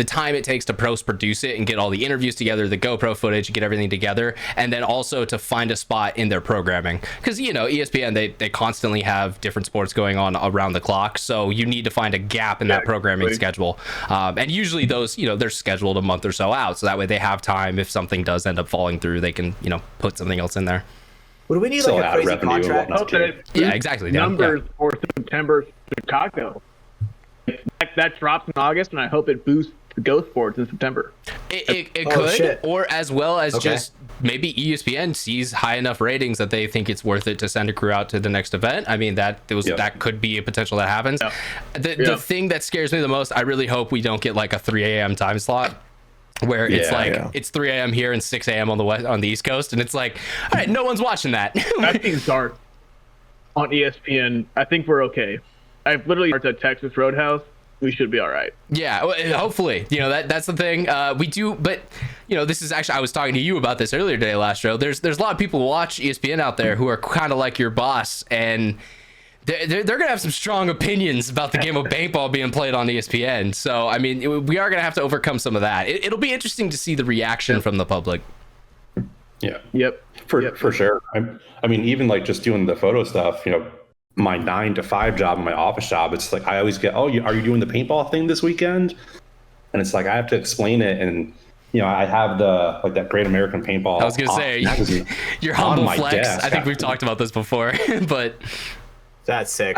time it takes to produce it and get all the interviews together, the GoPro footage, get everything together, and then also to find a spot in their programming, because ESPN they constantly have different sports going on around the clock, so you need to find a gap in that programming schedule, and usually those they're scheduled a month or so out, so that way they have time if something does end up falling through, they can put something else in there. Would we need Still like a add crazy revenue and contract? whatnot. Okay. Yeah, exactly. Yeah, Numbers for September Chicago. That drops in August, and I hope it boosts the Go Sports in September. It Oh, could, shit. or as well as Okay. just maybe ESPN sees high enough ratings that they think it's worth it to send a crew out to the next event. I mean, that could be a potential that happens. Yeah. The thing that scares me the most, I really hope we don't get like a 3 a.m. time slot where it's it's 3 a.m. here and 6 a.m. on the East Coast, and it's like, all right, no one's watching that. That seems dark on ESPN. I think we're okay. I've literally started at Texas Roadhouse. We should be all right. Yeah, well, hopefully. That's the thing. We do, but this is actually, I was talking to you about this earlier today, LastRow. There's a lot of people who watch ESPN out there who are kind of like your boss, and they're gonna have some strong opinions about the game of paintball being played on ESPN. So I mean, we are gonna have to overcome some of that. It'll be interesting to see the reaction from the public. Yeah. Yep. For sure. I mean, even like just doing the photo stuff, my 9 to 5 job and my office job, it's like I always get, are you doing the paintball thing this weekend? And it's like I have to explain it, and I have that Great American Paintball. I was gonna say your humble flex. Desk. I think we've talked about this before, but that's sick.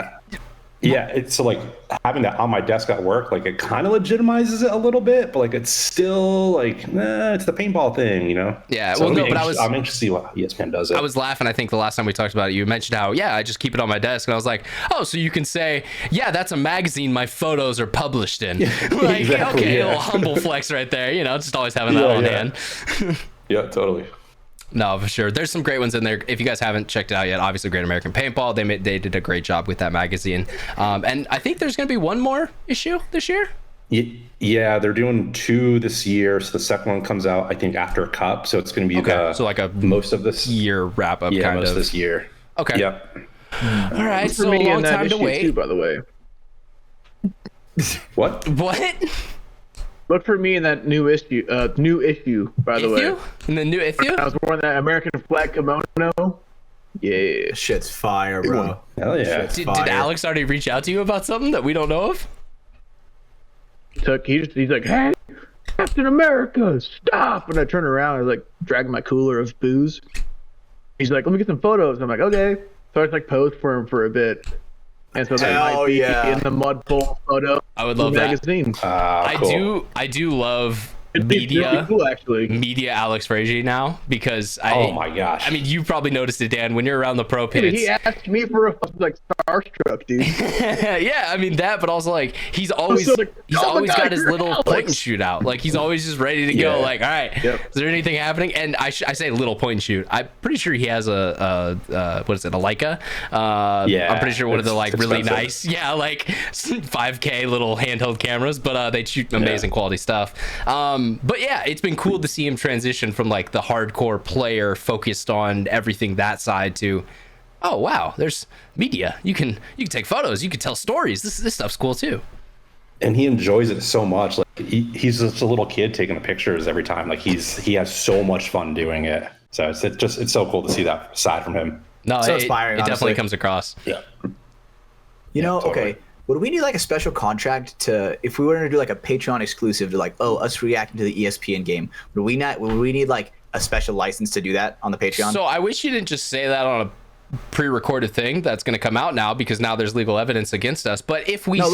Yeah, it's so like having that on my desk at work, like it kind of legitimizes it a little bit, but like it's still like, it's the paintball thing, Yeah, so well, I'm anxious to see what ESPN does. I was laughing. I think the last time we talked about it, you mentioned how I just keep it on my desk, and I was like, oh, so you can say, yeah, that's a magazine my photos are published in. Like, exactly, okay, a little humble flex right there, just always having that on hand. Yeah, totally. No, for sure. There's some great ones in there. If you guys haven't checked it out yet, obviously Great American Paintball. They did a great job with that magazine. And I think there's going to be one more issue this year. Yeah, they're doing 2 this year. So the second one comes out, I think, after Cup. So it's going to be most of this year wrap up. Yeah, most of this year. Okay. Yep. All right. So a long time to wait. Too, by the way. What? Look for me in that new issue. By the way. In the new issue? I was wearing that American flag kimono. Yeah. Shit's fire, bro. Hell yeah. Did Alex already reach out to you about something that we don't know of? He's like, hey, Captain America, stop! And I turn around, I was like dragging my cooler of booze. He's like, let me get some photos. I'm like, okay. So I just pose for him for a bit. And so that might be in the mud bowl photo. I would love that. Magazine. Cool. I do love media. Really cool, actually. Media Alex Frazier now, because oh my gosh. I mean, you probably noticed it, Dan, when you're around the pro pits. He asked me for a starstruck, dude. Yeah, I mean that, but also like he's always got his little point and shoot out. Like he's always just ready to go. Like, all right, is there anything happening? And I say little point and shoot. I'm pretty sure he has a what is it, a Leica? I'm pretty sure one of the like really nice, like 5K little handheld cameras, but they shoot amazing quality stuff. But yeah, it's been cool to see him transition from like the hardcore player focused on everything that side to, oh wow, there's media. You can take photos, you can tell stories. This stuff's cool too. And he enjoys it so much. Like he's just a little kid taking the pictures every time. Like he has so much fun doing it. So it's so cool to see that side from him. No, so inspiring. It definitely comes across. Yeah. Totally. Okay. Would we need like a special contract to, if we were to do like a Patreon exclusive to like, us reacting to the ESPN game? Would we need like a special license to do that on the Patreon? So I wish you didn't just say that on a pre-recorded thing that's going to come out now, because now there's legal evidence against us. But if we did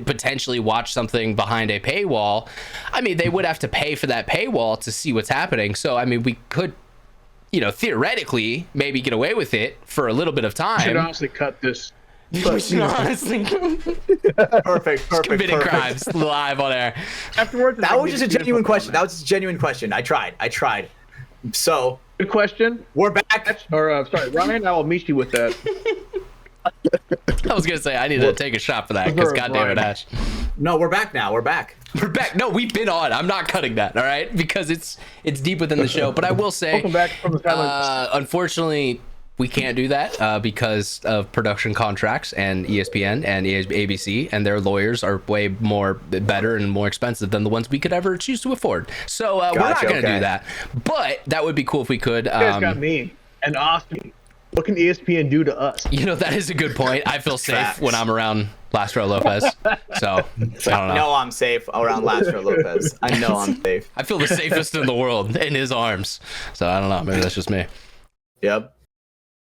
potentially watch something behind a paywall, I mean, they would have to pay for that paywall to see what's happening. So I mean, we could, theoretically maybe get away with it for a little bit of time. You should honestly cut this. Honestly, perfect. Committing crimes live on air. Afterwards, that was just a genuine question. I tried. So, good question. We're back. Sorry, Ryan. I will meet you with that. I was gonna say I need to take a shot for that, because goddamn it, Ash. No, we're back now. We're back. No, we've been on. I'm not cutting that. All right, because it's deep within the show. But I will say, welcome back from the unfortunately, we can't do that because of production contracts, and ESPN and ABC and their lawyers are way better and more expensive than the ones we could ever choose to afford. So we're not going to do that. But that would be cool if we could. You guys got me and Austin. What can ESPN do to us? That is a good point. I feel safe when I'm around LastRowLopez. So I don't know. I know I'm safe around LastRowLopez. I know I'm safe. I feel the safest in the world in his arms. So I don't know. Maybe that's just me. Yep.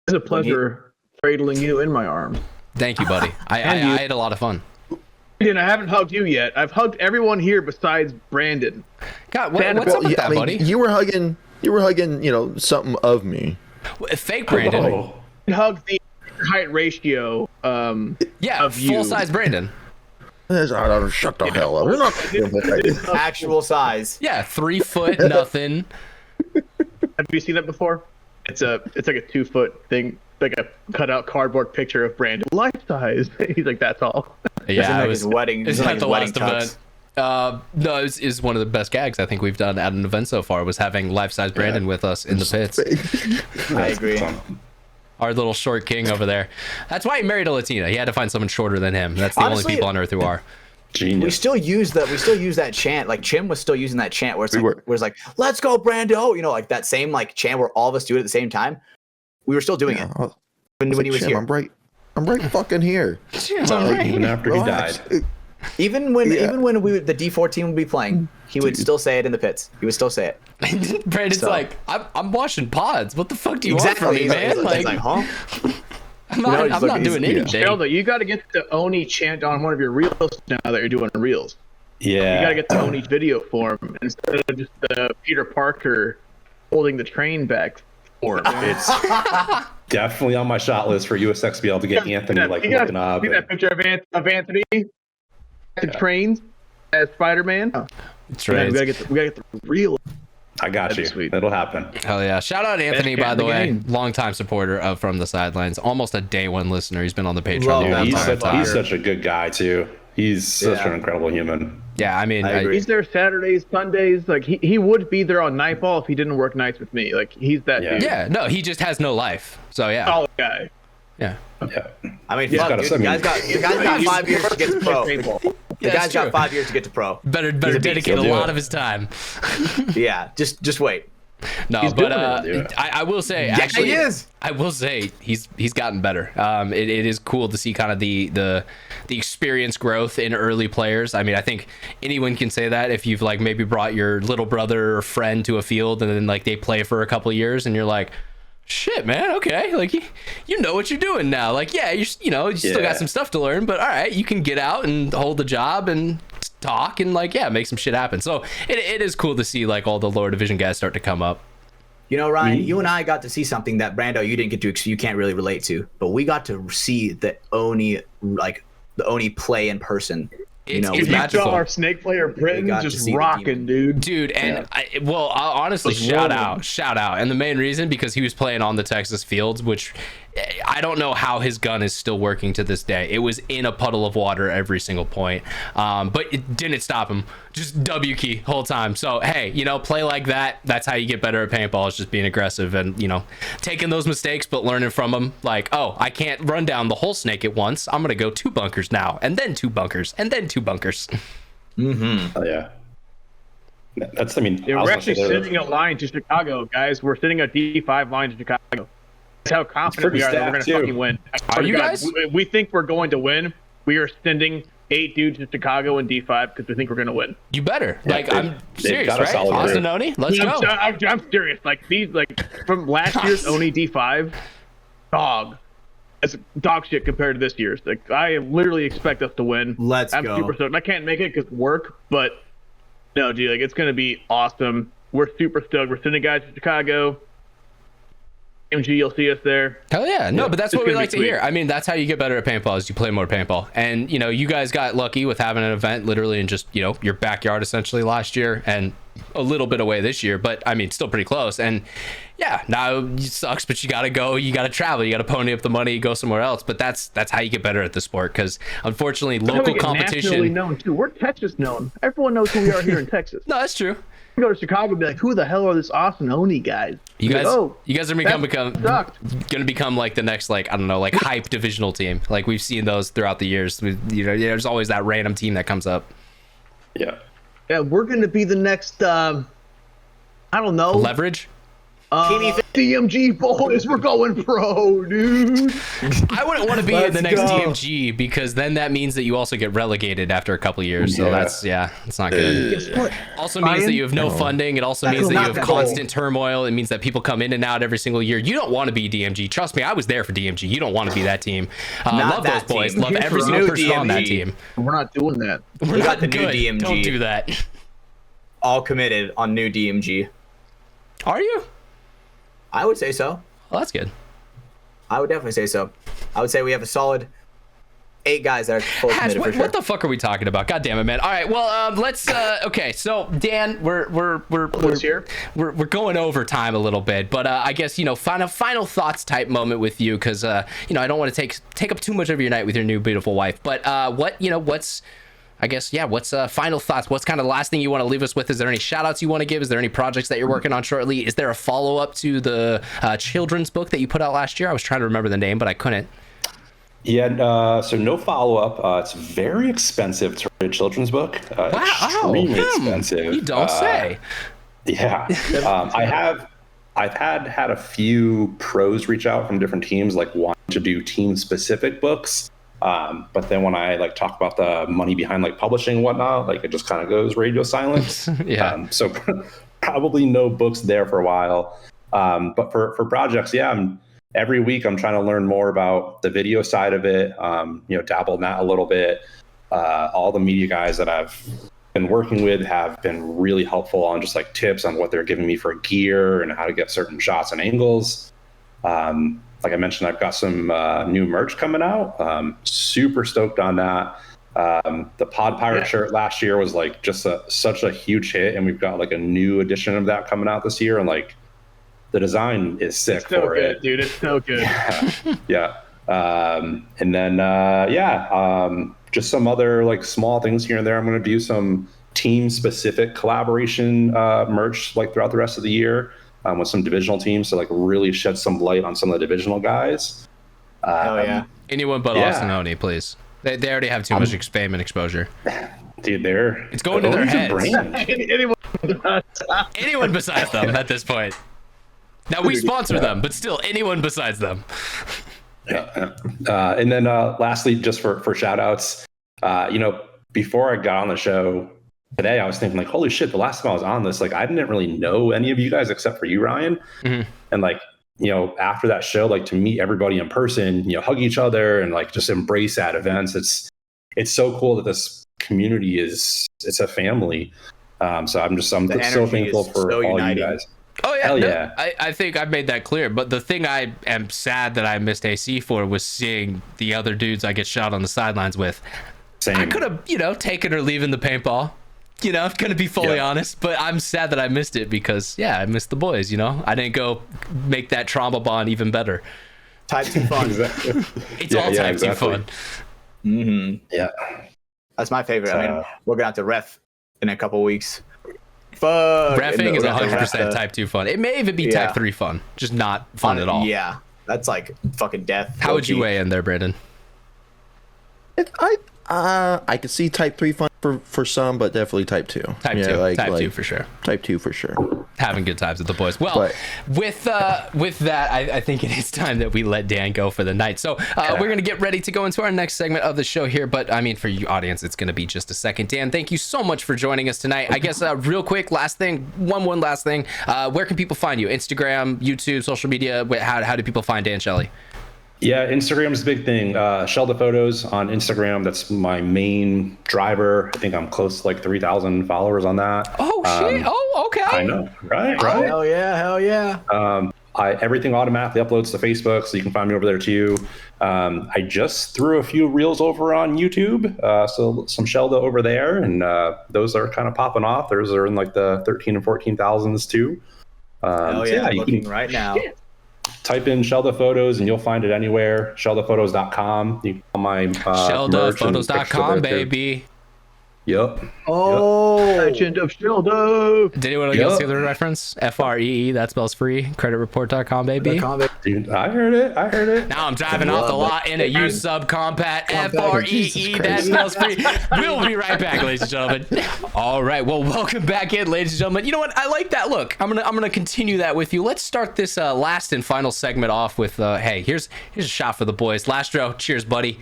It's a pleasure cradling you in my arms. Thank you, buddy. I had a lot of fun. And I haven't hugged you yet. I've hugged everyone here besides Brandon. God, what's up with that, buddy? You were hugging, something of me. Fake Brandon. I hugged the height ratio. Of full size Brandon. Shut the hell up. We're not actual size. Yeah, 3 foot nothing. Have you seen that before? It's like a 2 foot thing, like a cutout cardboard picture of Brandon, life size. He's like, that's all. Yeah, it was his wedding. It's not the last event. No, it's one of the best gags I think we've done at an event so far, was having life-size Brandon with us in the pits. I agree. Our little short king over there. That's why he married a Latina. He had to find someone shorter than him. That's the only people on earth who are. Genius. We still use that chant. Like Chim was still using that chant where it's like, let's go, Brando. Like that same like chant where all of us do it at the same time. We were still doing it when he was here. I'm right fucking here. Even after he died. Even when the D4 team would be playing, he would still say it in the pits. He would still say it. Brandon's like, I'm washing pods. What the fuck do you want from me, man? He's like, huh? I'm not doing anything. Sheldon, you got to get the Oni chant on one of your reels now that you're doing reels. Yeah. You got to get the Oni video form instead of just the Peter Parker holding the train back form. It's definitely on my shot list for USXBL to get Anthony looking up. See that picture of Anthony the trains as Spider-Man? That's right. We gotta get the real. I got you. Sweet. It'll happen. Hell yeah. Shout out Anthony, by the way. Longtime supporter of From the Sidelines. Almost a day one listener. He's been on the Patreon. He's such a good guy, too. He's such an incredible human. Yeah, I mean, he's there Saturdays, Sundays. Like he would be there on Nightball if he didn't work nights with me. Like he's that dude. Yeah, no, he just has no life. So yeah. Solid guy. Yeah. I mean, fuck, dude, the guy's got 5 years to get to pro. The guy's got 5 years to get to pro. Better dedicate a lot of his time. Yeah, just wait. No, but I will say, actually, he is. I will say he's gotten better. It is cool to see kind of the experience growth in early players. I mean, I think anyone can say that if you've like maybe brought your little brother or friend to a field and then like they play for a couple of years and you're like, shit, man, okay, like you know what you're doing now. Like, yeah, you still got some stuff to learn, but all right, you can get out and hold the job and talk and like make some shit happen. So it is cool to see like all the lower division guys start to come up. You know, Ryan, you and I got to see something that Brando you didn't get to, you can't really relate to, but we got to see the Oni play in person. It's magical. Our snake player Britain just rocking, dude. And I'll honestly shout out, and the main reason because he was playing on the Texas fields, which I don't know how his gun is still working to this day. It was in a puddle of water every single point, but it didn't stop him. Just W key whole time. So hey, play like that. That's how you get better at paintball. Is just being aggressive and taking those mistakes, but learning from them. Like, oh, I can't run down the whole snake at once. I'm gonna go 2 bunkers now, and then 2 bunkers, and then 2 bunkers. Oh yeah. We're actually sending a line to Chicago, guys. We're sending a D5 line to Chicago. That's how confident we are that we're going to fucking win. Are you guys? We think we're going to win. We are sending 8 dudes to Chicago in D5 because we think we're going to win. You better. I'm serious, right? Austin Oni, let's go. I'm serious. From last year's Oni D5, it's dog shit compared to this year's. Like, I literally expect us to win. I'm super stoked. I can't make it because work, but no, dude, it's going to be awesome. We're super stoked. We're sending guys to Chicago. MG, you'll see us there. Hell yeah. No, but that's what we like to hear. I mean, that's how you get better at paintball is you play more paintball. And, you guys got lucky with having an event literally in just, your backyard essentially last year and a little bit away this year, but I mean, still pretty close. And yeah, now it sucks, but you got to go, you got to travel, you got to pony up the money, go somewhere else. But that's how you get better at the sport because unfortunately, local competition. Nationally known too. We're Texas known. Everyone knows who we are here in Texas. No, that's true. Go to Chicago and be like, who the hell are this Austin Oni guys? You guys are going to become like the next, like, I don't know, like hype divisional team. Like we've seen those throughout the years. There's always that random team that comes up. Yeah. Yeah, we're going to be the next, I don't know. Leverage? DMG boys, we're going pro, dude. I wouldn't want to be in the next DMG because then that means that you also get relegated after a couple years. So it's not good. Also means that you have no funding. It also means that you have constant turmoil. It means that people come in and out every single year. You don't want to be DMG. Trust me, I was there for DMG. You don't want to be that team. Love those boys. Love every single person on that team. We're not doing that. We got the new DMG. Don't do that. All committed on new DMG. Are you? I would say so. Well, that's good. I would definitely say so. I would say we have a solid 8 guys that are fully committed for sure. What the fuck are we talking about? God damn it, man. All right, well, let's. Okay, so Dan, we're going over time a little bit, but I guess final thoughts type moment with you because I don't want to take up too much of your night with your new beautiful wife. But what's final thoughts? What's kind of the last thing you want to leave us with? Is there any shout outs you want to give? Is there any projects that you're working on shortly? Is there a follow up to the children's book that you put out last year? I was trying to remember the name, but I couldn't. Yeah, so no follow up. It's very expensive to read a children's book. Extremely expensive. You don't say. Yeah. I've had a few pros reach out from different teams, like wanting to do team specific books. But then when I like talk about the money behind like publishing and whatnot, like it just kind of goes radio silent. Yeah. So probably no books there for a while. But for projects, every week I'm trying to learn more about the video side of it. Dabble in that a little bit. All the media guys that I've been working with have been really helpful on just like tips on what they're giving me for gear and how to get certain shots and angles. Like I mentioned, I've got some new merch coming out. Super stoked on that. The Pod Pirate shirt last year was like just such a huge hit, and we've got like a new edition of that coming out this year, and like the design is sick it's so for good, it. dude. It's so good. Yeah. And then just some other like small things here and there. I'm going to do some team specific collaboration merch like throughout the rest of the year with some divisional teams to like really shed some light on some of the divisional guys. Anyone but Austin Oni, please. They already have too much fame and exposure. Dude, it's going to their heads. Anyone besides them at this point. Now we sponsor them, but still anyone besides them. And then lastly, just for shout outs, before I got on the show today, I was thinking like, holy shit, the last time I was on this, like I didn't really know any of you guys except for you, Ryan. Mm-hmm. And like, after that show, like to meet everybody in person, hug each other and like just embrace that events. It's so cool that this community it's a family. So I'm so thankful for all uniting. You guys. Oh yeah, hell yeah. I think I've made that clear. But the thing I am sad that I missed AC for was seeing the other dudes I get shot on the sidelines with. Same. I could have, taken or leaving the paintball. I'm gonna be fully honest, but I'm sad that I missed it because I missed the boys. I didn't go make that trauma bond even better. Type 2 fun. It's all type 2 fun. Mm-hmm. Yeah, that's my favorite. I mean, we're gonna have to ref in a couple weeks. Reffing is 100% type 2 fun. It may even be type 3 fun, just not fun at all. Yeah, that's like fucking death. How would you weigh in there, Brandon? I could see type 3 fun for some, but definitely type 2. Type 2. Type 2 for sure. Type 2 for sure. Having good times with the boys. Well, with that, I think it is time that we let Dan go for the night. So we're going to get ready to go into our next segment of the show here. But I mean, for you audience, it's going to be just a second. Dan, thank you so much for joining us tonight. I guess real quick, last thing, one last thing. Where can people find you? Instagram, YouTube, social media? How do people find Dan Shelley? Yeah, Instagram's a big thing. Shell the Photos on Instagram. That's my main driver. I think I'm close to like 3,000 followers on that. Oh, shit. Oh, okay. I know. Right. Hell yeah. Everything automatically uploads to Facebook, so you can find me over there too. I just threw a few reels over on YouTube, so some Shelda over there, and those are kind of popping off. Those are in like the 13 and 14,000s too. You looking right now. Type in Shelda Photos and you'll find it anywhere. SheldaPhotos.com. You can call my SheldaPhotos.com, baby. Yep. Oh, Legend of Shelda. Did anyone else hear the reference? FREE, that spells free. CreditReport.com, baby. Dude, I heard it. Now I'm driving off the lot in a used subcompact. FREE, that spells free. We'll be right back, ladies and gentlemen. All right, well, welcome back in, ladies and gentlemen. You know what? I like that look. I'm gonna continue that with you. Let's start this last and final segment off with hey, here's a shot for the boys. Lastro, cheers, buddy.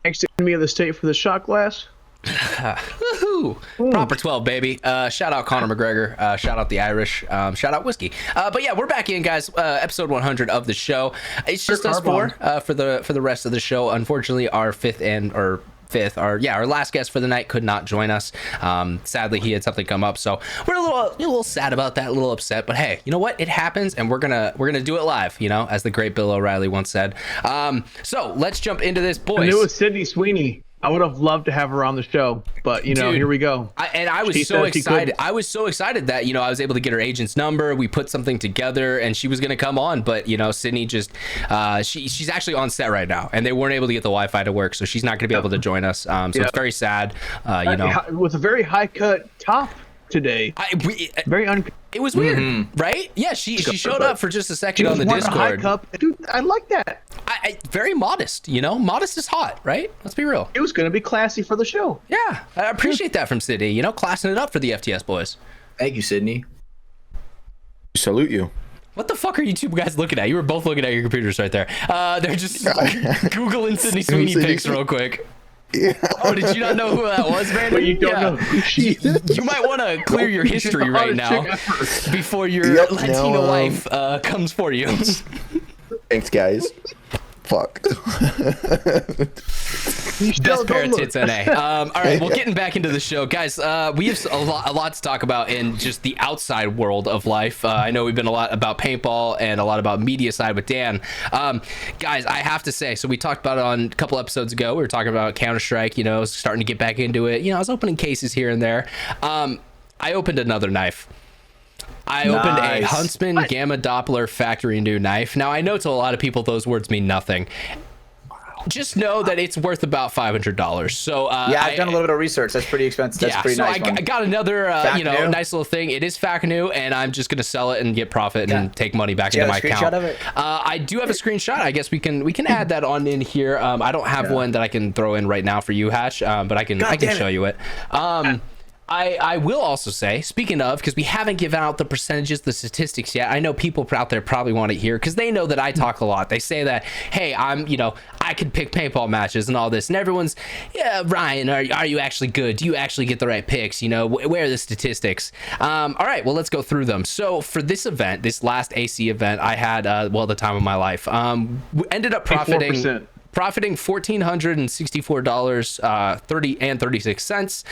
Thanks to Enemy of the State for the shot glass. Woohoo! Proper 12, baby. Shout out Conor McGregor. Shout out the Irish. Shout out whiskey. But yeah, we're back in, guys. Episode 100 of the show. It's just us four for the rest of the show. Unfortunately, our our last guest for the night could not join us. Sadly, he had something come up, so we're a little sad about that, a little upset. But hey, you know what? It happens, and we're gonna do it live. As the great Bill O'Reilly once said. So let's jump into this, boys. And it was Sydney Sweeney. I would have loved to have her on the show, but Dude, here we go. I was so excited. I was so excited that I was able to get her agent's number. We put something together, and she was going to come on. But Sydney just she's actually on set right now, and they weren't able to get the Wi-Fi to work, so she's not going to be able to join us. So it's very sad. With a very high cut top today. It was weird, right? Yeah, she showed up for just a second on the Discord. High cup. Dude, I like that. Very modest, modest is hot, right? Let's be real. It was going to be classy for the show. Yeah, I appreciate that from Sydney, classing it up for the FTS boys. Thank you, Sydney. Salute you. What the fuck are you two guys looking at? You were both looking at your computers right there. They're just Googling Sydney Sweeney pics real quick. Yeah. Oh, did you not know who that was, Brandon? But you don't know who she is. You might want to clear your history right now before your Latino wife comes for you. Thanks, guys. Fuck. Best pair of tits NA. All right, well, getting back into the show, guys. We have a lot to talk about in just the outside world of life. I know we've been a lot about paintball and a lot about media side with Dan. Guys, I have to say, so we talked about it on a couple episodes ago. We were talking about Counter-Strike, starting to get back into it. I was opening cases here and there. I opened another knife. I opened a Huntsman Gamma Doppler factory new knife. Now, I know to a lot of people those words mean nothing. Just know that it's worth about $500. So I've done a little bit of research. That's pretty expensive. That's pretty nice. I got another nice little thing. It is fac new, and I'm just gonna sell it and get profit and take money back into my account. Of it? I do have a screenshot. I guess we can add that on in here. I don't have one that I can throw in right now for you, Hash, but I can show you it. I will also say, speaking of, because we haven't given out the percentages, the statistics yet. I know people out there probably want to hear, because they know that I talk a lot. They say that, hey, I could pick paintball matches and all this, and everyone's, yeah, Ryan, are you actually good? Do you actually get the right picks? Where are the statistics? All right, well, let's go through them. So for this event, this last AC event, I had the time of my life. Ended up profiting. 4%. Profiting $1,464, 36 cents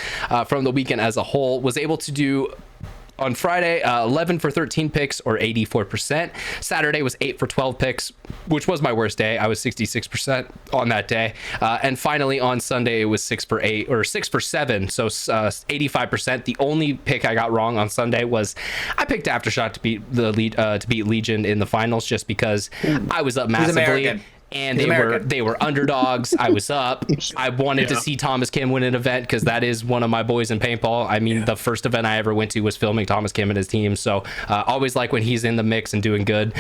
from the weekend as a whole. Was able to do on Friday 11 for 13 picks, or 84%. Saturday was 8 for 12 picks, which was my worst day. I was 66% on that day. And finally on Sunday it was 6 for 8 or 6 for 7, so 85%. The only pick I got wrong on Sunday was I picked Aftershock to beat Legion in the finals, just because I was up massively. And they were underdogs. I was up. I wanted to see Thomas Kim win an event, because that is one of my boys in paintball. I mean, the first event I ever went to was filming Thomas Kim and his team. So always like when he's in the mix and doing good.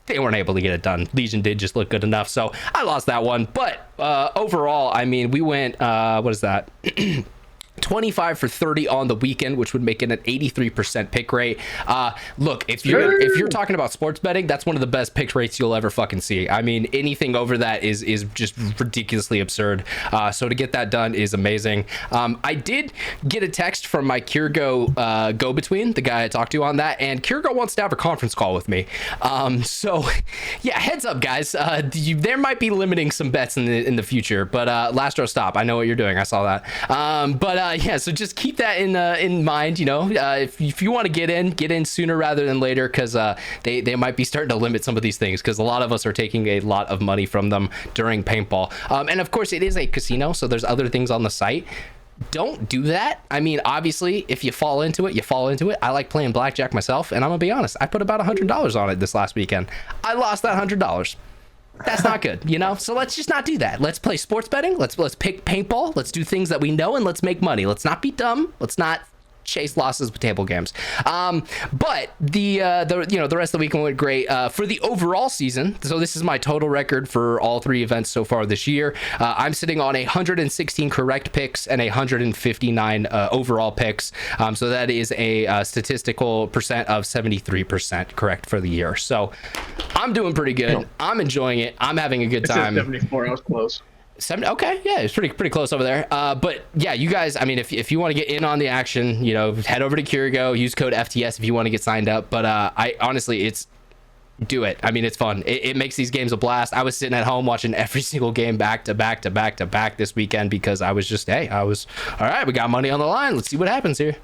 They weren't able to get it done. Legion did just look good enough. So I lost that one. But overall, I mean, we went, what is that? 25 for 30 on the weekend, which would make it an 83% pick rate. Look, if you're talking about sports betting, that's one of the best pick rates you'll ever fucking see. I mean, anything over that is just ridiculously absurd. So to get that done is amazing. I did get a text from my Kirgo go-between, the guy I talked to on that, and Kirgo wants to have a conference call with me. So yeah, heads up, guys. There might be limiting some bets in the future, but LastRow, stop. I know what you're doing. I saw that. So just keep that in mind. If you want to get in sooner rather than later, because they might be starting to limit some of these things, because a lot of us are taking a lot of money from them during paintball. And of course, it is a casino, so there's other things on the site. Don't do that. I mean, obviously, if you fall into it, you fall into it. I like playing blackjack myself, and I'm gonna be honest, I put about $100 on it this last weekend. I lost that $100. That's not good, so let's just not do that. Let's play sports betting. Let's pick paintball. Let's do things that we know, and let's make money. Let's not be dumb. Let's not chase losses with table games. But the rest of the weekend went great. For the overall season, so this is my total record for all three events so far this year. I'm sitting on 116 correct picks and 159 overall picks. So that is a statistical percent of 73% correct for the year. So I'm doing pretty good. I'm enjoying it. I'm having a good time. 74. I was close. 70, okay, yeah, it's pretty close over there. But yeah, you guys, I mean, if you want to get in on the action, head over to Kirgo, use code FTS if you want to get signed up. But I honestly, do it. I mean, it's fun. It makes these games a blast. I was sitting at home watching every single game back to back to back to back this weekend, because I was just, all right, we got money on the line. Let's see what happens here.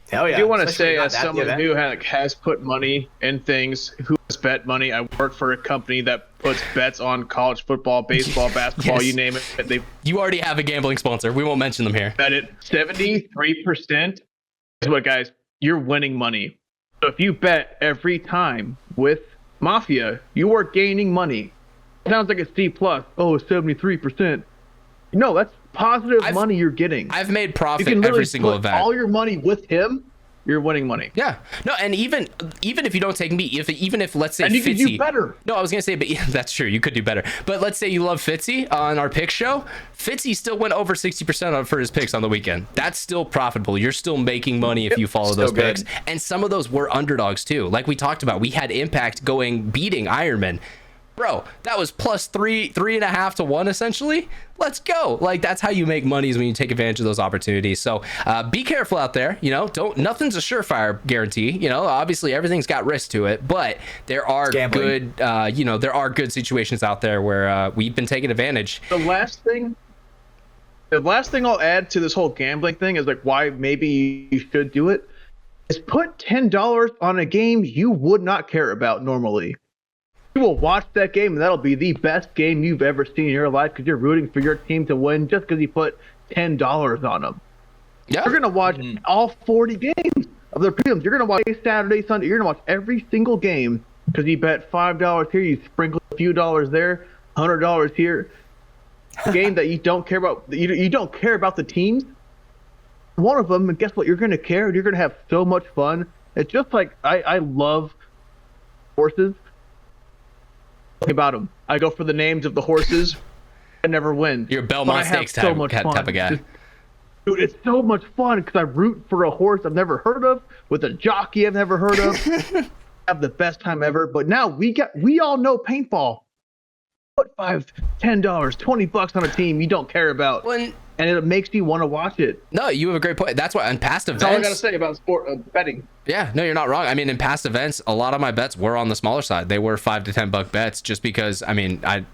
Hell yeah. I do want to say, as someone who has put money in things, who has bet money, I work for a company that puts bets on college football, baseball, basketball, you name it. You already have a gambling sponsor. We won't mention them here. Bet it 73%. Guess what, guys? You're winning money. So if you bet every time with Mafia, you are gaining money. Sounds like a C+. Oh, 73%. No, that's positive money you're getting. I've made profit every single event. All your money with him you're winning money. Yeah. No, and even if you don't take meat, even if let's say and you Fitzy, could do better. No, I was gonna say, but yeah, that's true. You could do better. But let's say you love Fitzy on our pick show. Fitzy still went over 60% for his picks on the weekend. That's still profitable. You're still making money if you follow those picks. And some of those were underdogs too. Like we talked about, we had Impact beating Ironman. Bro, that was plus 3.5 to 1 essentially. Let's go. Like that's how you make money, is when you take advantage of those opportunities. So be careful out there. You know, nothing's a surefire guarantee. You know, obviously everything's got risk to it, but there are good there are good situations out there where we've been taking advantage. The last thing I'll add to this whole gambling thing is like why maybe you should do it is put $10 on a game you would not care about normally. You will watch that game, and that'll be the best game you've ever seen in your life because you're rooting for your team to win just because you put $10 on them. Yeah. You're going to watch all 40 games of their prelims. You're going to watch Saturday, Sunday. You're going to watch every single game because you bet $5 here, you sprinkle a few dollars there, $100 here. A game that you don't care about. You don't care about the teams. One of them, and guess what? You're going to care. You're going to have so much fun. It's just like I love horses. About them. I go for the names of the horses. I never win. You're a Belmont Stakes type of guy. Dude, it's so much fun because I root for a horse I've never heard of with a jockey I've never heard of. Have the best time ever. But now we all know paintball. Put $5, $10, $20 on a team you don't care about. And it makes you want to watch it. No, you have a great point. That's why in past events. That's all I got to say about sport betting. Yeah, no, you're not wrong. I mean, in past events, a lot of my bets were on the smaller side. They were $5 to $10 bets, just because. I mean, I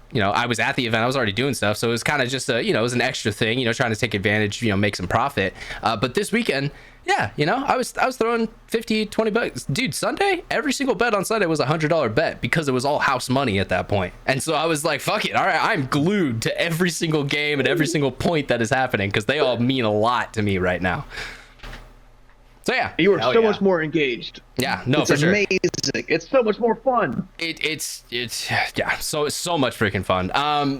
was at the event. I was already doing stuff, so it was kind of just it was an extra thing. Trying to take advantage. Make some profit. But this weekend. Yeah, I was throwing $50, $20. Dude, Sunday, every single bet on Sunday was a $100 bet because it was all house money at that point. And so I was like, fuck it. All right, I'm glued to every single game and every single point that is happening because they all mean a lot to me right now. So yeah, you are so much more engaged. Yeah, no, it's for sure. Amazing. It's so much more fun. It's yeah, so much freaking fun.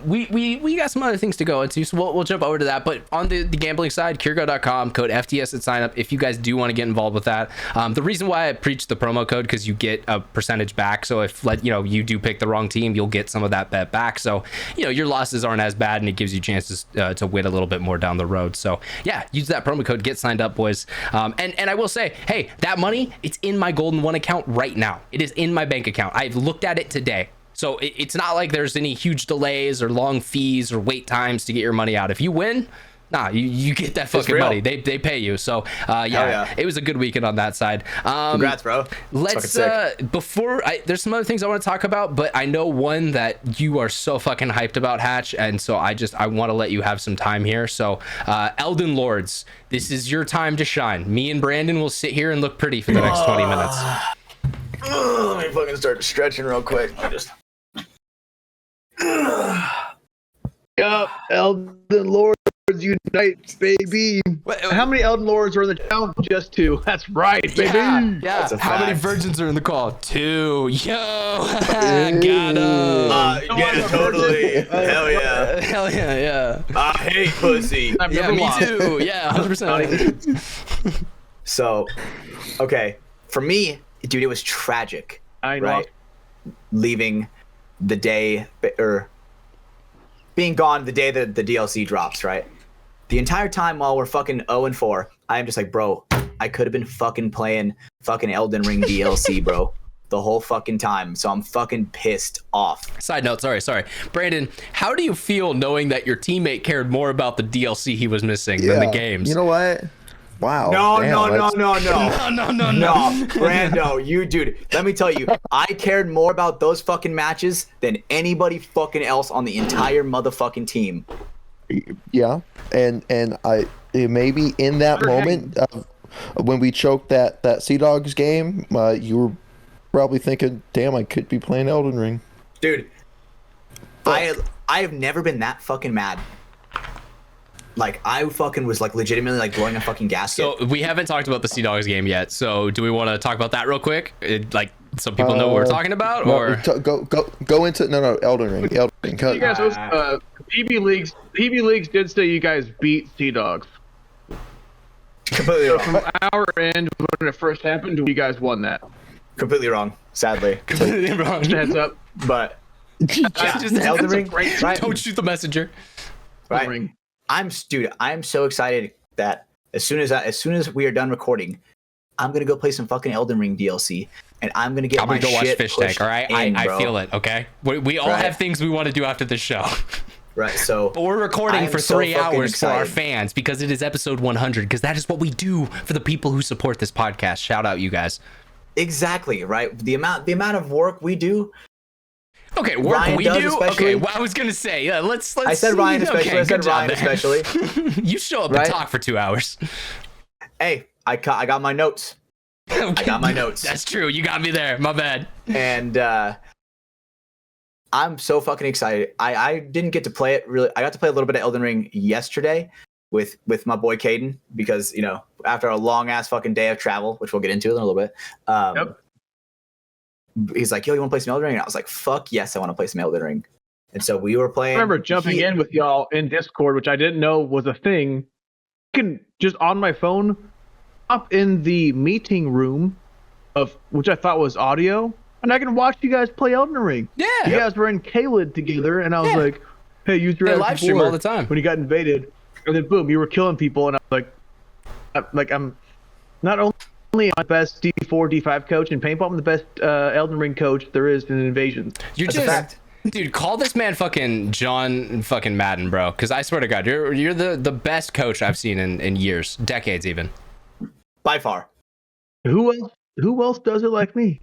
We got some other things to go into, so we'll jump over to that. But on the gambling side, Kirgo.com, code FTS at sign up if you guys do want to get involved with that. The reason why I preach the promo code because you get a percentage back. So if you do pick the wrong team, you'll get some of that bet back. So your losses aren't as bad, and it gives you chances to win a little bit more down the road. So yeah, use that promo code, get signed up, boys. And I will say, hey, that money, it's in my Golden One account right now. It is in my bank account. I've looked at it today. So it's not like there's any huge delays or long fees or wait times to get your money out. If you win, you get that fucking money. They pay you. So it was a good weekend on that side. Congrats, bro. Let's there's some other things I want to talk about, but I know one that you are so fucking hyped about, Hatch, and so I want to let you have some time here. So Elden Lords, this is your time to shine. Me and Brandon will sit here and look pretty for the next 20 minutes. Let me fucking start stretching real quick. Yup, Elden Lords unite, baby. How many Elden Lords are in the town? Just 2. That's right, baby. Yeah. How many virgins are in the call? 2. Yo, got him. Yeah, totally. Hell yeah. Hell yeah, yeah. I hate pussy. Yeah, me too. Yeah, 100%. So, okay, for me, dude, it was tragic. I know. Right? Leaving the day, or being gone the day that the DLC drops, right? The entire time while we're fucking 0-4, I am just like, bro, I could have been fucking playing fucking Elden Ring DLC, bro, the whole fucking time. So I'm fucking pissed off. Side note, sorry. Brandon, how do you feel knowing that your teammate cared more about the DLC he was missing than the games? You know what? Wow. No. No. Brando, you dude, let me tell you, I cared more about those fucking matches than anybody fucking else on the entire motherfucking team. Yeah, and maybe in that moment when we choked that Sea Dogs game, you were probably thinking, damn, I could be playing Elden Ring. Dude, I have never been that fucking mad. Like, I fucking was like legitimately like blowing a fucking gasket. So we haven't talked about the Sea Dogs game yet. So do we want to talk about that real quick? So people know what we're talking about, or go into Elden Ring. You guys, PB Leagues did say you guys beat Sea Dogs. Completely So wrong. from our end, when it first happened, you guys won that. Completely wrong. Sadly, Completely wrong. Just a heads up. but Just Elden Ring, great right? Don't shoot the messenger. Right. Ring. I'm so excited that as soon as we are done recording, I'm gonna go play some fucking Elden Ring DLC, and I'm gonna get I'm gonna go watch shit Fish pushed Tank. All right, in, I bro. feel it. Okay, we all Right. have things we want to do after this show. Right. So But we're recording I am for so 3 fucking hours for our excited. fans because it is episode 100. Because that is what we do for the people who support this podcast. Shout out, you guys. exactly right. The amount of work we do. Okay, work Ryan we does do. especially. Okay, well, I was gonna say, yeah, let's. I said Ryan especially. Okay, I said good job Ryan there. especially. You show up Right? and talk for 2 hours. Hey, I got my notes, Okay, got my notes. That's true. You got me there. My bad. and I'm so fucking excited. I didn't get to play it really. I got to play a little bit of Elden Ring yesterday with my boy Caden because after a long ass fucking day of travel, which we'll get into in a little bit. Yep. He's like, yo, you want to play some Elden Ring? And I was like, fuck yes, I want to play some Elden Ring. And so we were playing. I remember jumping in with y'all in Discord, which I didn't know was a thing. I can just on my phone up in the meeting room of which I thought was audio, and I can watch you guys play Elden Ring. Yeah. You guys were in Kaled together, and I was Yeah. like, "Hey, use your They live stream all the time. when you got invaded." And then boom, you were killing people, and I was like, I'm not only the best D4, D5 coach in paintball, I'm the best Elden Ring coach there is in invasions. You're That's a just, fact. dude. Call this man fucking John fucking Madden, bro. Because I swear to God, you're the best coach I've seen in years, decades even. By far. Who else does it like me?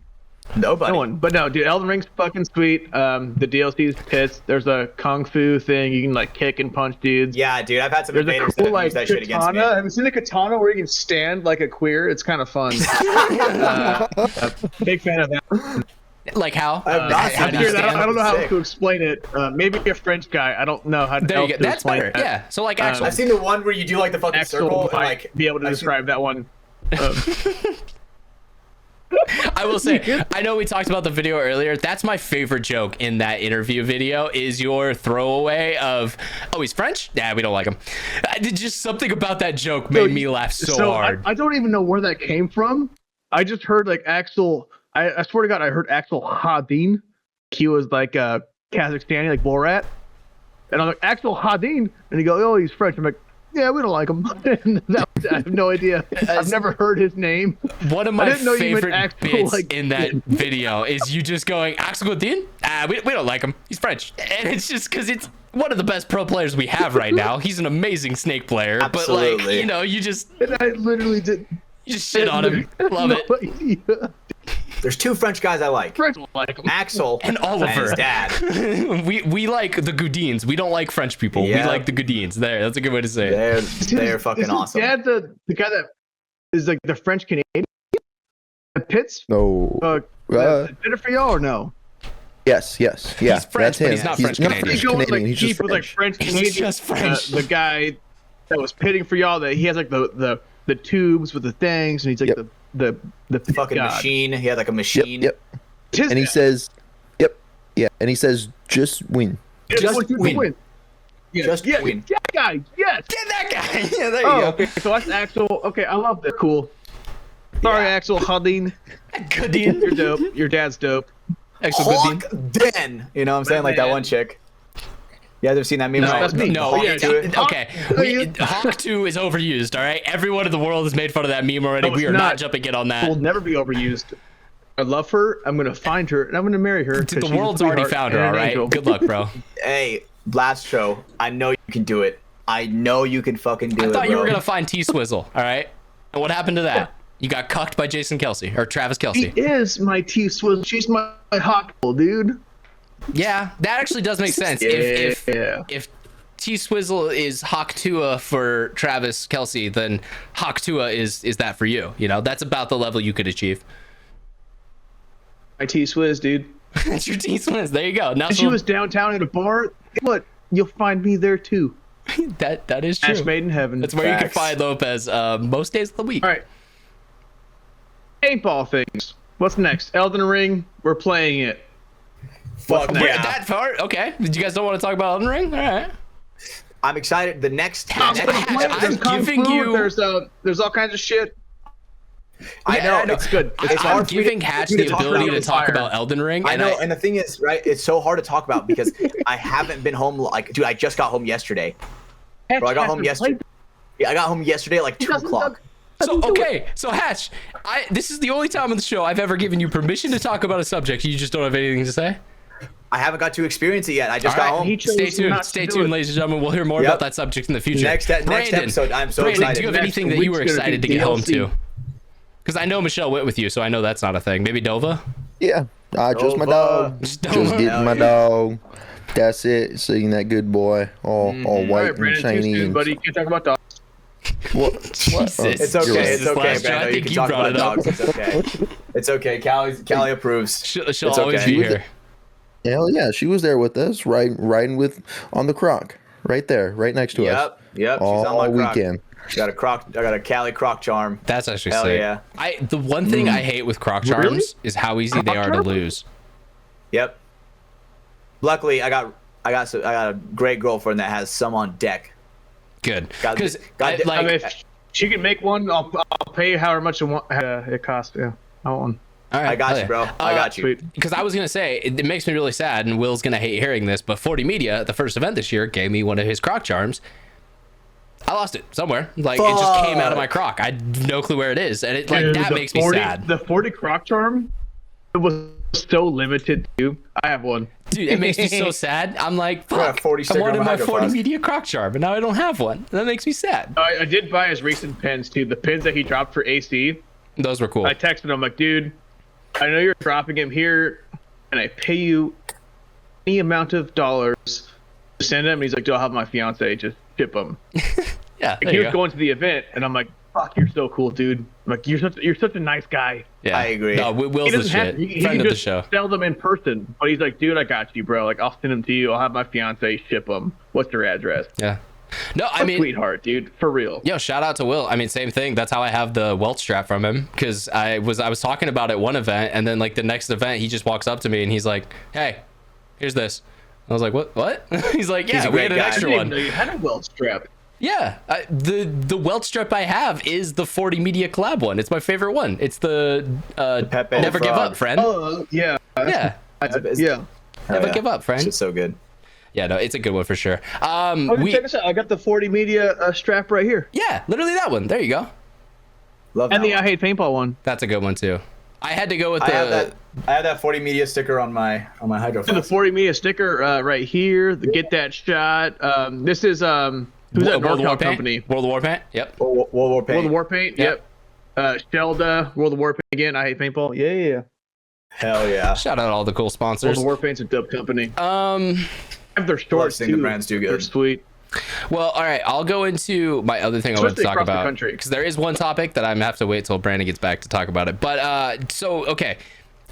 Nobody. No one. But no, dude, Elden Ring's fucking sweet. The DLC's tits. There's a kung fu thing. You can like kick and punch dudes. Yeah, dude, I've had some There's a invaders cool that have like used that shit against me. katana. Have you seen a katana where you can stand like a queer? It's kind of fun. Big fan of that. Like how? I have not how seen do you that. stand? I don't know how Sick. to explain it. Maybe a French guy. I don't know how to. There you go. to That's explain better. that. Yeah. So like Axel. I've seen the one where you do like the fucking Axel circle and might like be able to I've describe that one. I will say, I know we talked about the video earlier. That's my favorite joke in that interview video is your throwaway of, oh, he's French? Yeah, we don't like him. Just something about that joke made me laugh so hard. I don't even know where that came from. I just heard like Axel. I swear to God, I heard Axel Hadin. He was like Kazakhstani, like Borat. And I'm like, Axel Hadin. And he goes, oh, he's French. I'm like, yeah, we don't like him. I have no idea. I've never heard his name. One of I my didn't know you meant favorite Axel, bits like, in that video is you just going, Axel Godin? We don't like him. He's French. And it's just because it's one of the best pro players we have right now. He's an amazing snake player. Absolutely. But like, you just And I literally did. shit on him. Love it. it. There's two French guys I like. French like him. Axel And Oliver. his dad. we like the Goudins. We don't like French people. Yeah. We like the Goudins. There, that's a good way to say it. They're fucking awesome. Dad, the guy that is like the French Canadian. Pitts. No. Did it for y'all or no? Yes. Yeah. He's French, that's but him. he's not French-Canadian. French He goes Canadian. like He's deep just with like French. French He's Canadian. just French. The guy that was pitting for y'all, that he has like the tubes with the things, and he's like Yep. the pit Fucking god. machine. He had like a machine. Yep. Tis And he that. says, "Yep, yeah." And he says, "Just win." Just win. Yeah, Just yeah, win. that guy, yes. Get that guy. Yeah, there you Oh, go. okay. So that's Axel. Okay, I love that. Cool. Sorry, Yeah. Axel Hadin. Goudin. You're dope. Your dad's dope. Axel Goudin. Hawk Den. You know what I'm saying? Like that one chick. You guys ever seen that meme? No, that's me. no, Hawk yeah, to it? okay. Hawk 2 is overused, all right? Everyone in the world has made fun of that meme already. No, We it's are not not. jumping in on Will that. never be overused. I love her. I'm gonna find her and I'm gonna marry her. 'cause The she's a world's already sweetheart found her, and all an right? angel. Good luck, bro. Hey, last show. I know you can do it. I know you can fucking do I it. thought you were bro. going to find T-Swizzle, all right? And what happened to that? You got cucked by Jason Kelsey, or Travis She Kelsey. is my T-Swizzle. She's my hot girl, dude. Yeah, that actually does make sense. Yeah. If T-Swizzle is Hawk Tua for Travis Kelsey, then Hawk Tua is that for you. You know, that's about the level you could achieve. My T-Swizz, dude. That's your T-Swizz. There you go. Now If she was downtown at a bar, guess what? You'll find me there too. that is true. Match made in heaven. That's where you can Facts. find Lopez most days of the week. All right. Paintball things. What's next? Elden Ring. We're playing it. Fuck next? Wait, yeah. that part? Okay. Did you guys don't want to talk about Elden Ring? All right. I'm excited. The next I'm giving you. There's all kinds of shit. I know it's good. I'm giving Hatch the ability to talk about Elden Ring. I know, and the thing is, right? It's so hard to talk about because I haven't been home. Like, dude, I just got home yesterday. Bro, I got home yesterday. Yeah, I got home yesterday at like 2 o'clock. So Hatch, this is the only time on the show I've ever given you permission to talk about a subject. You just don't have anything to say. I haven't got to experience it yet. I just got home. Stay tuned, ladies and gentlemen. We'll hear more about that subject in the future. Next episode, I'm so excited. Do you have anything that you were excited to get home to? Because I know Michelle went with you, so I know that's not a thing. Maybe Dova? Yeah, just my dog. Just getting my dog. That's it. Seeing that good boy, all white and shiny. Buddy, you can talk about dogs. What? Jesus. It's okay. It's okay, Brando. You can talk about dogs. It's okay. It's okay. Callie approves. She'll always be here. Hell yeah, she was there with us, riding with on the croc, right there, right next to us. Yep. All she's on my croc. weekend. I got a Callie croc charm. That's actually Hell sick. Yeah. The one thing I hate with croc charms is how easy they are to lose. Yep. Luckily, I got a great girlfriend that has some on deck. Good. Because if she can make one, I'll pay however much it costs. Yeah, I want one. All right, I got you, bro. I got you. Because I was going to say, it makes me really sad, and Will's going to hate hearing this, but 40 Media, at the first event this year, gave me one of his croc charms. I lost it somewhere. Like, it just came out of my croc. I have no clue where it is, and that makes me sad. The 40 croc charm, it was so limited, too. I have one. Dude, it makes me so sad. I'm like, fuck, I wanted my 40 Media croc charm, and now I don't have one. That makes me sad. I did buy his recent pins, too. The pins that he dropped for AC. Those were cool. I texted him, like, dude, I know you're dropping him here, and I pay you any amount of dollars to send him. And he's like, do I have my fiance just ship him? Yeah, like, he was going to the event, and I'm like, fuck, you're so cool, dude. I'm like, you're such a nice guy. Yeah, I agree. No, Will's the shit. He Friend can of the just show. sell them in person, but he's like, dude, I got you, bro. Like, I'll send them to you. I'll have my fiance ship them. What's your address? Yeah. No, I mean, sweetheart, dude, for real. Yo, shout out to Will. I mean, same thing. That's how I have the welt strap from him, because I was talking about it one event, and then like the next event, he just walks up to me and he's like, "Hey, here's this." I was like, "What?" He's like, "Yeah, we had an extra one." You had a welt strap. Yeah, the welt strap I have is the 40 Media collab one. It's my favorite one. It's the Never Give Up, friend. Oh yeah. Yeah. Yeah. Never give up, friend. It's so good. Yeah, no, it's a good one for sure. Check this out. I got the 40 Media strap right here. Yeah, literally that one. There you go. Love and that the one. I Hate Paintball one. That's a good one too. I had to go with I have that 40 Media sticker on my hydro. The 40 Media sticker right here. Get that shot. This is who's that NorCal company? World of War Paint. Yep. World War Paint. World of War Paint. Yep. Shelda. World of War Paint again. I Hate Paintball. Yeah. Hell yeah. Shout out all the cool sponsors. World of War Paint's a dope company. I have their stores too. The brands do good. They're sweet. Well, all right. I'll go into my other thing I want to talk about, because there is one topic that I'm gonna have to wait till Brandon gets back to talk about it. But okay.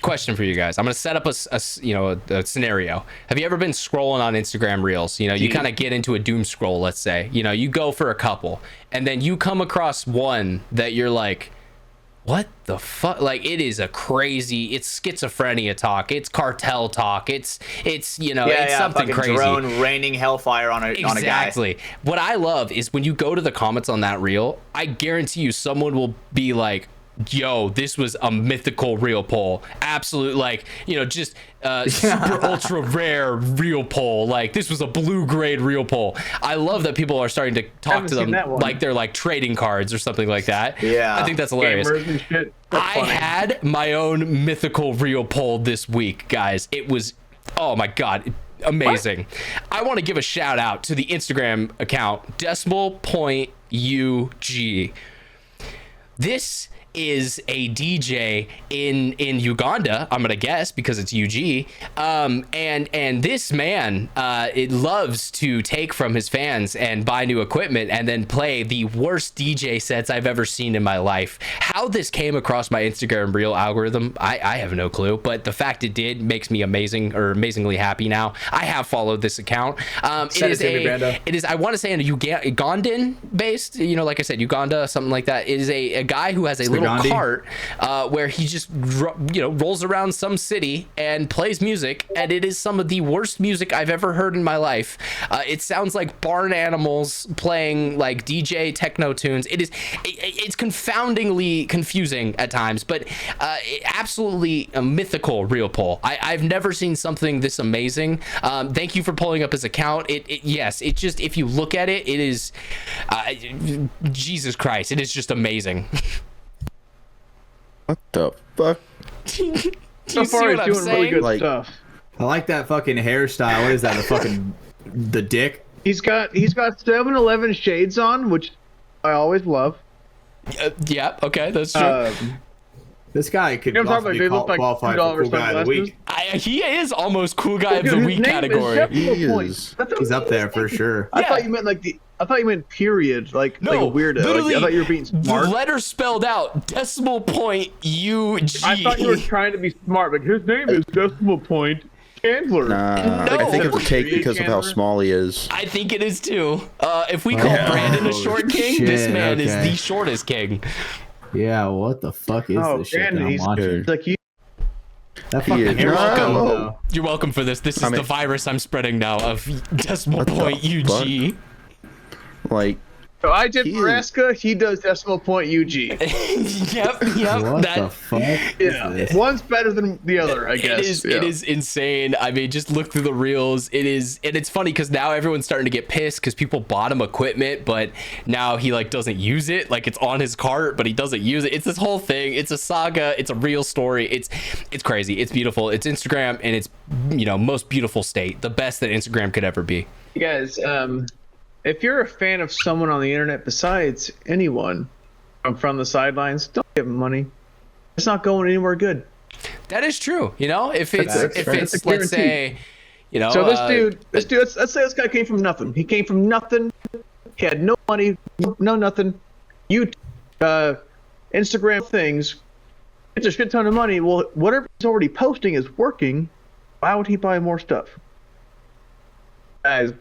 Question for you guys. I'm gonna set up a scenario. Have you ever been scrolling on Instagram Reels? You kind of get into a doom scroll. Let's say you go for a couple, and then you come across one that you're like, what the fuck? Like, it is it's schizophrenia talk. It's cartel talk. It's something crazy. Drone raining hellfire on a guy. Exactly. What I love is when you go to the comments on that reel, I guarantee you someone will be like, yo, this was a mythical reel pull. Absolute, just super ultra rare reel pull. Like, this was a blue grade reel pull. I love that people are starting to talk to them like they're like trading cards or something like that. Yeah. I think that's hilarious. I had my own mythical reel pull this week, guys. It was, oh my God, amazing. What? I want to give a shout out to the Instagram account, decimal.ug. This is a DJ in Uganda, I'm gonna guess, because it's UG, and this man it loves to take from his fans and buy new equipment and then play the worst DJ sets I've ever seen in my life. How this came across my Instagram Reel algorithm, I have no clue, but the fact it did makes me amazingly happy now. I have followed this account. It is I want to say a Ugandan based, like I said, Uganda, something like that. It is a guy who has a little Gandhi? cart where he just rolls around some city and plays music, and it is some of the worst music I've ever heard in my life. It sounds like barn animals playing like DJ techno tunes. It's confoundingly confusing at times, but absolutely a mythical real pull. I've never seen something this amazing. Thank you for pulling up his account. Yes, it just, if you look at it, it is Jesus Christ, it is just amazing. What the fuck? So far, he's doing really good stuff. I like that fucking hairstyle. What is that? The dick? He's got 7-Eleven shades on, which I always love. Yeah, okay, that's true. This guy could You know what I'm possibly talking about? They look like qualify for $2 cool guy of the week. He is almost cool guy of the week category. He's up there for sure. I thought you meant period, like No, a weirdo. literally, I thought you were being smart. The letter spelled out, decimal point UG. I thought you were trying to be smart, but his name is decimal point Chandler. Nah, No. I think it was a take because of how small he is. I think it is too. If we call Brandon a short king, shit, this man is okay. the shortest king. Yeah, what the fuck is this shit that Brandon, I'm he's watching? like you. That fucking is. hairstyle, No. though. You're welcome for this. This is the virus I'm spreading now of decimal What the point UG. Like, So I did He is- Nebraska. He does decimal point UG. Yep. What the fuck? Yeah, Is this? one's better than the other, I guess. It is insane. I mean, just look through the reels. It is, and it's funny because now everyone's starting to get pissed because people bought him equipment, but now he like doesn't use it. Like it's on his cart, but he doesn't use it. It's this whole thing. It's a saga. It's a real story. It's crazy. It's beautiful. It's Instagram in its most beautiful state. The best that Instagram could ever be. You guys, if you're a fan of someone on the internet besides anyone from the sidelines, don't give him money. It's not going anywhere good. That is true. If it's That's a let's say, So this dude, let's say this guy came from nothing. He came from nothing. He had no money, no nothing. Instagram things. It's a shit ton of money. Well, whatever he's already posting is working. Why would he buy more stuff? Guys,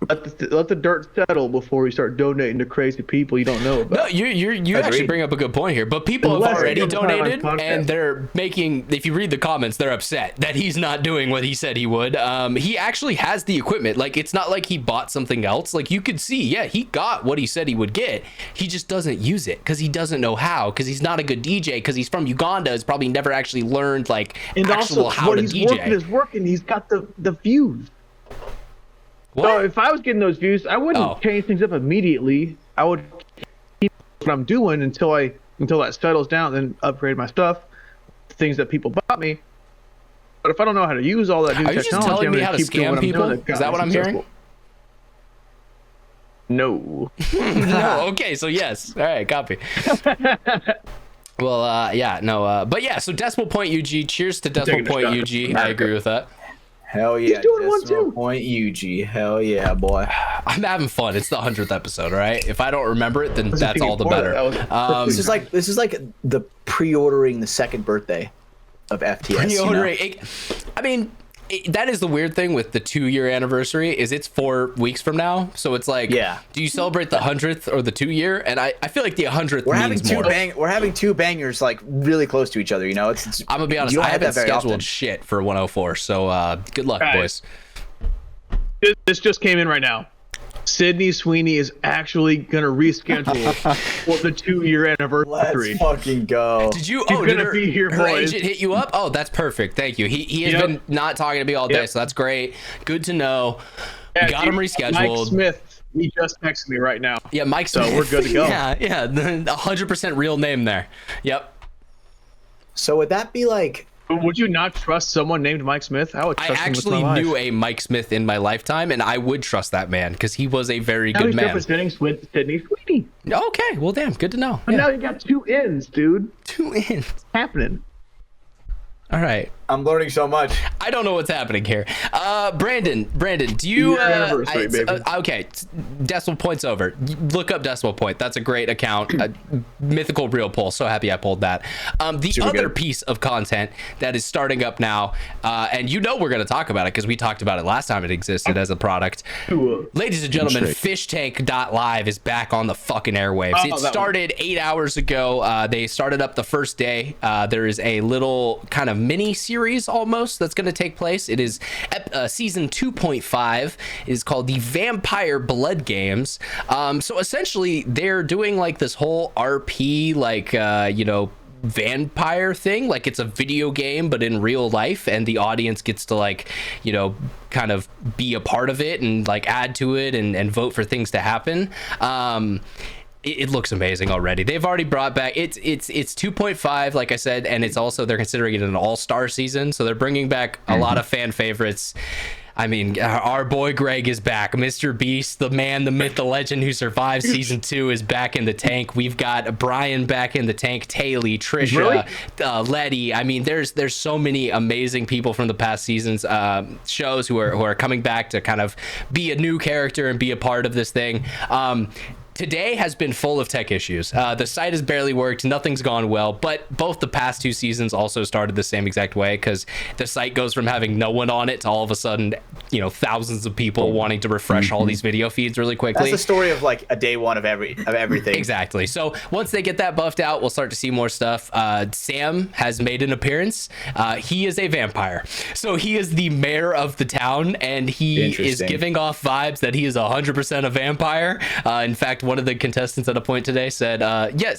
let the dirt settle before we start donating to crazy people you don't know about. No, you actually bring up a good point here. But people have Unless already you're on my donated, podcast. and they're making. If you read the comments, they're upset that he's not doing what he said he would. He actually has the equipment. Like it's not like he bought something else. Like you could see, yeah, he got what he said he would get. He just doesn't use it because he doesn't know how. Because he's not a good DJ. Because he's from Uganda. Has probably never actually learned And actual also, how what to he's DJ. working is working. He's got the views. What? So if I was getting those views, I wouldn't change things up immediately. I would keep what I'm doing until that settles down, then upgrade my stuff, things that people bought me. But if I don't know how to use all that new Are you technology, just telling I'm me gonna how to keep doing scam what I'm people? doing that Is got that me what I'm hearing? successful. No. No. Okay. So yes. All right. Copy. Well, yeah. No. But yeah. So decimal point UG. Cheers to decimal Taking a point shot UG. at I agree with that. Hell yeah. He's doing one decimal too. point UG. Hell yeah, boy. I'm having fun. It's the 100th episode, all right? If I don't remember it, then was that's thinking all the before better. that. That was This is like the pre-ordering the second birthday of FTS. Pre-ordering. I mean, that is the weird thing with the 2-year anniversary is it's 4 weeks from now. So it's like, Yeah. do you celebrate the 100th or the 2-year? And I feel like the 100th We're having means more. we're having two bangers like really close to each other. It's I'm gonna be honest. you don't I have haven't that very scheduled often. shit for 104. So good luck, Guys. boys. This just came in right now. Sydney Sweeney is actually gonna reschedule for the 2-year anniversary. Let's fucking go. Did you? He's Oh, did gonna be here, her boys. agent hit you up? Oh, that's perfect. Thank you. He has Yep. been not talking to me all day, Yep. so that's great. Good to know. Yeah, Got him dude, rescheduled. Mike Smith, he just texted me right now. Yeah, Mike So Smith. we're good to go. Yeah, 100% real name there. Yep. So would that be like? Would you not trust someone named Mike Smith? I would I trust him with actually my life. knew a Mike Smith in my lifetime, and I would trust that man because he was a very Now good he's man. representing Sydney Sweeney. Okay, well, damn, good to know. But now you got 2 ends, dude. 2 ends. Happening. All right. I'm learning so much. I don't know what's happening here. Brandon, do you? Okay, decimal points over. Look up decimal point. That's a great account. Mythical Real Pull. So happy I pulled that. The Super other good. piece of content that is starting up now, and you know we're going to talk about it because we talked about it last time it existed as a product. Ladies and gentlemen, FishTank.live is back on the fucking airwaves. It started 8 hours ago. They started up the first day. There is a little kind of mini series almost that's going to take place. It is season 2.5. It is called the Vampire Blood Games. So essentially they're doing like this whole RP like vampire thing, like it's a video game but in real life, and the audience gets to like kind of be a part of it and like add to it and vote for things to happen. It looks amazing already. They've already brought back it's 2.5 like I said, and it's also they're considering it an all-star season, so they're bringing back a lot of fan favorites. I mean, our boy Greg is back. Mr. Beast, the man, the myth, the legend who survived season 2 is back in the tank. We've got Brian back in the tank, Taylor, Trisha, Letty. I mean, there's so many amazing people from the past seasons shows who are coming back to kind of be a new character and be a part of this thing. Today has been full of tech issues. The site has barely worked. Nothing's gone well, but both the past 2 seasons also started the same exact way, because the site goes from having no one on it to all of a sudden, thousands of people wanting to refresh all these video feeds really quickly. That's the story of like a day one of everything. Exactly. So once they get that buffed out, we'll start to see more stuff. Sam has made an appearance. He is a vampire. So he is the mayor of the town, and he is giving off vibes that he is 100% a vampire. In fact, one of the contestants at a point today said,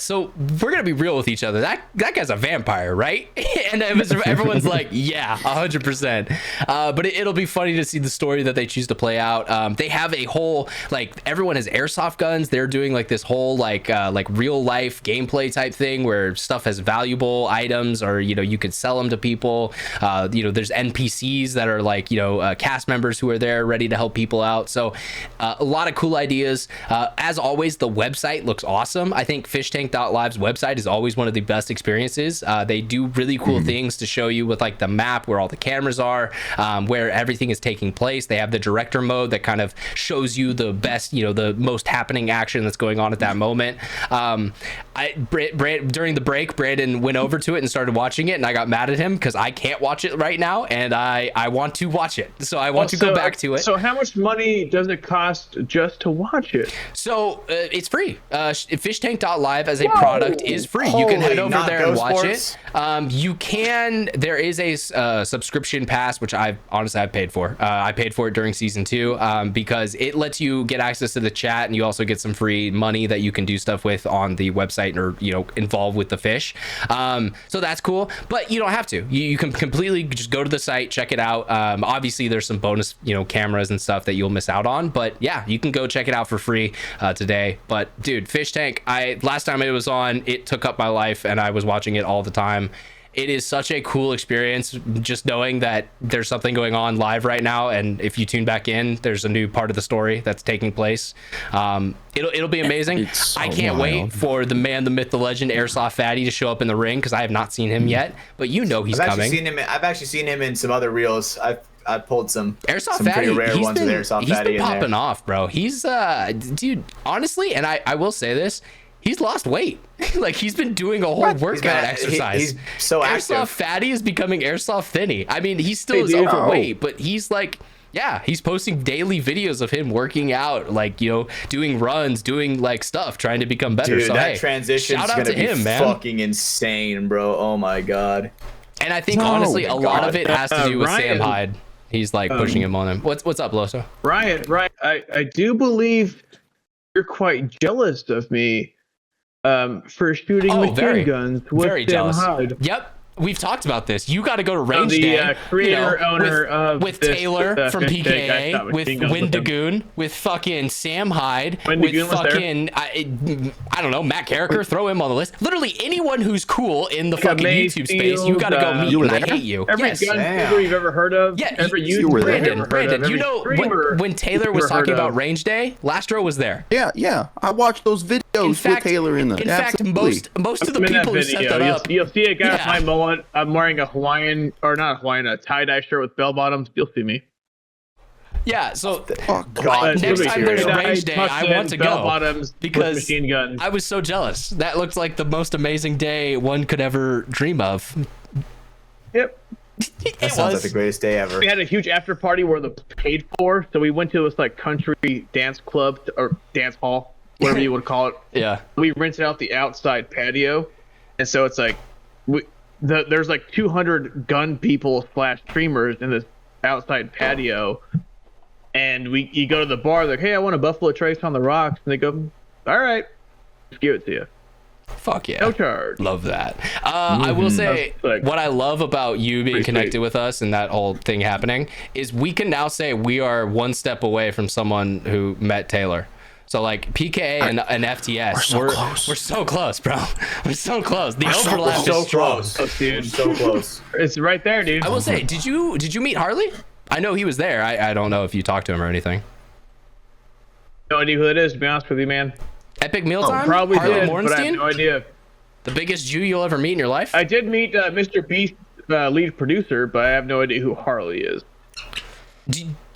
so we're gonna be real with each other. That guy's a vampire, right? And everyone's like, yeah, 100%. But it'll be funny to see the story that they choose to play out. They have a whole, like, everyone has airsoft guns. They're doing like this whole like real life gameplay type thing where stuff has valuable items, or you could sell them to people. There's NPCs that are like cast members who are there ready to help people out. So a lot of cool ideas. As always, the website looks awesome. I think FishTank.live's website is always one of the best experiences. They do really cool things to show you with like the map where all the cameras are, where everything is taking place. They have the director mode that kind of shows you the best, the most happening action that's going on at that moment. During the break, Brandon went over to it and started watching it, and I got mad at him because I can't watch it right now, and I want to watch it. So I want to go back to it. So how much money does it cost just to watch it? So it's free. FishTank.live as a product is free. You can head over there and watch it. You can. There is a subscription pass, which I've paid for. I paid for it during season 2 because it lets you get access to the chat, and you also get some free money that you can do stuff with on the website, or involved with the fish. So that's cool, but you don't have to. You can completely just go to the site, check it out. Obviously, there's some bonus cameras and stuff that you'll miss out on, but yeah, you can go check it out for free today. But dude, Fish Tank, last time it was on, it took up my life, and I was watching it all the time. It is such a cool experience just knowing that there's something going on live right now, and if you tune back in, there's a new part of the story that's taking place. It'll be amazing. So I can't wait for the man, the myth, the legend, Airsoft Fatty to show up in the ring, because I have not seen him yet, but he's coming. I've actually seen him in some other reels. I pulled some Airsoft some Fatty. Pretty rare ones with Airsoft Fatty. He's been popping off, bro. He's dude, honestly, and I will say this, he's lost weight. Like, he's been doing a whole workout exercise. He's so active. Airsoft Fatty is becoming Airsoft Thinny. I mean, he still is overweight, but he's like, yeah, he's posting daily videos of him working out, like, doing runs, doing like stuff, trying to become better. Dude, so that transition is gonna be fucking insane, bro. Oh my god. And I think honestly, a lot of it has to do with Sam Hyde. He's like pushing him on him. What's up, Loso? Ryan, I do believe you're quite jealous of me for shooting machine guns with Sam Hyde. Yep. We've talked about this. You got to go to range day. The creator owner with Taylor from PKA, with Windagoon, with fucking Sam Hyde, with fucking I don't know, Matt Carricker. Throw him on the list. Literally anyone who's cool in the fucking YouTube space, you got to go meet. And I hate you. Every gun you've ever heard of. Yeah, every YouTuber. Brandon, you know when Taylor was talking about range day, LastRow was there. Yeah. I watched those videos videos with Taylor in them. In fact, most of the people who set that up, you'll see a guy with my mullet. I'm wearing a Hawaiian, or not Hawaiian, a tie-dye shirt with bell bottoms. You'll see me. Yeah, so God, next time there's a range day, I want to go because machine guns. I was so jealous. That looked like the most amazing day one could ever dream of. Yep. That sounds like the greatest day ever. We had a huge after party where the paid for, so we went to this like country dance club or dance hall, whatever you would call it. Yeah. We rented out the outside patio, and so it's like there's like 200 gun people / streamers in this outside patio. And you go to the bar, like, hey, I want a Buffalo Trace on the rocks. And they go, all right, just give it to you. Fuck yeah. No charge. Love that. I will say, what I love about you being connected with us and that whole thing happening is we can now say we are one step away from someone who met Taylor. So, like, PK and FTS, we're so close, bro. We're so close. The overlap is so close. Oh, dude. So close. It's right there, dude. I will say, did you meet Harley? I know he was there. I don't know if you talked to him or anything. No idea who it is, to be honest with you, man. Epic Mealtime? Probably Harley did, Morenstein? but I have no idea. The biggest Jew you'll ever meet in your life? I did meet Mr. Beast, lead producer, but I have no idea who Harley is.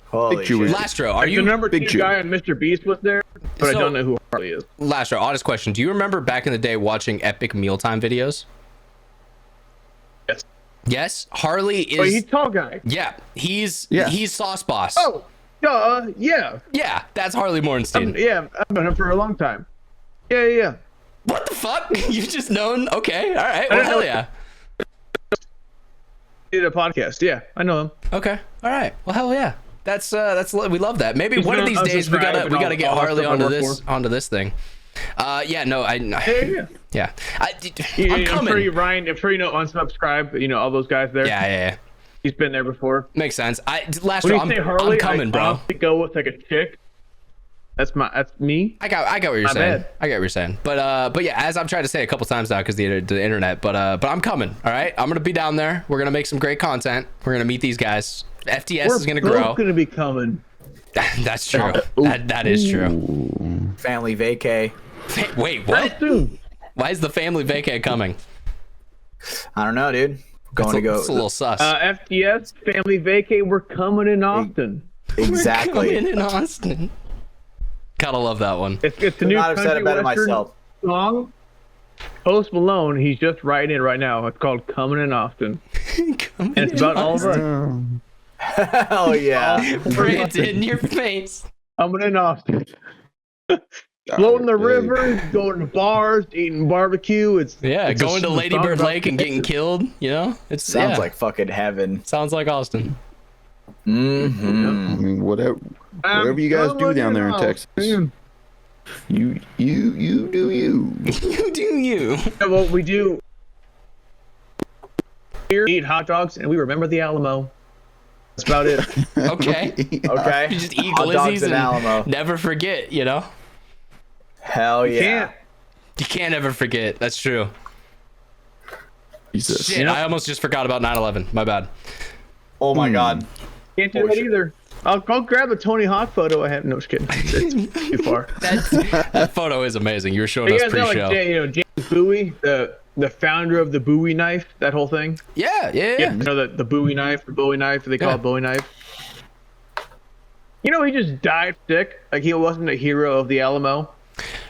Holy shit. Lastro, are The you number 2 Jew. guy on Mr. Beast was there, but I don't know who Harley is. Lastro, honest question. Do you remember back in the day watching Epic Mealtime videos? Yes. Yes? Harley is... Oh, he's tall guy. Yeah. He's Sauce Boss. Oh, yeah. Yeah, that's Harley Morenstein. Yeah, I've known him for a long time. Yeah. What the fuck? You've just known? Okay, all right. Well, hell yeah. Did a podcast. Yeah, I know him. Okay, all right. Well, hell yeah. That's we love that. Maybe one of these days we gotta get Harley onto this thing. Yeah. I'm coming. I'm sure you, Ryan. I'm sure you know Unsubscribe. You know all those guys there. Yeah. He's been there before. Makes sense. When you say Harley, I'm coming, bro. I go with like a chick. That's me. I got what you're saying. I get what you're saying. But yeah, as I'm trying to say a couple times now because the internet. But I'm coming. All right, I'm gonna be down there. We're gonna make some great content. We're gonna meet these guys. FTS is gonna grow. We're gonna be coming. That's true. That is true. Family vacay. Wait, what? Why is the family vacay coming? I don't know, dude. It's a little sus. FTS family vacay. We're coming in Austin. Exactly. We're coming in Austin. Gotta love that one. It's a new country western song. Post Malone, he's just writing it right now. It's called "Coming in Austin," and it's about all of us. Hell yeah! Brandon, your face. Coming in Austin. Floating the river, going to bars, eating barbecue. It's going to Lady Bird Lake and getting killed. You know, it sounds like fucking heaven. Sounds like Austin. Mm-hmm. I mean, whatever you guys do down there in Texas, you do you. You do you. Yeah, well, we do. We eat hot dogs and we remember the Alamo. That's about it. Okay. You just eat glizzies and Alamo. Never forget. You know. Hell yeah. You can't ever forget. That's true. Jesus. Shit, I almost just forgot about 9/11. My bad. Oh my god. Can't do that either. I'll grab a Tony Hawk photo I have. No, just kidding. It's too far. That photo is amazing. You were showing us pre-show. Know, like, James Bowie, the founder of the Bowie knife, that whole thing. Yeah. You know the Bowie knife, the Bowie knife. They call it Bowie knife. You know, he just died sick. Like he wasn't a hero of the Alamo.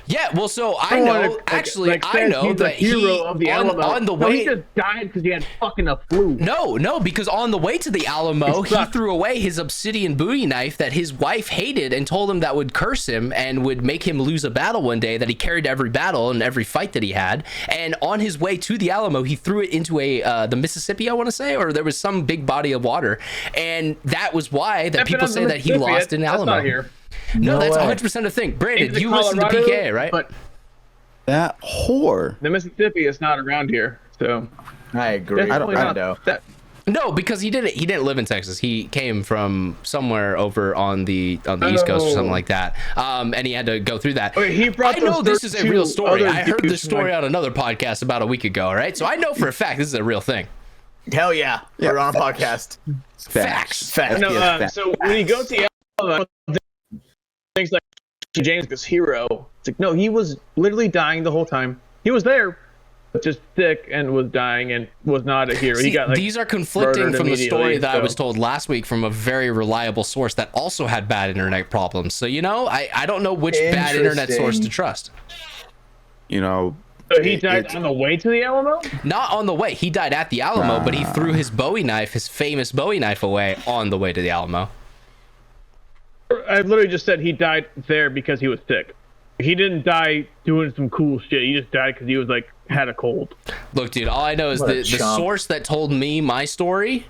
Yeah, well, so I know, I know that hero of the Alamo. On the way, he just died because he had fucking a flu. No, because on the way to the Alamo, he threw away his obsidian Bowie knife that his wife hated and told him that would curse him and would make him lose a battle one day that he carried to every battle and every fight that he had. And on his way to the Alamo, he threw it into the Mississippi, I want to say, or there was some big body of water, and that was why that people say that he lost in Alamo. Not here. No, that's 100% a thing. Brandon, you listen to PKA, right? But that whore. The Mississippi is not around here, so I agree. I don't know. No, because he didn't live in Texas. He came from somewhere over on the East Coast or something like that. And he had to go through that. Okay, I know this is a real story. I heard this story on another podcast about a week ago, all right? So I know for a fact this is a real thing. Hell yeah. We're on a podcast. Facts. No, so when you go to the Alamo, things like James, this hero, It's like, no, he was literally dying the whole time. He was there, just sick and was dying and was not a hero. See, he got like these are conflicting from the story that I was told last week from a very reliable source that also had bad internet problems. So, you know, I don't know which bad internet source to trust. You know, so he died on the way to the Alamo? Not on the way. He died at the Alamo, but he threw his Bowie knife, his famous Bowie knife, away on the way to the Alamo. I literally just said he died there because he was sick. He didn't die doing some cool shit. He just died because he was like had a cold. Look, dude, all I know is the source that told me my story,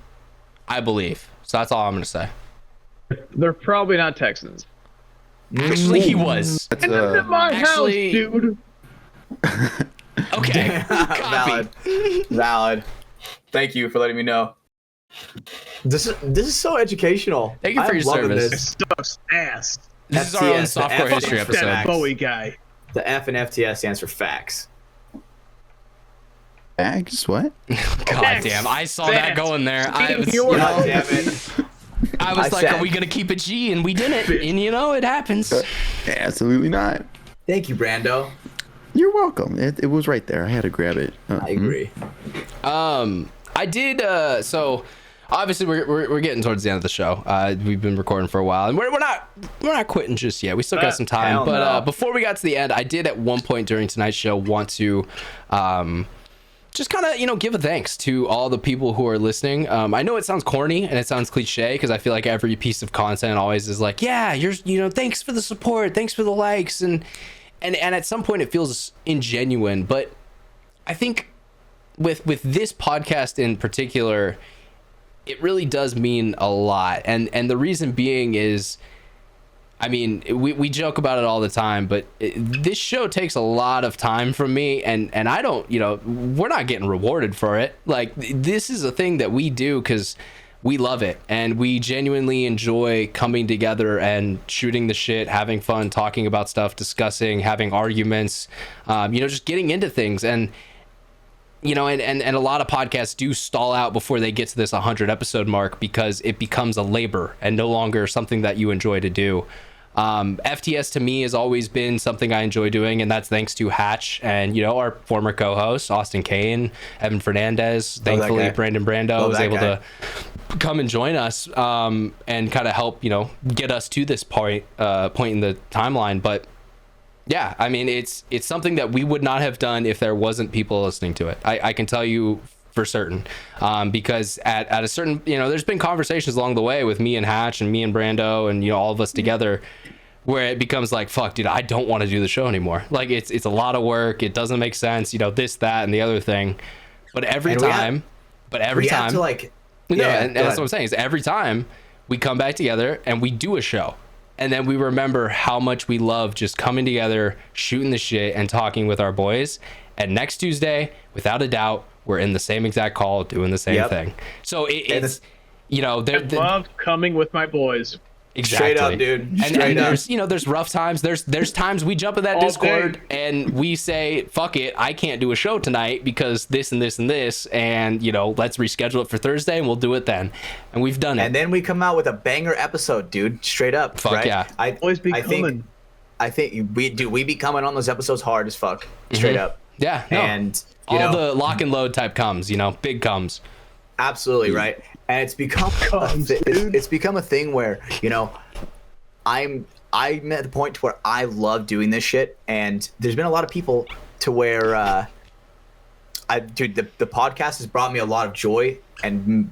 I believe. So that's all I'm gonna say. They're probably not Texans. Actually, he was. And that's at my house, dude. Okay. Valid. Thank you for letting me know. This is so educational. Thank you for your service. This stuff's ass. This is our own software history episode. That Bowie guy. The F in FTS stands for facts. Facts? What? God damn! I saw that going there. I was, God damn it. I was like, "Are we gonna keep it G?" And we didn't. And you know, it happens. Absolutely not. Thank you, Brando. You're welcome. It was right there. I had to grab it. I agree. I did. So obviously we're getting towards the end of the show. We've been recording for a while, and we're not quitting just yet. We still got some time. But before we got to the end, I did at one point during tonight's show want to just kind of give a thanks to all the people who are listening. I know it sounds corny and it sounds cliche because I feel like every piece of content always is like, yeah, thanks for the support, thanks for the likes, and at some point it feels ingenuine. But I think with this podcast in particular, it really does mean a lot. And the reason being is, I mean, we joke about it all the time, but this show takes a lot of time from me, and I don't, we're not getting rewarded for it. Like, this is a thing that we do because we love it, and we genuinely enjoy coming together and shooting the shit, having fun, talking about stuff, discussing, having arguments, just getting into things. And and a lot of podcasts do stall out before they get to this 100 episode mark because it becomes a labor and no longer something that you enjoy to do. FTS to me has always been something I enjoy doing, and that's thanks to Hatch and our former co-hosts Austin Kane, Evan Fernandez. Thankfully Brandon Brando was able to come and join us and kind of help get us to this point in the timeline. But yeah, I mean, it's something that we would not have done if there wasn't people listening to it. I can tell you for certain, because at a certain, there's been conversations along the way with me and Hatch and me and Brando and all of us together where it becomes like, fuck, dude, I don't want to do the show anymore. Like, it's a lot of work. It doesn't make sense, this, that, and the other thing. But every time, that's what I'm saying, is every time we come back together and we do a show, and then we remember how much we love just coming together, shooting the shit, and talking with our boys. And next Tuesday, without a doubt, we're in the same exact call, doing the same thing. So it's, I love coming with my boys. Exactly. Straight up, dude. And there's rough times. There's times we jump in that Discord and we say, fuck it, I can't do a show tonight because this and this and this, and let's reschedule it for Thursday and we'll do it then. And we've done it. And then we come out with a banger episode, dude. Straight up. Fuck right? yeah. I think we be coming on those episodes hard as fuck. Straight up. Yeah. No. And all the lock and load type comes, big comes. Absolutely, right. And it's become it's become a thing where I'm at the point to where I love doing this shit, and there's been a lot of people to where the podcast has brought me a lot of joy and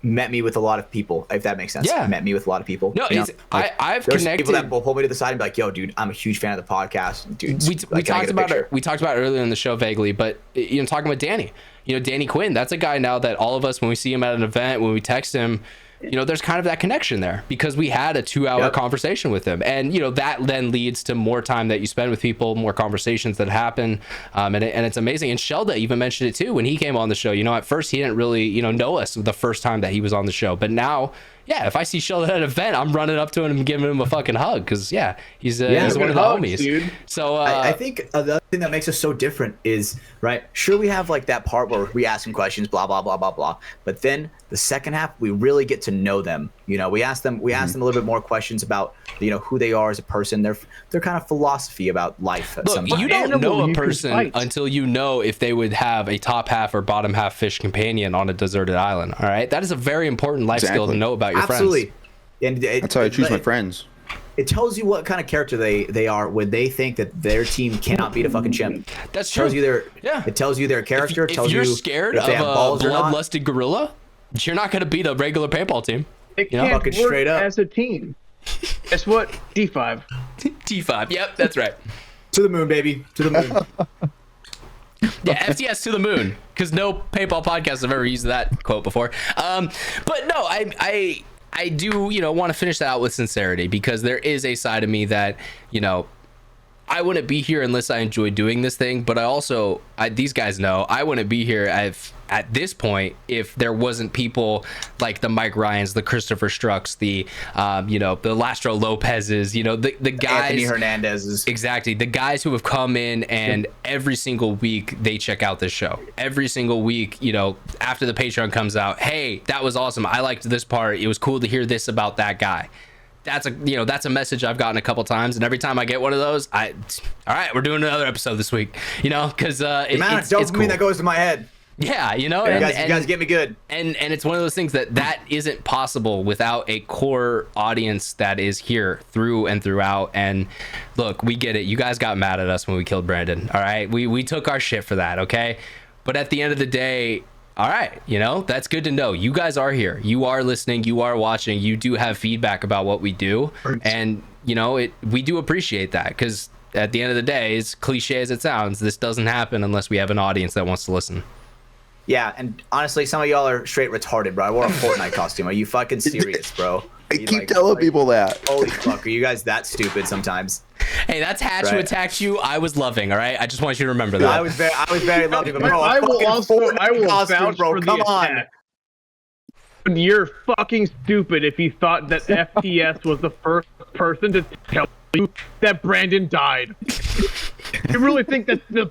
met me with a lot of people, if that makes sense. Yeah. Met me with a lot of people. No, I've connected people that will pull me to the side and be like, yo, dude, I'm a huge fan of the podcast. Dude, we talked about it earlier in the show vaguely, but talking about Danny, Danny Quinn, that's a guy now that all of us, when we see him at an event, when we text him, there's kind of that connection there because we had a 2-hour conversation with him, and that then leads to more time that you spend with people, more conversations that happen, and it's amazing. And Shelley even mentioned it too when he came on the show. At first he didn't really know us the first time that he was on the show, but now, if I see Shelley at an event, I'm running up to him and giving him a fucking hug because he's one of the homies, dude. So I think the other thing that makes us so different is, right, sure, we have like that part where we ask them questions, blah blah blah blah blah, but then the second half we really get to know them You know, we asked them a little bit more questions about, you know, who they are as a person, their kind of philosophy about life. Look, you don't know a person until you know if they would have a top half or bottom half fish companion on a deserted island. All right, that is a very important life skill to know about your friends. Absolutely. And that's how I choose my friends. It tells you what kind of character they are when they think that their team cannot beat a fucking chimp. That's true. It tells you their character. If you're scared of a bloodlusted gorilla, you're not going to beat a regular paintball team. It can't work straight up as a team. Guess what? D5. D5. Yep, that's right. To the moon, baby. To the moon. Yeah, FTS to the moon. Because no paintball podcast have ever used that quote before. But no, I do, you know, want to finish that out with sincerity, because there is a side of me that, you know, I wouldn't be here unless I enjoy doing this thing. But these guys know I wouldn't be here at this point if there wasn't people like the Mike Ryans, the Christopher Strucks, the you know, the LastRowLopez's, you know, the guys, Anthony Hernandez's. Exactly, the guys who have come in and every single week they check out this show. Every single week, you know, after the Patreon comes out, hey, that was awesome. I liked this part. It was cool to hear this about that guy. That's a message I've gotten a couple times, and every time I get one of those, all right, we're doing another episode this week, you know, because it's dopamine that goes to my head. Yeah, you know, you guys get me good, and it's one of those things that isn't possible without a core audience that is here through and throughout. And look, we get it. You guys got mad at us when we killed Brandon. All right, we took our shit for that. Okay, but at the end of the day, all right, you know, that's good to know. You guys are here. You are listening. You are watching. You do have feedback about what we do. And, you know, we do appreciate that, because at the end of the day, as cliche as it sounds, this doesn't happen unless we have an audience that wants to listen. Yeah, and honestly, some of y'all are straight retarded, bro. I wore a Fortnite costume. Are you fucking serious, bro? I keep telling people that. Holy fuck, are you guys that stupid sometimes? Hey, that's Hatch who attacked you. I was loving, all right? I just want you to remember that. I was very loving, but bro, I will vouch bro. for Come the on. attack. You're fucking stupid if you thought that FTS was the first person to tell you that Brandon died. You really think that the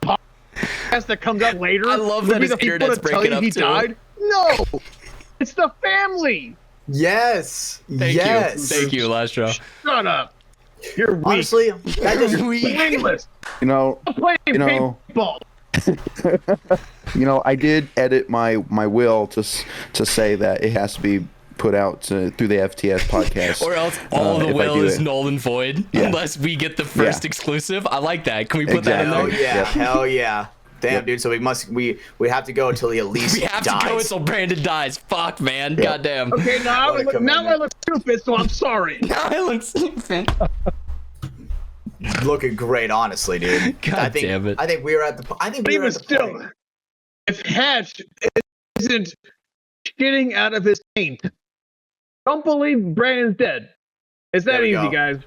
podcast that comes out later I love that his internet's breaking up, he too. died? No! It's the family! Yes. Thank you, Lastro. Shut up. You're weak. Honestly, that just Brainless. You know, Playing paintball. you know, I did edit my will to say that it has to be put out through the FTS podcast, or else all the will is null and void unless we get the first exclusive. I like that. Can we put that in there? Oh yeah, hell yeah. Damn, dude. So we have to go until he at least we have dies. to go until Brandon dies. Fuck, man. Goddamn. Okay, now I look stupid, so I'm sorry. Now I look stupid. Looking great, honestly, dude. God damn it. I think we were at the. Point. If Hatch isn't shitting out of his paint, don't believe Brandon's dead. It's that easy, guys.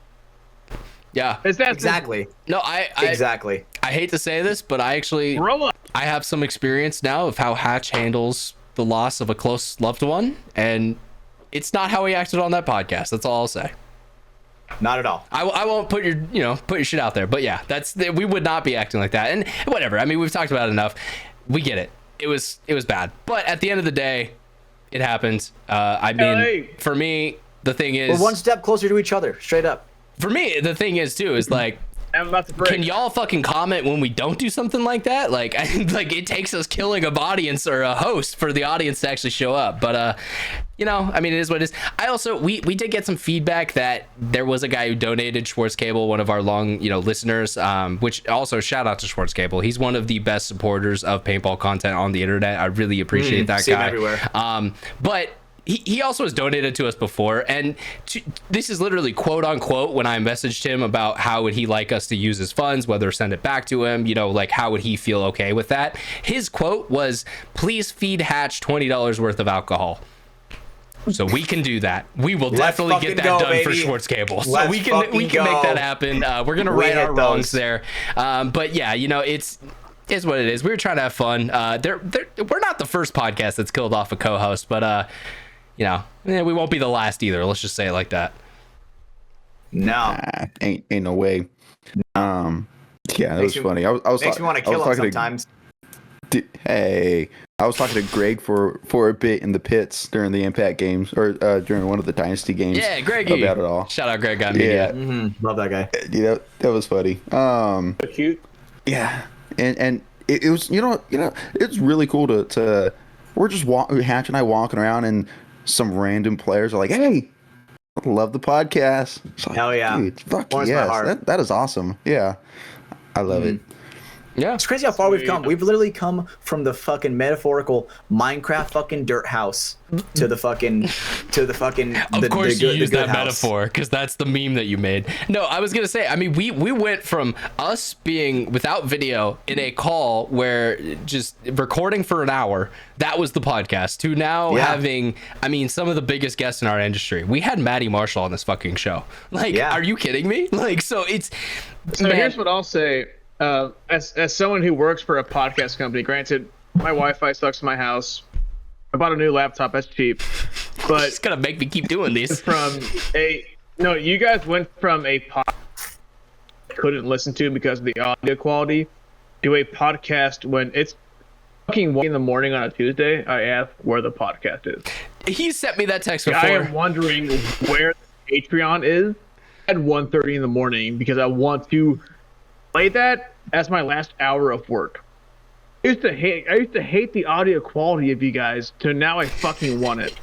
Yeah. It's that exactly. No, exactly. I hate to say this, but I have some experience now of how Hatch handles the loss of a close loved one, and it's not how he acted on that podcast. That's all I'll say. Not at all. I won't put your shit out there, but yeah, we would not be acting like that. And whatever. I mean, we've talked about it enough. We get it. It was bad, but at the end of the day, it happened. I mean, for me, the thing is, we're one step closer to each other. Straight up. For me, the thing is too is like, can y'all fucking comment when we don't do something like that? Like it takes us killing a audience or a host for the audience to actually show up. But you know, I mean, it is what it is. I also we did get some feedback that there was a guy who donated, Schwartz Cable, one of our long listeners. Which also shout out to Schwartz Cable. He's one of the best supporters of paintball content on the internet. I really appreciate that guy. Everywhere. But he also has donated to us before, and this is literally quote unquote when I messaged him about how would he like us to use his funds, whether send it back to him, like how would he feel okay with that. His quote was, "Please feed Hatch $20 worth of alcohol." So we can do that. We will definitely get that done, baby. For Schwartz Cable. So we can make that happen. We're gonna right our wrongs there. But yeah, it's what it is. We were trying to have fun. We're not the first podcast that's killed off a co-host, but we won't be the last either. Let's just say it like that. No, ain't no way. Yeah, that was funny. I was makes me want to kill him sometimes. Hey, I was talking to Greg for a bit in the pits during the Impact games or during one of the Dynasty games. Yeah, Greggy. About it all. Shout out Greg Guy Media. Yeah, Love that guy. Yeah, that was funny. Cute. Yeah, and it was it's really cool to we're just Hatch and I walking around and some random players are like, hey, I love the podcast. Like, hell yeah, dude, fuck warms my heart. yes, that is awesome. Yeah, I love it. Yeah, it's crazy how far we've come. We've literally come from the fucking metaphorical Minecraft fucking dirt house to the fucking of course you use that metaphor because that's the meme that you made. No, I was gonna say, I mean, we went from us being without video in a call where just recording for an hour, that was the podcast, to now having, I mean, some of the biggest guests in our industry. We had Maddie Marshall on this fucking show. Like, are you kidding me? Like, so it's here's what I'll say. As someone who works for a podcast company, granted, my Wi-Fi sucks in my house. I bought a new laptop. That's cheap. But it's gonna make me keep doing these. You guys went from a podcast couldn't listen to because of the audio quality to a podcast when it's fucking 1 a.m. on a Tuesday. I ask where the podcast is. He sent me that text before. I am wondering where the Patreon is at 1:30 in the morning because I want to play that as my last hour of work. I used to hate the audio quality of you guys, to now I fucking want it.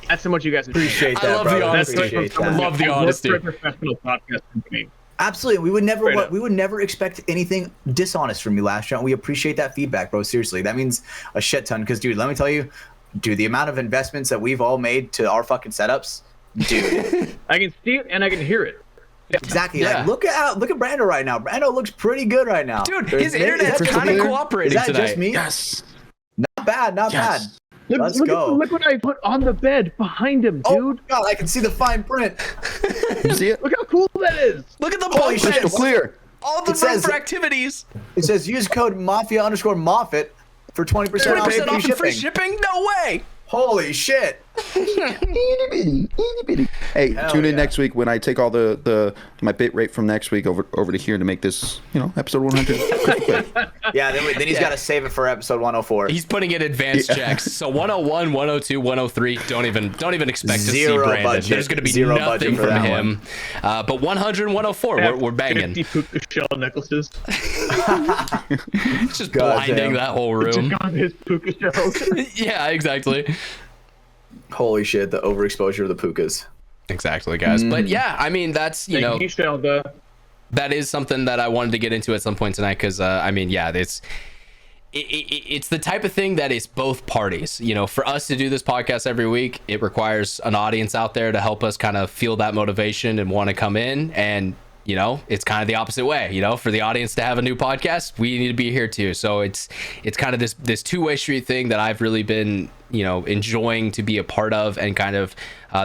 That's how much you guys appreciate that. I love the honesty. I love the honesty. For a professional podcast company. Absolutely, we would never expect anything dishonest from you, LastRow. We appreciate that feedback, bro. Seriously, that means a shit ton. Because, dude, let me tell you, the amount of investments that we've all made to our fucking setups, dude. I can see it and I can hear it. Exactly. Yeah. Like, look at Brando right now. Brando looks pretty good right now. Dude, his internet's kind of cooperating tonight. Is that just me? Yes. Not bad. Let's go. Look what I put on the bed behind him, dude. Oh God, I can see the fine print. You see it? Look how cool that is. Look at the crystal clear. All the room for activities. It says use code Mafia_Moffat for 20% off and free shipping. No way. Holy shit. Hey, tune in next week when I take all my bit rate from next week over to here to make this, episode 100. Yeah, then he's got to save it for episode 104. He's putting in advanced checks. So 101, 102, 103, don't even expect to see Brandon. Budget. There's going to be nothing from him. But 100 and 104, we're banging. 50 puka shell necklaces. It's just blinding that whole room. Just got his puka shells. Yeah, exactly. Holy shit, the overexposure of the pukas. Exactly, guys. But yeah, I mean, that's, that is something that I wanted to get into at some point tonight because, it's the type of thing that is both parties. For us to do this podcast every week, it requires an audience out there to help us kind of feel that motivation and want to come in. And, it's kind of the opposite way. For the audience to have a new podcast, we need to be here too. So it's kind of this two-way street thing that I've really been enjoying to be a part of, and kind of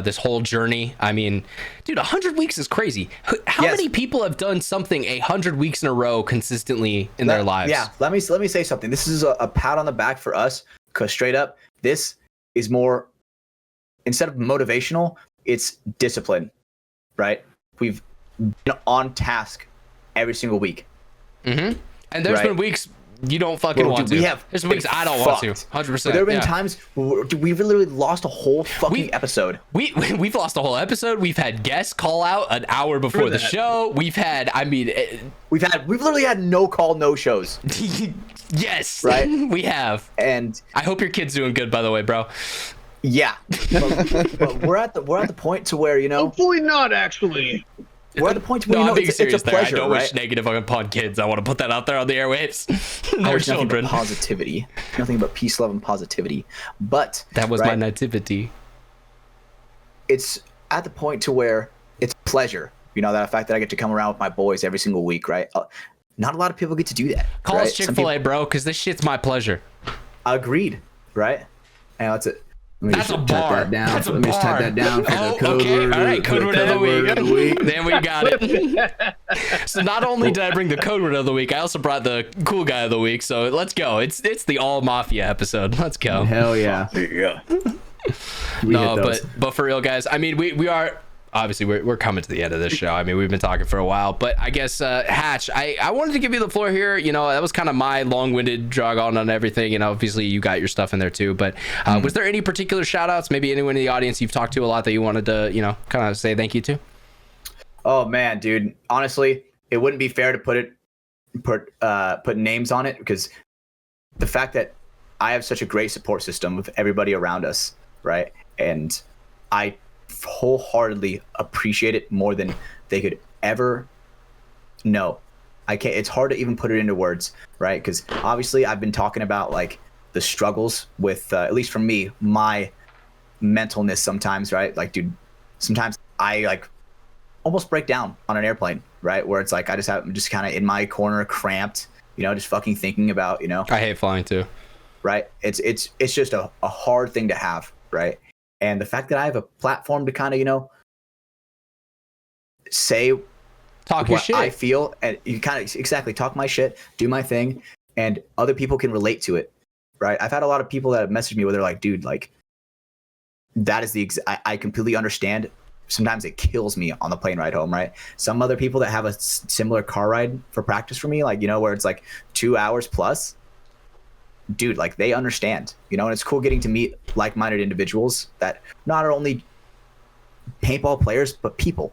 this whole journey. I mean, dude, 100 weeks is crazy. How many people have done something 100 weeks in a row consistently in their lives? Yeah, let me say something. This is a pat on the back for us, because straight up, this is more, instead of motivational, it's discipline, right? We've been on task every single week. And there's been weeks you don't fucking want to. There's weeks I don't want to. 100%. There have been times where we've literally lost a whole fucking episode. We've lost a whole episode. We've had guests call out an hour before the show. We've had, we've literally had no call, no shows. Yes, right. We have. And I hope your kid's doing good, by the way, bro. Yeah, but we're at the point to where hopefully not actually. We're at the point where it's a pleasure, I don't right? wish negative upon kids. I want to put that out there on the airwaves. They're children. Positivity, nothing but peace, love, and positivity. But that was my nativity. It's at the point to where it's a pleasure. That fact that I get to come around with my boys every single week, right? Not a lot of people get to do that. Call us Chick-fil-A, bro, because this shit's my pleasure. Agreed, right? And that's it. That's a bar. Let me just type that down for the code word. All right, code word of the week. Then we got it. So not only did I bring the code word of the week, I also brought the cool guy of the week. So let's go. It's the all Mafia episode. Let's go. Hell yeah. There you go. No, but for real, guys. I mean, we are obviously we're coming to the end of this show. I mean, we've been talking for a while, but I guess Hatch, I wanted to give you the floor here. You know, that was kind of my long-winded drag on everything. You know, obviously you got your stuff in there too, but was there any particular shout outs, maybe anyone in the audience you've talked to a lot that you wanted to, you know, kind of say thank you to? Oh man, dude, honestly, it wouldn't be fair to put names on it, because the fact that I have such a great support system with everybody around us, right? And I wholeheartedly appreciate it more than they could ever know. I can't, it's hard to even put it into words, right? Because obviously I've been talking about like the struggles with, at least for me, my mentalness sometimes, right? Like, dude, sometimes I like almost break down on an airplane, right? Where it's like I'm just kind of in my corner, cramped, you know, just fucking thinking about, you know. I hate flying too. Right? It's just a hard thing to have, right? And the fact that I have a platform to kind of, you know, say talk your shit, I feel, and you kind of exactly talk my shit, do my thing, and other people can relate to it, right? I've had a lot of people that have messaged me where they're like, dude, like, that is I completely understand. Sometimes it kills me on the plane ride home, right? Some other people that have a similar car ride for practice for me, like, you know, where it's like 2 hours plus, dude, like, they understand, you know. And it's cool getting to meet like-minded individuals that not are only paintball players, but people,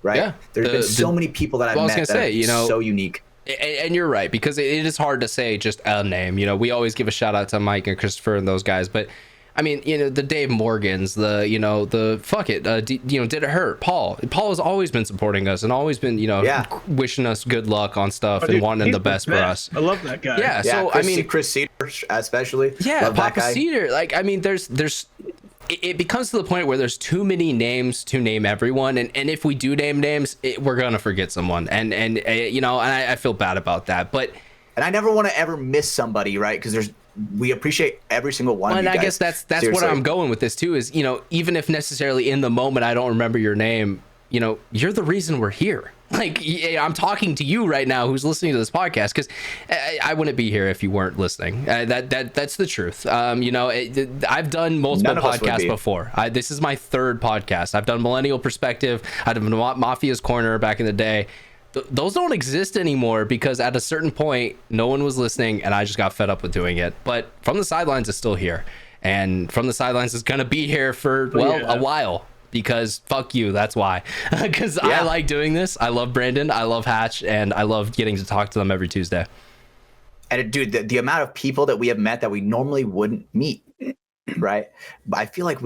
right? Yeah, there's been so many people that I've met that are, you know, so unique. And you're right, because it is hard to say just a name. You know, we always give a shout out to Mike and Christopher and those guys, but I mean, you know, the Dave Morgans, you know, fuck it, you know, Did It Hurt? Paul has always been supporting us and always been, you know, wishing us good luck on stuff and wanting the best for us. I love that guy. Yeah, so Chris Cedar especially. Yeah, love Papa Cedar. Like, I mean, it becomes to the point where there's too many names to name everyone, and if we do name names, we're gonna forget someone, and you know, and I feel bad about that, but. And I never want to ever miss somebody, right? Because we appreciate every single one of you guys. And I guess that's where I'm going with this too, is, you know, even if necessarily in the moment I don't remember your name, you know, you're the reason we're here. Like, I'm talking to you right now who's listening to this podcast, because I wouldn't be here if you weren't listening. That's the truth. You know, I've done multiple podcasts before. This is my third podcast. I've done Millennial Perspective. I've done Mafia's Corner back in the day. Those don't exist anymore, because at a certain point no one was listening and I just got fed up with doing it. But From the Sidelines is still here, and From the Sidelines is gonna be here for a while, because fuck you, that's why. Because I like doing this. I love Brandon, I love Hatch, and I love getting to talk to them every Tuesday. And dude, the amount of people that we have met that we normally wouldn't meet, right? But I feel like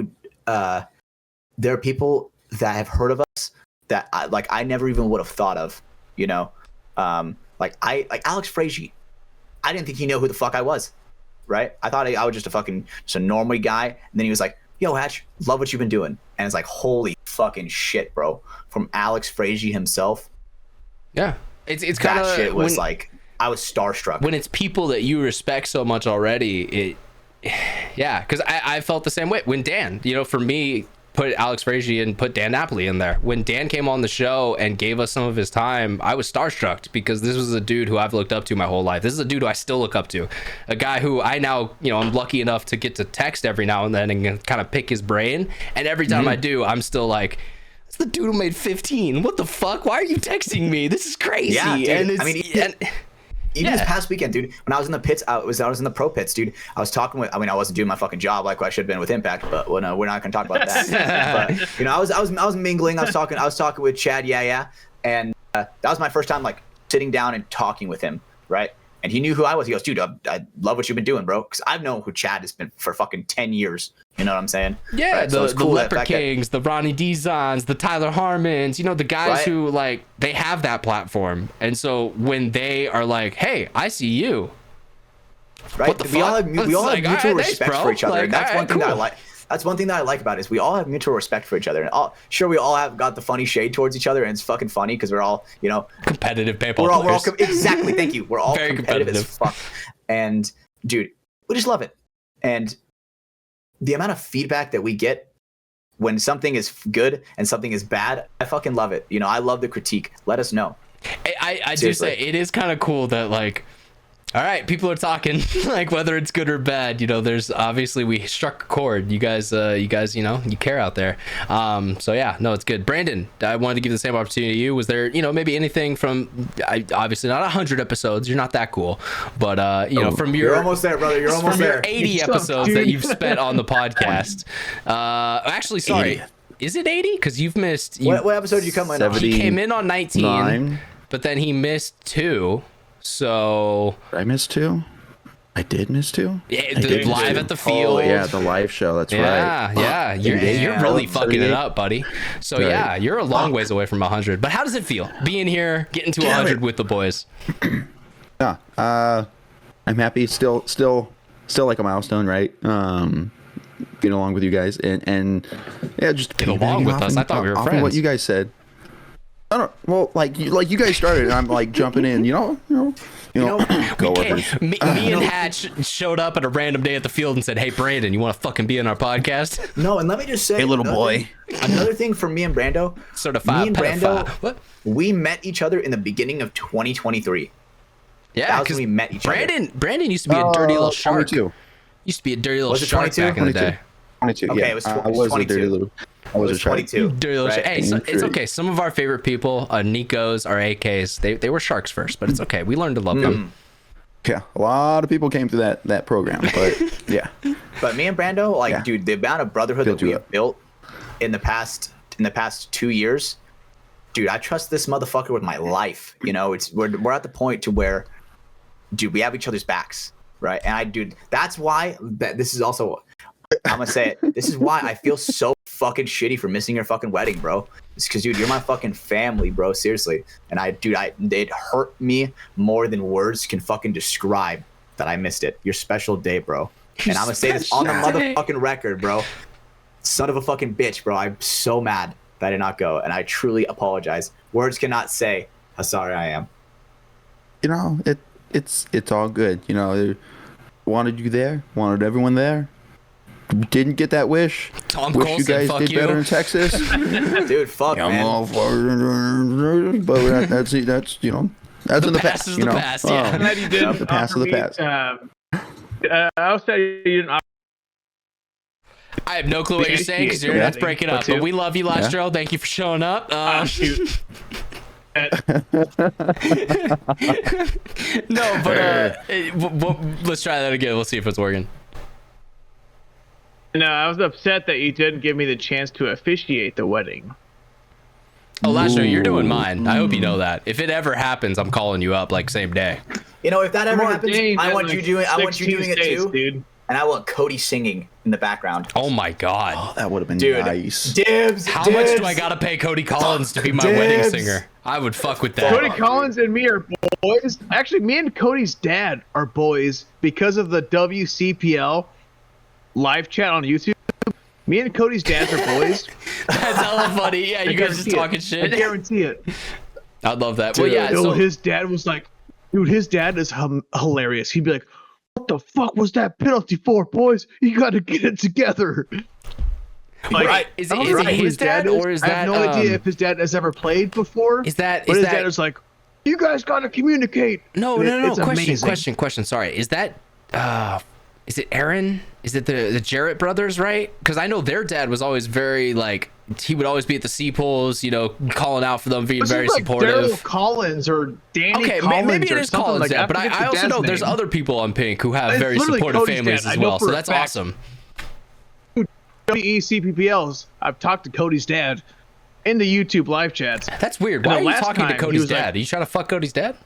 there are people that have heard of us that I never even would have thought of. You know, like Alex Frazier. I didn't think he knew who the fuck I was, right? I thought I was just a normal guy. And then he was like, yo, Hatch, love what you've been doing. And it's like, holy fucking shit, bro. From Alex Frazier himself. Yeah. It's kind of, that shit was like, I was starstruck. When it's people that you respect so much already, yeah, because I felt the same way. When Dan, you know, for me, put Alex Frazier and put Dan Napoli in there. When Dan came on the show and gave us some of his time, I was starstruck, because this was a dude who I've looked up to my whole life. This is a dude who I still look up to. A guy who I now, you know, I'm lucky enough to get to text every now and then and kind of pick his brain. And every time I do, I'm still like, it's the dude who made 15. What the fuck? Why are you texting me? This is crazy. Yeah, dude. And it's, I mean, even this past weekend, dude, when I was in the pits, I was in the pro pits, dude. I was talking with, I mean, I wasn't doing my fucking job like I should have been with Impact, but we're not going to talk about that. But, you know, I was mingling. I was talking with Chad, and that was my first time like sitting down and talking with him, right? And he knew who I was. He goes, dude, I love what you've been doing, bro. Because I've known who Chad has been for fucking 10 years. You know what I'm saying? Yeah, right? the Leopard Kings, the Ronnie Dizons, the Tyler Harmons, you know, the guys who, like, they have that platform. And so when they are like, hey, I see you. Right? What the fuck? We all have mutual respect for each other. Like, and that's one thing that I like. That's one thing that I like about it, is we all have mutual respect for each other. And sure, we all have got the funny shade towards each other, and it's fucking funny because we're all, you know, competitive paintball players. Exactly, thank you. We're all very competitive as fuck. And dude, we just love it. And the amount of feedback that we get when something is good and something is bad, I fucking love it. You know, I love the critique. Let us know. I do say it is kind of cool that, like, All right, people are talking like whether it's good or bad. There's obviously we struck a chord. You guys, you care out there. So yeah, no, it's good. Brandon, I wanted to give the same opportunity to you. Was there, maybe anything from, obviously not 100 episodes. You're not that cool, but from your, you're almost there, brother. You're almost there. 80 episodes that you've spent on the podcast. Actually, sorry, 80. Is it 80? Because you've missed. What episode did you come in on? He came in on 19, but then he missed 2. So I missed 2. I did miss 2. Yeah, live at the field. Oh, yeah, the live show. That's right. Yeah, you're really fucking it up, buddy. So right. Yeah, you're a long ways away from 100. But how does it feel being here, getting to 100 with the boys? Yeah, I'm happy. Still like a milestone, right? Getting along with you guys and yeah, just get along with us. I thought we were friends. What you guys said. I don't. Well, like you guys started, and I'm like jumping in. Coworkers. Me and Hatch showed up at a random day at the field and said, "Hey, Brandon, you want to fucking be in our podcast?" No, and let me just say, hey, little boy. Another thing for me and Brando. Certified me and Brando, what? We met each other in the beginning of 2023. Yeah, because we met each other. Brandon used to be a dirty little shark. 22. Used to be a dirty little Was it shark 22? back in the day. 22. Okay, yeah. it was I was 22. a dirty little. I was 22. Dirty little right? Hey, so it's okay. Some of our favorite people, Nikos, our AKs, they were sharks first, but it's okay. We learned to love them. Yeah, a lot of people came through that program, but yeah. But me and Brando, dude, the amount of brotherhood that we have built in the past 2 years, dude, I trust this motherfucker with my life. We're at the point to where, dude, we have each other's backs, right? And that's why this is also. I'm gonna say it. This is why I feel so fucking shitty for missing your fucking wedding, bro. It's because, dude, you're my fucking family, bro. Seriously. And it hurt me more than words can fucking describe that I missed it. Your special day, bro. And I'm gonna say this on the motherfucking record, bro. Son of a fucking bitch, bro. I'm so mad that I did not go, and I truly apologize. Words cannot say how sorry I am. It's all good. Wanted you there. Wanted everyone there. Didn't get that wish. Tom wish Colson, you guys fuck did you. better in Texas. Dude, fuck, man. But that's in the past. Is the past. Yeah. I'm glad you did. The past of the past. I'll say you didn't. I have no clue what you're saying because your internet's breaking up. But we love you, LastRow. Thank you for showing up. Shoot. No, but let's try that again. We'll see if it's working. No, I was upset that you didn't give me the chance to officiate the wedding. Oh, LastRow, you're doing mine. I hope you know that. If it ever happens, I'm calling you up like same day. If that ever happens, I want you doing it too. Dude. And I want Cody singing in the background. Oh my God. Oh, that would have been Dude, nice. Dibs. How much do I gotta pay Cody Collins to be my wedding singer? I would fuck with that. Cody Collins and me are boys. Actually, me and Cody's dad are boys because of the WCPL live chat on YouTube. Me and Cody's dads are boys. That's hella funny. Yeah, you guys just talking shit. I guarantee it. I'd love that. Dude, well, yeah. So his dad was like, dude, his dad is hilarious. He'd be like, what the fuck was that penalty for, boys? You got to get it together. Like, right. Is it his dad or is that? I have no idea if his dad has ever played before. His dad was like, you guys got to communicate. No. It's Question. Sorry. Is that? Is it Aaron? Is it the Jarrett brothers, right? Because I know their dad was always very he would always be at the sea pools, calling out for them, being very supportive. Daryl Collins or Danny Collins maybe it is Collins, like that. But I also know there's other people on Pink who have very supportive families as well, so that's awesome. WECPPLs, I've talked to Cody's dad in the YouTube live chats. That's weird. Why are you talking to Cody's dad? Are you trying to fuck Cody's dad?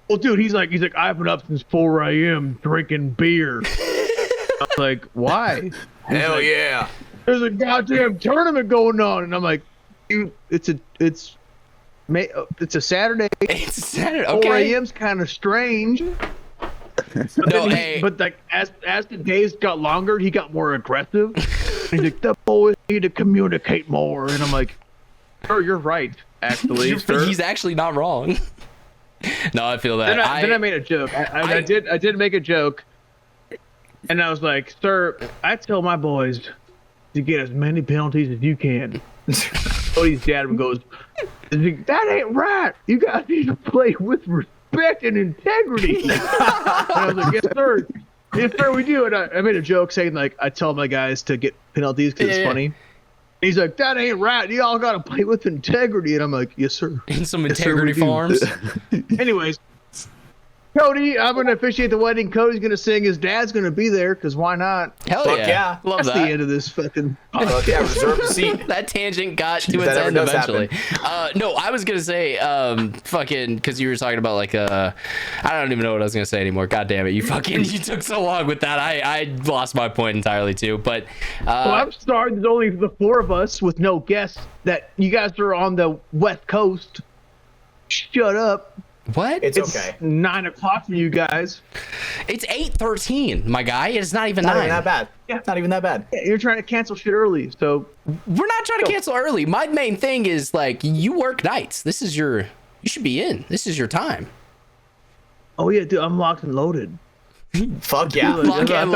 Well, dude, he's like, I've been up since 4 a.m. drinking beer. I'm like, why? Hell yeah. There's a goddamn tournament going on, and I'm like, dude, it's a Saturday. It's a Saturday. Okay. 4 a.m.'s kind of strange. But as the days got longer, he got more aggressive. He's like, the boys need to communicate more, and I'm like, sir, you're right. Actually, he's actually not wrong. No, I feel that. Then I made a joke. I did make a joke, and I was like, sir, I tell my boys to get as many penalties as you can. Cody's dad goes, that ain't right. You guys need to play with respect. respect and integrity. And I was like, yes, sir. Yes, sir, we do. And I made a joke saying, like, I tell my guys to get penalties because it's funny. And he's like, that ain't right. You all got to play with integrity. And I'm like, yes, sir. In some integrity farms. Anyways, Cody, I'm going to officiate the wedding. Cody's going to sing. His dad's going to be there because why not? Hell Fuck yeah. yeah. Love That's that. the end of this fucking. Fuck yeah, reserve the seat. That tangent got to its That ever end does eventually. No, I was gonna say, fucking, because you were talking about like, I don't even know what I was gonna say anymore. God damn it, you took so long with that. I lost my point entirely too. But Well, I'm sorry. There's only the 4 of us with no guests. That you guys are on the West Coast. Shut up. what? It's okay. 9 o'clock for you guys. It's 8:13, my guy. It's not even Not 9. even that bad. Yeah, not even that bad. Yeah, you're trying to cancel shit early, so We're not trying to cancel early. My main thing is like, you work nights. You should be in. This is your time. oh yeah, dude, I'm locked and loaded. Fuck yeah. Lock I and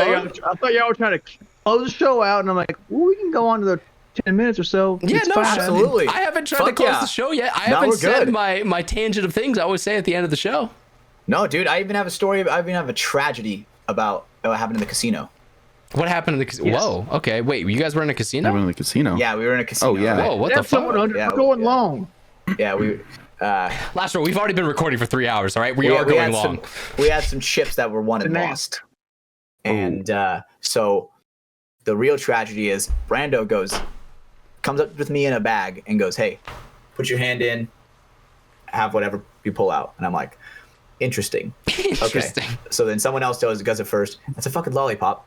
thought y'all were trying to close the show out, and I'm like, well, we can go on to the 10 minutes or so. Yeah, It's no, fine. absolutely. I haven't tried to Fuck close yeah. the show yet. I No, haven't we're said good. my tangent of things I always say at the end of the show. No, dude, I even have a story. I even have a tragedy about what happened in the casino. What happened in the casino? Yes. Whoa, okay. Wait, you guys were in a casino? I went to the casino. Yeah, we were in a casino. Oh, yeah. right? Whoa, what the That's someone fuck? under. Yeah, We're going yeah. long. Yeah, we. Last row, we've already been recording for 3 hours, all right? We are had going long. we had some chips that were won and Finesse. lost. And so the real tragedy is Brando comes up with me in a bag and goes, hey, put your hand in, have whatever you pull out. And I'm like, interesting. Interesting. Okay. So then someone else does it first. It's a fucking lollipop.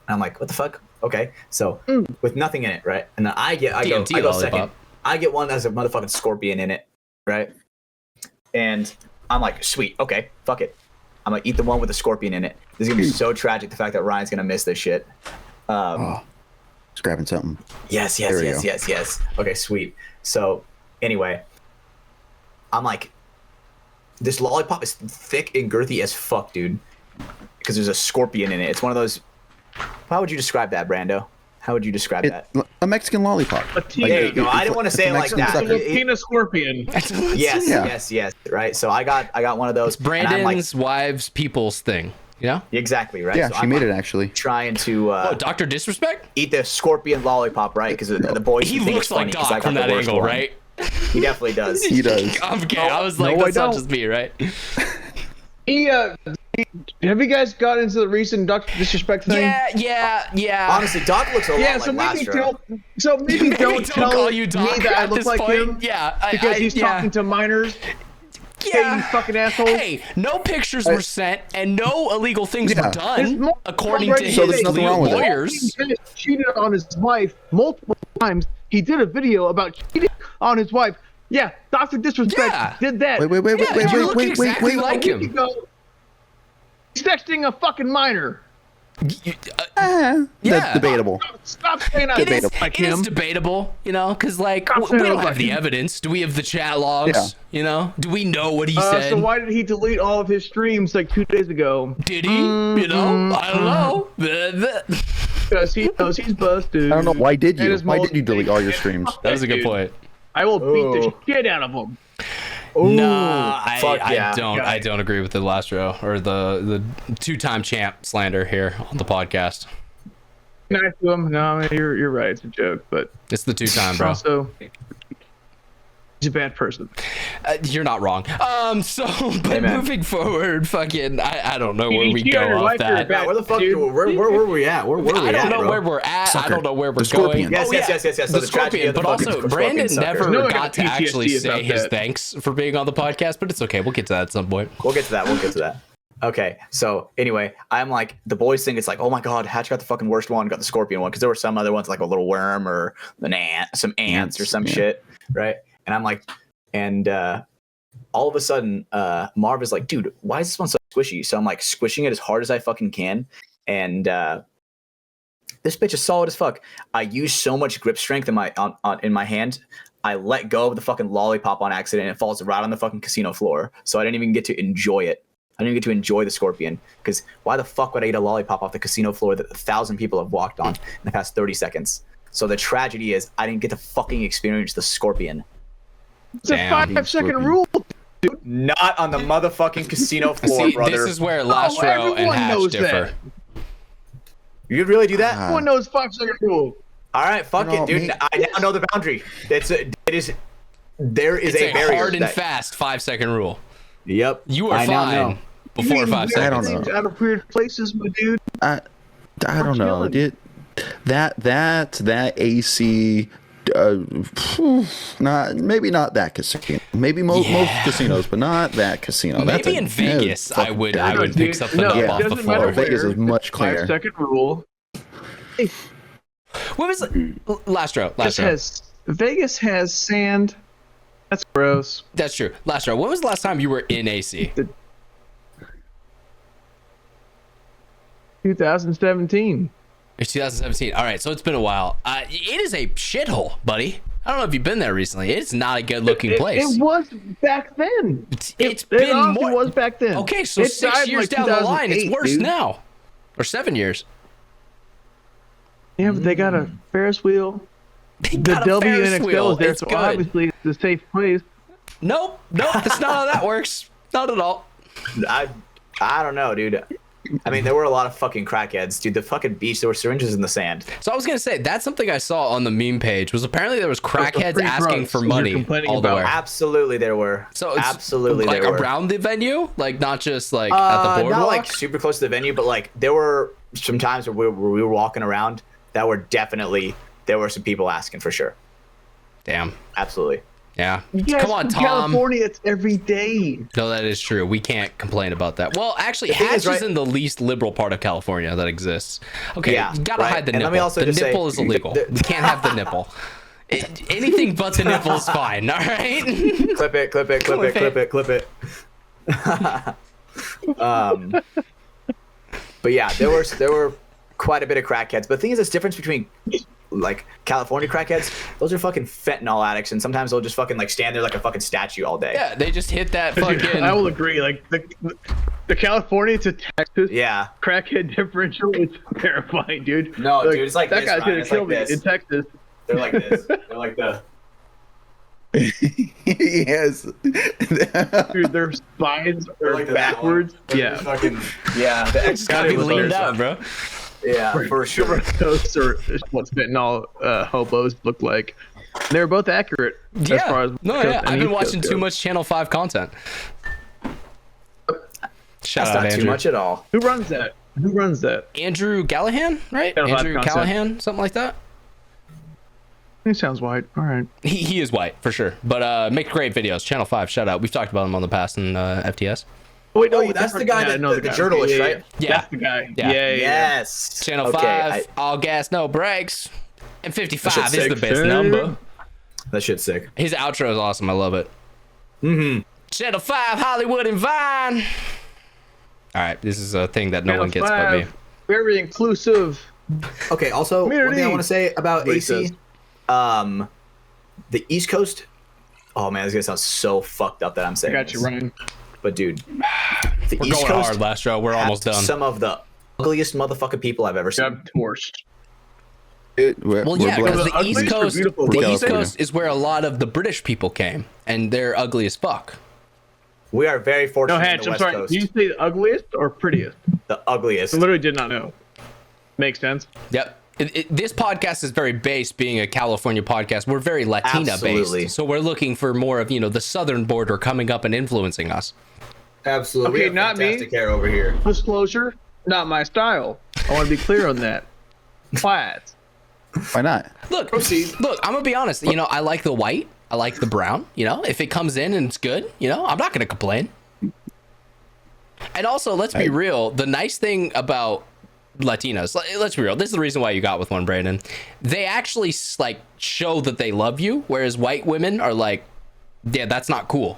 And I'm like, what the fuck? Okay. So with nothing in it, right? And then I go lollipop. second. I get one that has a motherfucking scorpion in it, right? And I'm like, sweet, okay, fuck it. I'm gonna eat the one with the scorpion in it. This is gonna be so tragic, the fact that Ryan's gonna miss this shit. Just grabbing something. Yes. Okay, sweet. So anyway, I'm like, this lollipop is thick and girthy as fuck, dude. Because there's a scorpion in it. It's one of those. How would you describe that, Brando? How would you describe that? A Mexican lollipop. There you go. I didn't want to say it like that. Mexican sucker. Penis scorpion. Yes. Right. So I got one of those. Brandon's wives' people's thing. Yeah? Exactly, right? Yeah, So she I'm made it actually. trying to Oh, Dr. Disrespect? eat the scorpion lollipop, right? Because the boys He think looks it's like funny 'cause I Doc got from the that worst angle, one. right? He definitely does. He does. Okay, I was like, No, I that's not don't. just me, right? Have you guys got into the recent Dr. Disrespect thing? Yeah. Honestly, Doc looks a Yeah, lot so like maybe Lastro. maybe don't tell call you me Doc that I at look this like point. him. Yeah, Because he's yeah. talking to minors. Yeah. You fucking asshole. Hey, no pictures were sent and no illegal things were Yeah. done, according to So there's his nothing wrong with it. lawyers. He cheated on his wife multiple times. He did a video about cheating on his wife. Yeah, Dr. Disrespect Yeah. did that. Wait, Yeah, you look exactly like A week him. ago. He's texting a fucking minor. Yeah. That's debatable. Stop saying I It is, look like it is him. debatable, you know, because like Stop we saying don't I have look the like him. evidence. Do we have the chat logs? Yeah. You know, do we know what he said? So why did he delete all of his streams like 2 days ago? Did he? You know, I don't know. Because he knows he's busted. I don't know. Why did And you? his Why mole- did you delete all your streams? That was a good Dude. point. I will beat the Oh. shit out of him. No, fuck yeah. I don't agree with the last row or the two-time champ slander here on the podcast. Nice to him. No, I mean, you're right. It's a joke, but It's the two-time, bro. also he's a bad person. You're not wrong. So, but Amen. moving forward, fucking, I don't know where You we cheat go on your off wife, you're a that. bad Where the fuck? dude. Where were we at? Where were we I at, don't know bro? where we're at. I Sucker. don't know where we're The scorpion. going. Yes, yes. So The the tragedy scorpion, of the but also fucking Brandon scorpion never sucker. No one got got to actually PTSD say about his that. thanks for being on the podcast, but it's okay. We'll get to that at some point. We'll get to that. Okay, so anyway, I'm like, the boys think it's like, oh my god, Hatch got the fucking worst one, got the scorpion one, because there were some other ones like a little worm or an ant, some ants or some yeah. shit, right? And I'm like, and all of a sudden, Marv is like, dude, why is this one so squishy? So I'm like squishing it as hard as I fucking can, and this bitch is solid as fuck. I use so much grip strength in my in my hand. I let go of the fucking lollipop on accident, and it falls right on the fucking casino floor. So I didn't even get to enjoy it. I didn't get to enjoy the scorpion, because why the fuck would I eat a lollipop off the casino floor that 1,000 people have walked on in the past 30 seconds? So the tragedy is I didn't get to fucking experience the scorpion. It's a Damn, 5-second scorpion. rule. Not on the motherfucking casino floor, See, brother. this is where Last Row and everyone Hash knows differ. that. You'd really do that? Everyone knows 5-second rule. All right, fuck No, it, dude. me- I now know the boundary. There is It's a a barrier. hard and that- fast 5-second rule. Yep. You are I now fine know. before 5 I don't seconds. know. Out of weird places, my dude. I don't know. chilling. Dude, that AC. Maybe not that casino. Maybe most casinos, but not that casino. Maybe in Vegas, I would pick Dude, something no, up it off the doesn't matter floor. Vegas is much cleaner. 5-second rule. What was Last Row? Vegas has sand. That's gross. That's true. Last Row. When was the last time you were in AC? 2017. It's 2017. All right, so it's been a while. It is a shithole, buddy. I don't know if you've been there recently. It's not a good-looking place. It was back then. It's It been honestly more. was back then. Okay, so It 6 died in, years like, down the line, it's 2008, worse dude. now, or 7 years. Yeah, but they got a Ferris wheel. They The got a Ferris WNXL wheel. is there, It's so good. obviously it's a safe place. Nope, that's not how that works. Not at all. I don't know, dude. I mean, there were a lot of fucking crackheads, dude. The fucking beach, there were syringes in the sand. So I was gonna say that's something I saw on the meme page. Was apparently there was crackheads free asking drugs for you're money complaining all the about. way. Absolutely, there were. So it's absolutely, like there were. around the venue, like not just like at the boardwalk. Not like super close to the venue, but like there were some times where we were walking around that were definitely there were some people asking for sure. Damn. Absolutely. Yeah. Yes, Come on, in Tom. California, it's every day. No, that is true. We can't complain about that. Well, actually, The thing Hatch is, right- is in the least liberal part of California that exists. Okay, Yeah, you gotta right. hide the And nipple. let me also The just say- nipple is illegal. We can't have the nipple. Anything but the nipple is fine. All right. Clip it, clip it, clip it, clip it, clip it. But yeah, there were quite a bit of crackheads. But the thing is, this difference between like California crackheads, those are fucking fentanyl addicts, and sometimes they'll just fucking like stand there like a fucking statue all day. Yeah, they just hit that Dude, fucking. I will agree. Like the California to Texas Yeah. crackhead differential is terrifying, dude. No, dude, it's like that this, guy's Ryan, gonna it's kill like me this. in Texas. They're like this. They're like the. Yes. Dude, their spines are like that backwards. one. Yeah. Fucking, yeah. The It's gotta be leaned out, bro. Yeah, for sure. Those are what fentanyl hobos look like. They're both accurate as Yeah. far as No, Coast yeah. and I've been East Coast watching too goes. much Channel 5 content. Shout That's out not Andrew. too much at all. Who runs that? Who runs that? Andrew Callahan, right? Channel 5 Andrew content. Callahan, something like that. He sounds white. All right. He is white for sure, but make great videos. Channel 5, shout out. We've talked about him on the past in FTS. Oh, wait, Oh, that's the guy that- the guy. journalist, right? Yeah. That's the guy. Yeah. Yeah. Yes. Channel Okay, 5, all gas, no brakes, and 55 That is shit's the sick. best number. That shit's sick. His outro is awesome. I love it. Mm-hmm. Channel 5, Hollywood and Vine. All right, this is a thing that no one gets but me. Very inclusive. Okay. Also, one thing I Community. want to say about What he AC, says. the East Coast. Oh man, this is gonna sound so fucked up that I'm I saying. got you, this. Ryan. But dude, the We're East going Coast hard, last row. We're almost has done. some of the ugliest motherfucking people I've ever seen. Got torched. Well, yeah, because the ugliest East or Coast, beautiful the people? East Coast is where a lot of the British people came, and they're ugly as fuck. We are very No, fortunate in Hatch, the I'm West sorry. Coast. Did you say the ugliest or prettiest? The ugliest. I literally did not know. Makes sense. Yep. This podcast is very based, being a California podcast. We're very Latina Absolutely. based, so we're looking for more of the southern border coming up and influencing us. Absolutely. Okay, We have not me. fantastic hair over here. Disclosure, not my style. I want to be clear on that. Quiet. Why not? Look, Proceed. look. I'm gonna be honest. I like the white. I like the brown. If it comes in and it's good, I'm not gonna complain. And also, let's be real. The nice thing about Latinos, let's be real. This is the reason why you got with one, Brandon. They actually show that they love you, whereas white women are like, yeah, that's not cool.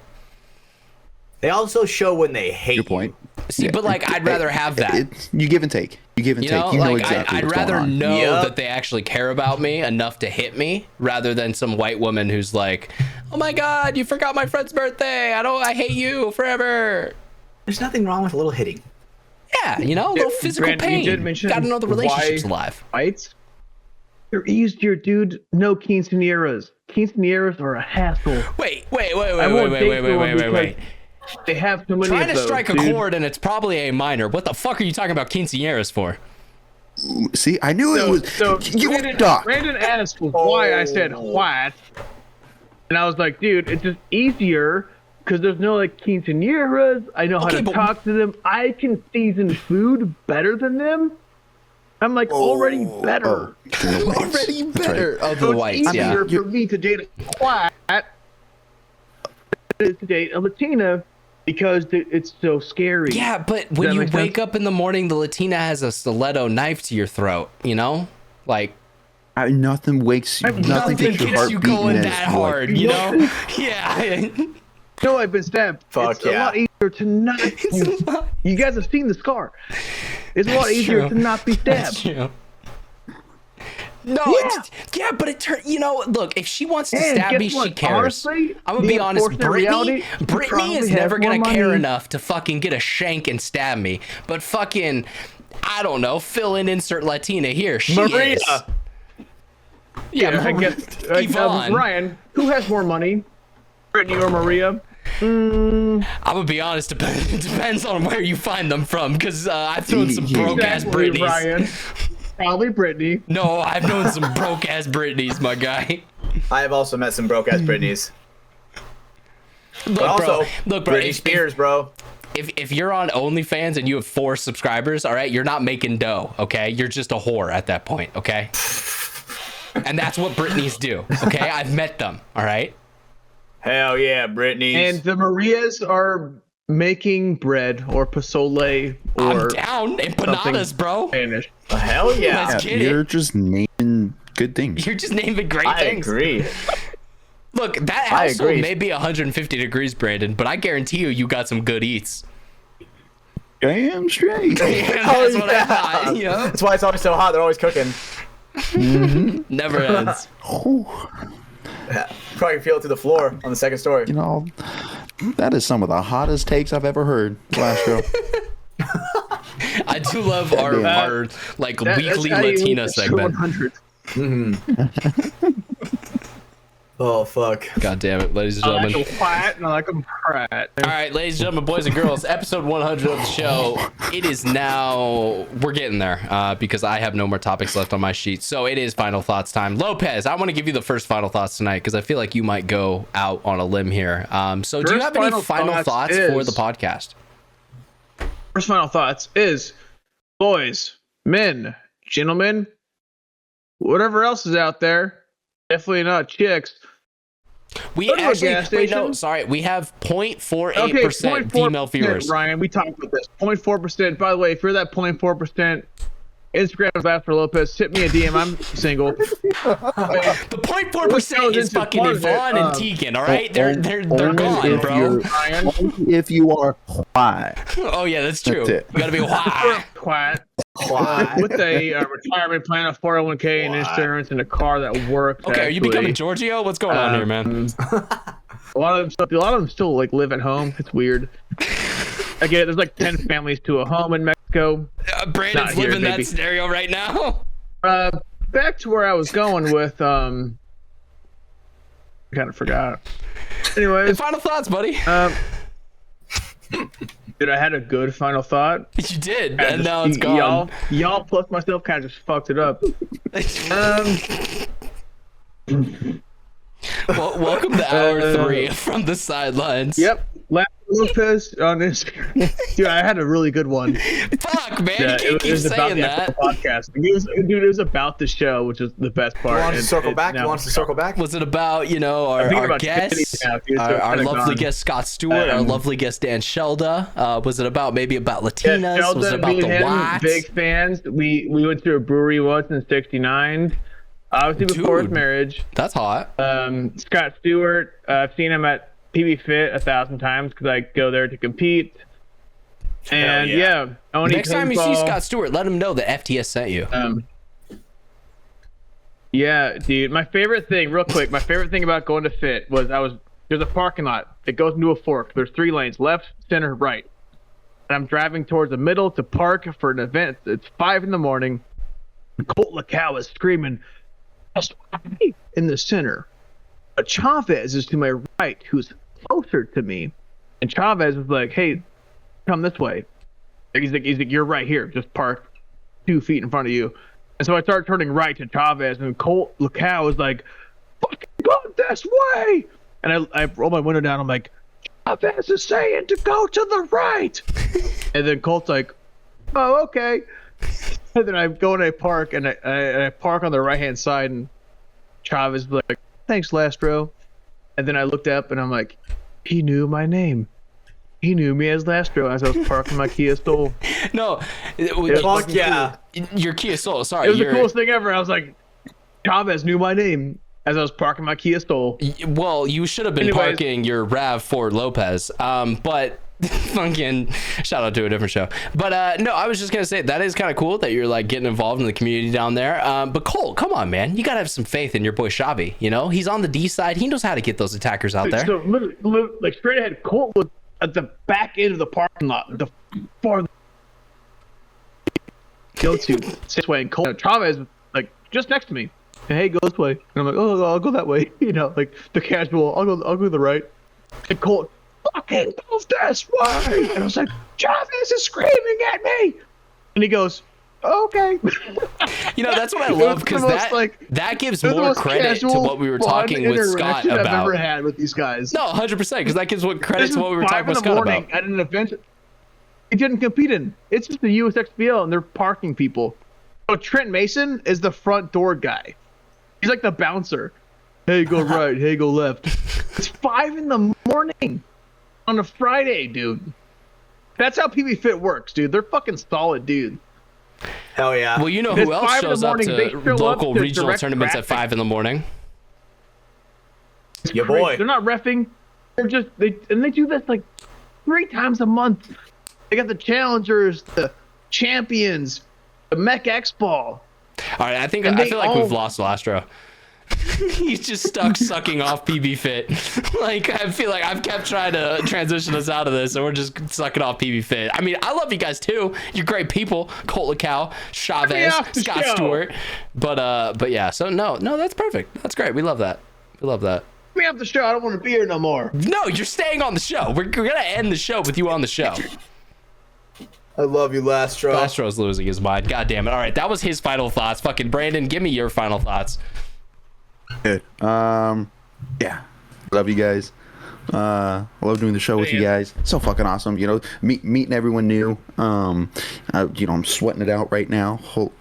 They also show when they hate Your point. See, but I'd rather have that. You give and take. You give and take. You know exactly I'd what's rather going on. know Yep. that they actually care about me enough to hit me, rather than some white woman who's like, "Oh my God, you forgot my friend's birthday. I hate you forever." There's nothing wrong with a little hitting. Yeah, a little physical Brandon, you pain. did mention Gotta know the relationship's why alive. Whites. They're easier, dude. No quinceañeras. Quinceañeras are a hassle. Wait. They have so many Trying of to those, strike a dude. chord, and it's probably A minor. What the fuck are you talking about quinceañeras for? See, I knew it was. You Brandon asked why I said what, and I was like, dude, it's just easier because there's no like quinceañeras. I know how to talk to them. I can season food better than them. I'm like already better. Already better. Right. Oh, the whites, It's yeah. easier for me to date a twat than it is to date a Latina because it's so scary. Yeah, but when you wake up in the morning, the Latina has a stiletto knife to your throat, you know? Like, nothing wakes you. Nothing gets takes your heart you beating going as that hard, you know? Yeah. No, I've been stabbed. Fuck it's a lot easier to not. You guys have seen the scar. It's a lot easier to not be That's stabbed. true. No, but it turns. You know, look, if she wants to stab me, she cares. Honestly, I'm gonna be honest. Brittany is never gonna care money. enough to fucking get a shank and stab me. But fucking, I don't know, fill in insert Latina here. She Maria. is. Yeah, I guess Yvonne. Ryan, who has more money, Brittany or Maria? I'm gonna be honest. It depends on where you find them from, because I've thrown some broke ass Britneys. Ryan. Probably Brittany. No, I've known some broke ass Britneys, my guy. I have also met some broke ass Britneys. Look, But also, bro, Britney Spears, bro. If you're on OnlyFans and you have 4 subscribers, all right, you're not making dough, okay? You're just a whore at that point, okay? And that's what Britneys do, okay? I've met them, all right? Hell yeah, Britney. And the Marias are making bread or pozole or I'm down. Empanadas, bro. Spanish. Hell yeah. Let's get You're it. just naming good things. You're just naming great I things. agree. Look, that I household agree. may be 150 degrees, Brandon, but I guarantee you got some good eats. Damn straight. That's what I thought, you know? That's why it's always so hot. They're always cooking. Never ends. Probably feel it to the floor on the second story. You know, that is some of the hottest takes I've ever heard last show. I do love our like weekly Latina segment. 100. Oh fuck. God damn it, ladies and I like gentlemen. them flat and I like them frat. All right, ladies and gentlemen, boys and girls, episode 100 of the show. It is now, we're getting there because I have no more topics left on my sheet. So it is final thoughts time. Lopez, I want to give you the first final thoughts tonight because I feel like you might go out on a limb here. So do you have any final thoughts for the podcast? First final thoughts is, boys, men, gentlemen, whatever else is out there, definitely not chicks. We Go to a actually, gas wait, no, station. sorry, we have 0.48% female viewers. Ryan, we talked about this. 0.4%. By the way, if you're that 0.4%, Instagram is LastRowLopez. Hit me a DM. I'm single. The 0.4% is fucking Yvonne and Tegan, all right? They're gone, bro. Ryan, If you are white. Oh, yeah, that's true. That's it. You gotta be why. quiet. With a retirement plan, a 401k, and insurance, and a car that works. Okay, are you becoming Giorgio? What's going on here, man? A lot of them still like live at home. It's weird. I get it. There's like 10 families to a home in Mexico. Brandon's Not here, living that baby. scenario right now. Back to where I was going with I kind of forgot. Anyways, Final thoughts, buddy. dude, I had a good final thought. You did, and now it's gone. Y'all plus myself kind of just fucked it up. Well, welcome to hour 3 from the sidelines. Yep. LastRowLopez on Instagram. Dude, I had a really good one. Fuck, man. Yeah, you can't keep about saying the that. actual podcast. It was about the show, which is the best part. You want us to And circle it's back? now- You want us to circle back? Was it about, you know, I'm thinking our about guests, Tiffany now, dude, so it's our kinda lovely gone. guest Scott Stewart, our lovely guest Dan Shelda? Was it about maybe about Latinas? Yeah, Was Sheldon, it about me the and him, whites? big fans. We went to a brewery once in '69. Obviously before his Dude. marriage. That's hot. Scott Stewart. I've seen him at PB Fit 1,000 times because I go there to compete. And yeah. Oni Next time you see Paintball. Scott Stewart, let him know that FTS sent you. Yeah, dude. My favorite thing, real quick, my favorite thing about going to Fit was there's a parking lot that goes into a fork. There's 3 lanes, left, center, right. And I'm driving towards the middle to park for an event. It's 5 in the morning. Colt LaCow is screaming, in the center. But Chavez is to my right, who's closer to me. And Chavez is like, hey, come this way. He's like, you're right here. Just park 2 feet in front of you. And so I start turning right to Chavez, and Colt Lacau is like, fucking go this way. And I roll my window down. I'm like, Chavez is saying to go to the right. And then Colt's like, oh, okay. And then I go and I park, and I park on the right-hand side, and Chavez is like, thanks, LastRow. And then I looked up, and I'm like, he knew my name. He knew me as LastRow as I was parking my Kia Soul. No. Fuck yeah. Your Kia Soul, sorry. It was the coolest thing ever. I was like, Chavez knew my name as I was parking my Kia Soul. Well, you should have been parking your RAV4 Lopez. But fucking shout out to a different show. But no, I was just gonna say that is kind of cool that you're like getting involved in the community down there. But Cole, come on, man, you gotta have some faith in your boy Shabby. You know, he's on the D side. He knows how to get those attackers out there. So literally, like straight ahead, Colt was at the back end of the parking lot, the far go to this way, and Colt Chavez was like just next to me. And hey, go this way. And I'm like, oh, I'll go that way. You know, like the casual. I'll go to the right. And Colt, fucking go this way. And I was like, Chavez is screaming at me. And he goes, okay. You know, that's what I love, because that gives more credit to what we were talking with Scott about. I've ever had with these guys. No, 100%, because that gives credit to what we were talking with Scott about. At an event he didn't compete in. It's just the USXBL, and they're parking people. So Trent Mason is the front door guy. He's like the bouncer. Hey, go right. Hey, go left. It's 5 a.m. on a Friday, dude. That's how PB Fit works, dude. They're fucking solid, dude. Hell yeah. Well, you know who else shows up to local regional tournaments at 5 a.m? Your boy. They're not reffing. They're just they do this like 3 times a month. They got the challengers, the champions, the Mech X Ball. All right, I feel like we've lost LastRow. He's just stuck sucking off PB Fit. Like, I feel like I've kept trying to transition us out of this, and we're just sucking off PB Fit. I mean, I love you guys too. You're great people. Colt Lacau, Chavez, Scott Stewart. But yeah, so no, that's perfect. That's great. We love that. Get me off the show. I don't want to be here no more. No, you're staying on the show. We're gonna end the show with you on the show. I love you, LastRow. LastRow's losing his mind. God damn it. All right, that was his final thoughts. Fucking Brandon, give me your final thoughts. Good. Yeah. Love you guys. Love doing the show with you guys. So fucking awesome. You know, meeting everyone new. You know, I'm sweating it out right now. Whole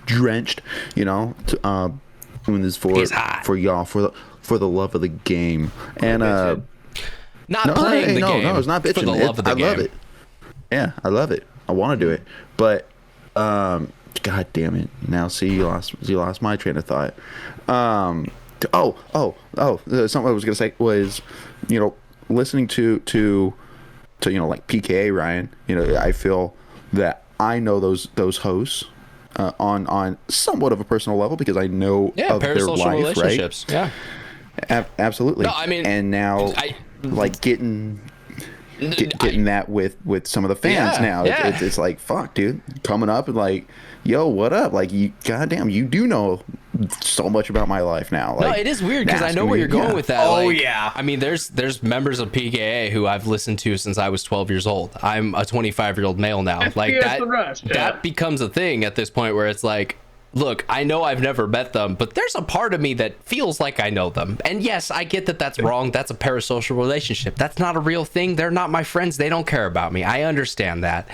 drenched. You know, doing this for y'all, for the love of the game. And playing the game. No, it's not bitching. For the love of the game. I love it. Yeah, I love it. I want to do it, but god damn it! Now, see, you lost my train of thought. Something I was gonna say was, you know, listening to you know, like PKA Ryan. You know, I feel that I know those hosts on somewhat of a personal level because I know of their life, right? Yeah, absolutely. No, I mean, and now like getting that with some of the fans now. Yeah. It's like, fuck, dude, coming up and like, yo, what up? Like, you, goddamn, you do know so much about my life now. Like, no, it is weird because I know where you're going with that. Oh, like, yeah. I mean, there's members of PKA who I've listened to since I was 12 years old. I'm a 25-year-old male now. Like that becomes a thing at this point where it's like, look, I know I've never met them, but there's a part of me that feels like I know them. And yes, I get that that's wrong. That's a parasocial relationship. That's not a real thing. They're not my friends. They don't care about me. I understand that.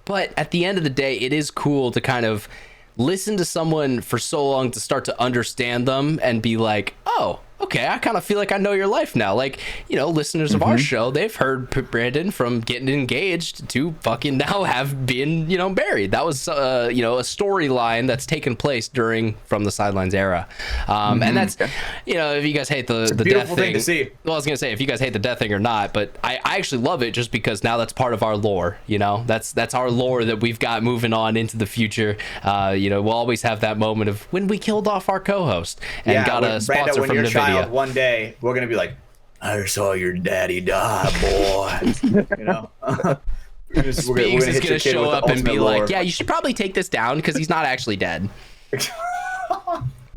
But at the end of the day, it is cool to kind of listen to someone for so long to start to understand them and be like, oh, okay, I kind of feel like I know your life now. Like, you know, listeners of our show, they've heard Brandon from getting engaged to fucking now have been, you know, married. That was, you know, a storyline that's taken place from the Sidelines era. And that's, you know, if you guys hate the death thing to see. Well, I was going to say, if you guys hate the death thing or not, but I actually love it just because now that's part of our lore, you know, that's our lore that we've got moving on into the future. You know, we'll always have that moment of when we killed off our co-host and got a sponsor from NVIDIA. One day we're gonna be like, I saw your daddy die, boy. You know, Speaks is gonna show up and be like, yeah, you should probably take this down because he's not actually dead.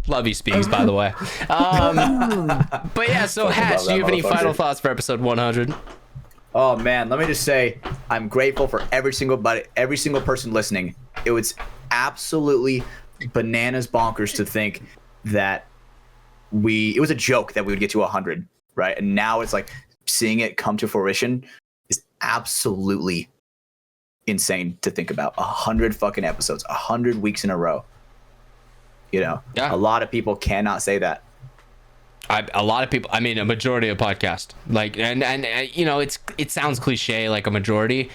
Love you, Speaks, by the way. But yeah, so Hatch, do you have any final thoughts for episode 100? Oh man, let me just say I'm grateful for every single person listening. It was absolutely bananas bonkers to think that it was a joke that we would get to 100, right? And now it's like seeing it come to fruition is absolutely insane to think about. 100 fucking episodes, 100 weeks in a row. You know, a lot of people cannot say that. A lot of people, I mean, a majority of podcasts, like, and you know, it sounds cliche, like a majority.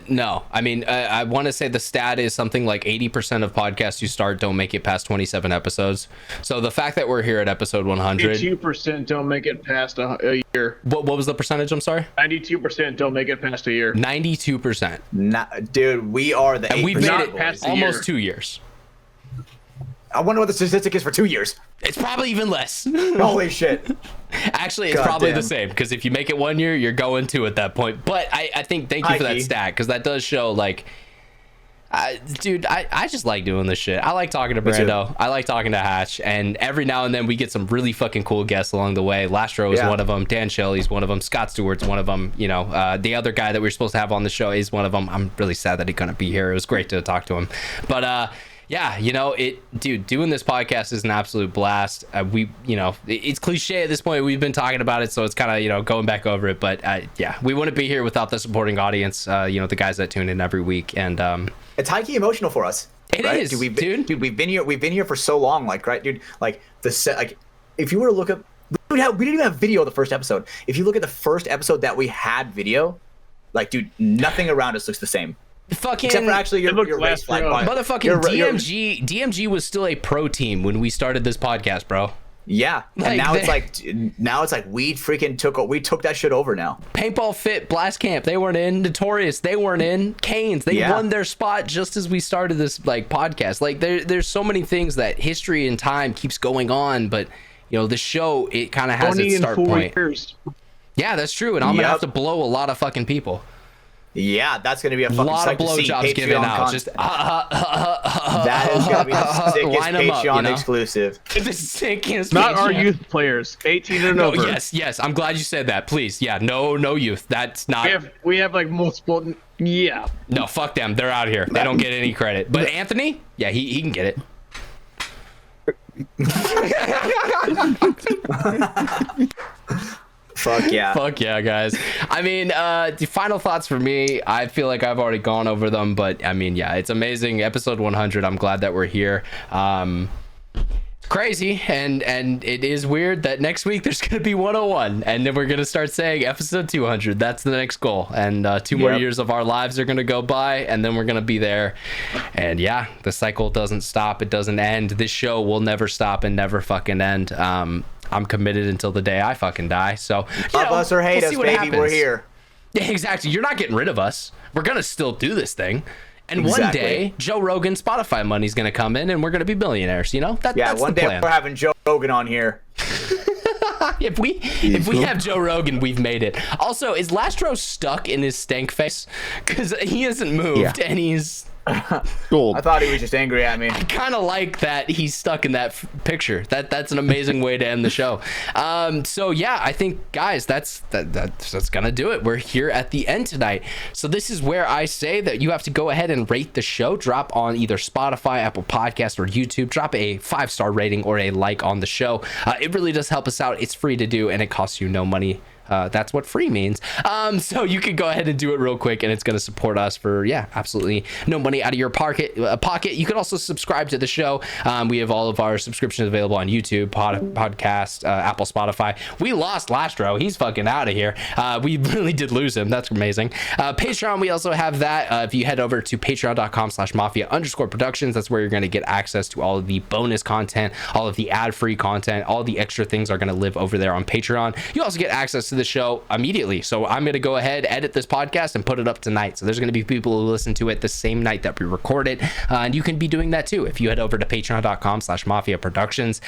No, I mean, I want to say the stat is something like 80% of podcasts you start don't make it past 27 episodes. So the fact that we're here at episode 100, 92% don't make it past a year. What was the percentage? I'm sorry. 92% don't make it past a year. 92%. Dude, we are the. And we've made it past almost 2 years. I wonder what the statistic is for 2 years. It's probably even less. Holy shit. Actually, it's probably the same, because if you make it 1 year, you're going 2 at that point. But I think, thank you for that stat, because that does show, like, dude, I just like doing this shit. I like talking to Brando. I like talking to Hatch. And every now and then we get some really fucking cool guests along the way. LastRow is one of them. Dan Shelley's one of them. Scott Stewart's one of them. You know, the other guy that we were supposed to have on the show is one of them. I'm really sad that he couldn't be here. It was great to talk to him. But, yeah, you know, dude, doing this podcast is an absolute blast. You know, it's cliche at this point. We've been talking about it, so it's kind of, you know, going back over it. But yeah, we wouldn't be here without the supporting audience. You know, the guys that tune in every week, and it's high key emotional for us. It is, dude. Dude, we've been here for so long, like, right, dude. Like the set, like, if you were to look up, we didn't even have video of the first episode. If you look at the first episode that we had video, like, dude, nothing around us looks the same. Fucking, except for actually your race flag. Motherfucking DMG was still a pro team when we started this podcast, bro. Yeah, like, and now it's like we took that shit over now. Paintball Fit, Blast Camp, they weren't in. Notorious, they weren't in. Canes, they won their spot just as we started this like podcast. Like there's so many things that history and time keeps going on, but you know the show, it kind of has its start point. Yeah, that's true, and I'm gonna have to blow a lot of fucking people. Yeah, that's gonna be a fucking lot of blowjobs given out. Just that is gonna be the sickest Patreon exclusive. The sickest. Not our youth players, 18 and over. Yes. I'm glad you said that. Please, yeah, no youth. That's not. We have like multiple. Yeah. No, fuck them. They're out here. They don't get any credit. But Anthony, yeah, he can get it. Fuck yeah, guys. I mean, the final thoughts for me, I feel like I've already gone over them, but I mean, yeah, it's amazing. Episode 100, I'm glad that we're here. It's crazy, and it is weird that next week there's gonna be 101, and then we're gonna start saying episode 200. That's the next goal, and 2 more years of our lives are gonna go by, and then we're gonna be there. And yeah, the cycle doesn't stop, it doesn't end. This show will never stop and never fucking end. I'm committed until the day I fucking die. So love us or hate us, baby, we're here. Yeah, exactly. You're not getting rid of us. We're gonna still do this thing. And one day, Joe Rogan Spotify money's gonna come in, and we're gonna be billionaires. You know, that's one the day plan. We're having Joe Rogan on here. if we have Joe Rogan, we've made it. Also, is LastRow stuck in his stank face? Because he hasn't moved, and he's gold. I thought he was just angry at me. I kind of like that he's stuck in that picture. That's an amazing way to end the show. So yeah, I think guys, that's gonna do it. We're here at the end tonight. So this is where I say that you have to go ahead and rate the show. Drop on either Spotify, Apple Podcast, or YouTube. Drop a 5-star rating or a like on the show. It really does help us out. It's free to do, and it costs you no money. That's what free means. So you can go ahead and do it real quick, and it's going to support us for, absolutely no money out of your pocket. You can also subscribe to the show. We have all of our subscriptions available on YouTube, podcast, Apple, Spotify. We lost LastRow. He's fucking out of here. We really did lose him. That's amazing. Patreon, we also have that. If you head over to patreon.com/Mafia_Productions, that's where you're going to get access to all of the bonus content, all of the ad-free content, all the extra things are going to live over there on Patreon. You also get access to to the show immediately. So I'm going to go ahead, edit this podcast, and put it up tonight. So there's going to be people who listen to it the same night that we record it. And you can be doing that too if you head over to patreon.com/MafiaProductions.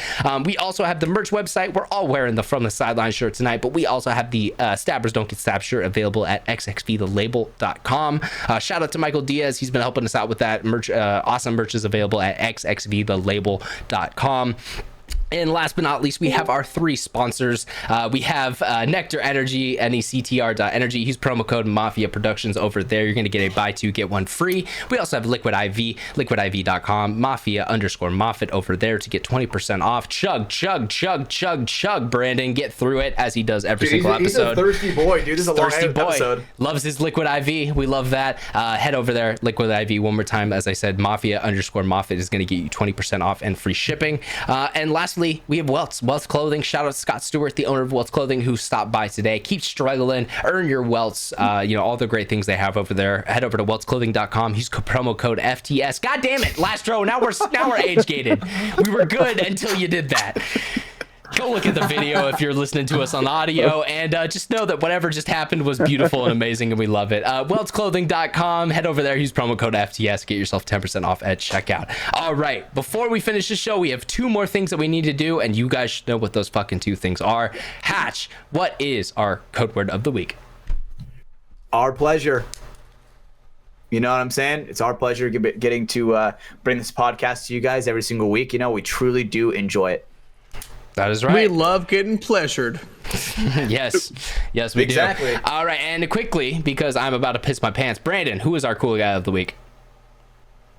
We also have the merch website. We're all wearing the From the Sideline shirt tonight, but we also have the Stabbers Don't Get Stabbed shirt available at xxvthelabel.com. Shout out to Michael Diaz. He's been helping us out with that merch. Awesome merch is available at xxvthelabel.com. And last but not least, we have our 3 sponsors. We have NECTR Energy, NECTR.energy. Use promo code MafiaProductions over there. You're going to get a buy 2, get 1 free. We also have Liquid IV, liquidiv.com, Mafia_Moffitt over there to get 20% off. Chug, chug, chug, chug, chug, Brandon. Get through it as he does every single episode. He's a thirsty boy, dude. This is a long episode. Loves his Liquid IV. We love that. Head over there, Liquid IV. One more time, as I said, Mafia_Moffitt is going to get you 20% off and free shipping. And lastly, we have Welts Clothing. Shout out to Scott Stewart, the owner of Welts Clothing, who stopped by today. Keep struggling, earn your Welts. All the great things they have over there. Head over to weltsclothing.com. Use promo code FTS. God damn it, Last Row. Now we're age gated. We were good until you did that. Go look at the video if you're listening to us on audio, and just know that whatever just happened was beautiful and amazing, and we love it. Weltsclothing.com. Head over there, use promo code FTS, get yourself 10% off at checkout. All right, before we finish the show, we have 2 more things that we need to do, and you guys should know what those fucking 2 things are. Hatch, what is our code word of the week? Our pleasure. You know what I'm saying? It's our pleasure getting to bring this podcast to you guys every single week. We truly do enjoy it. That is right. We love getting pleasured. Yes, we exactly. do. All right, and quickly, because I'm about to piss my pants, Brandon, who is our cool guy of the week?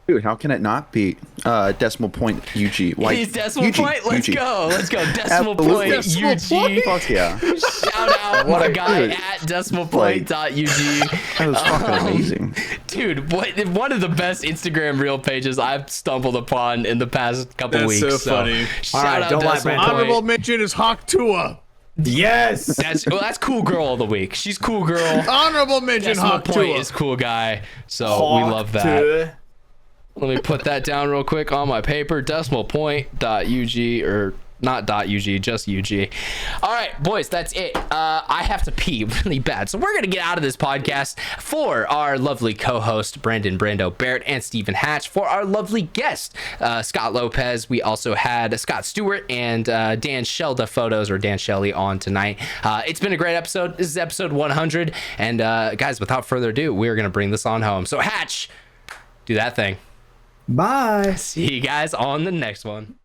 Dude, how can it not be decimal point UG? He's decimal point. Let's go. Decimal point UG. Fuck yeah. Shout out my guy at decimalpoint.ug. That was fucking amazing. Dude, one of the best Instagram reel pages I've stumbled upon in the past couple weeks. That's so funny. Shout out Decimal Point. Honorable mention is Hawk Tua. Yes. That's cool girl of the week. She's cool girl. Honorable mention Hawk Tua. Point is cool guy. So we love that. Let me put that down real quick on my paper. Decimalpoint.ug, or not .ug, just UG. All right, boys, that's it. I have to pee really bad, so we're gonna get out of this podcast. For our lovely co-host Brandon Brando Baird and Stephen Hatch, for our lovely guest Scott Lopez, we also had Scott Stewart and Dan Shelda Photos, or Dan Shelley, on tonight. It's been a great episode. This is episode 100, and guys, without further ado, we're gonna bring this on home. So Hatch, do that thing. Bye. See you guys on the next one.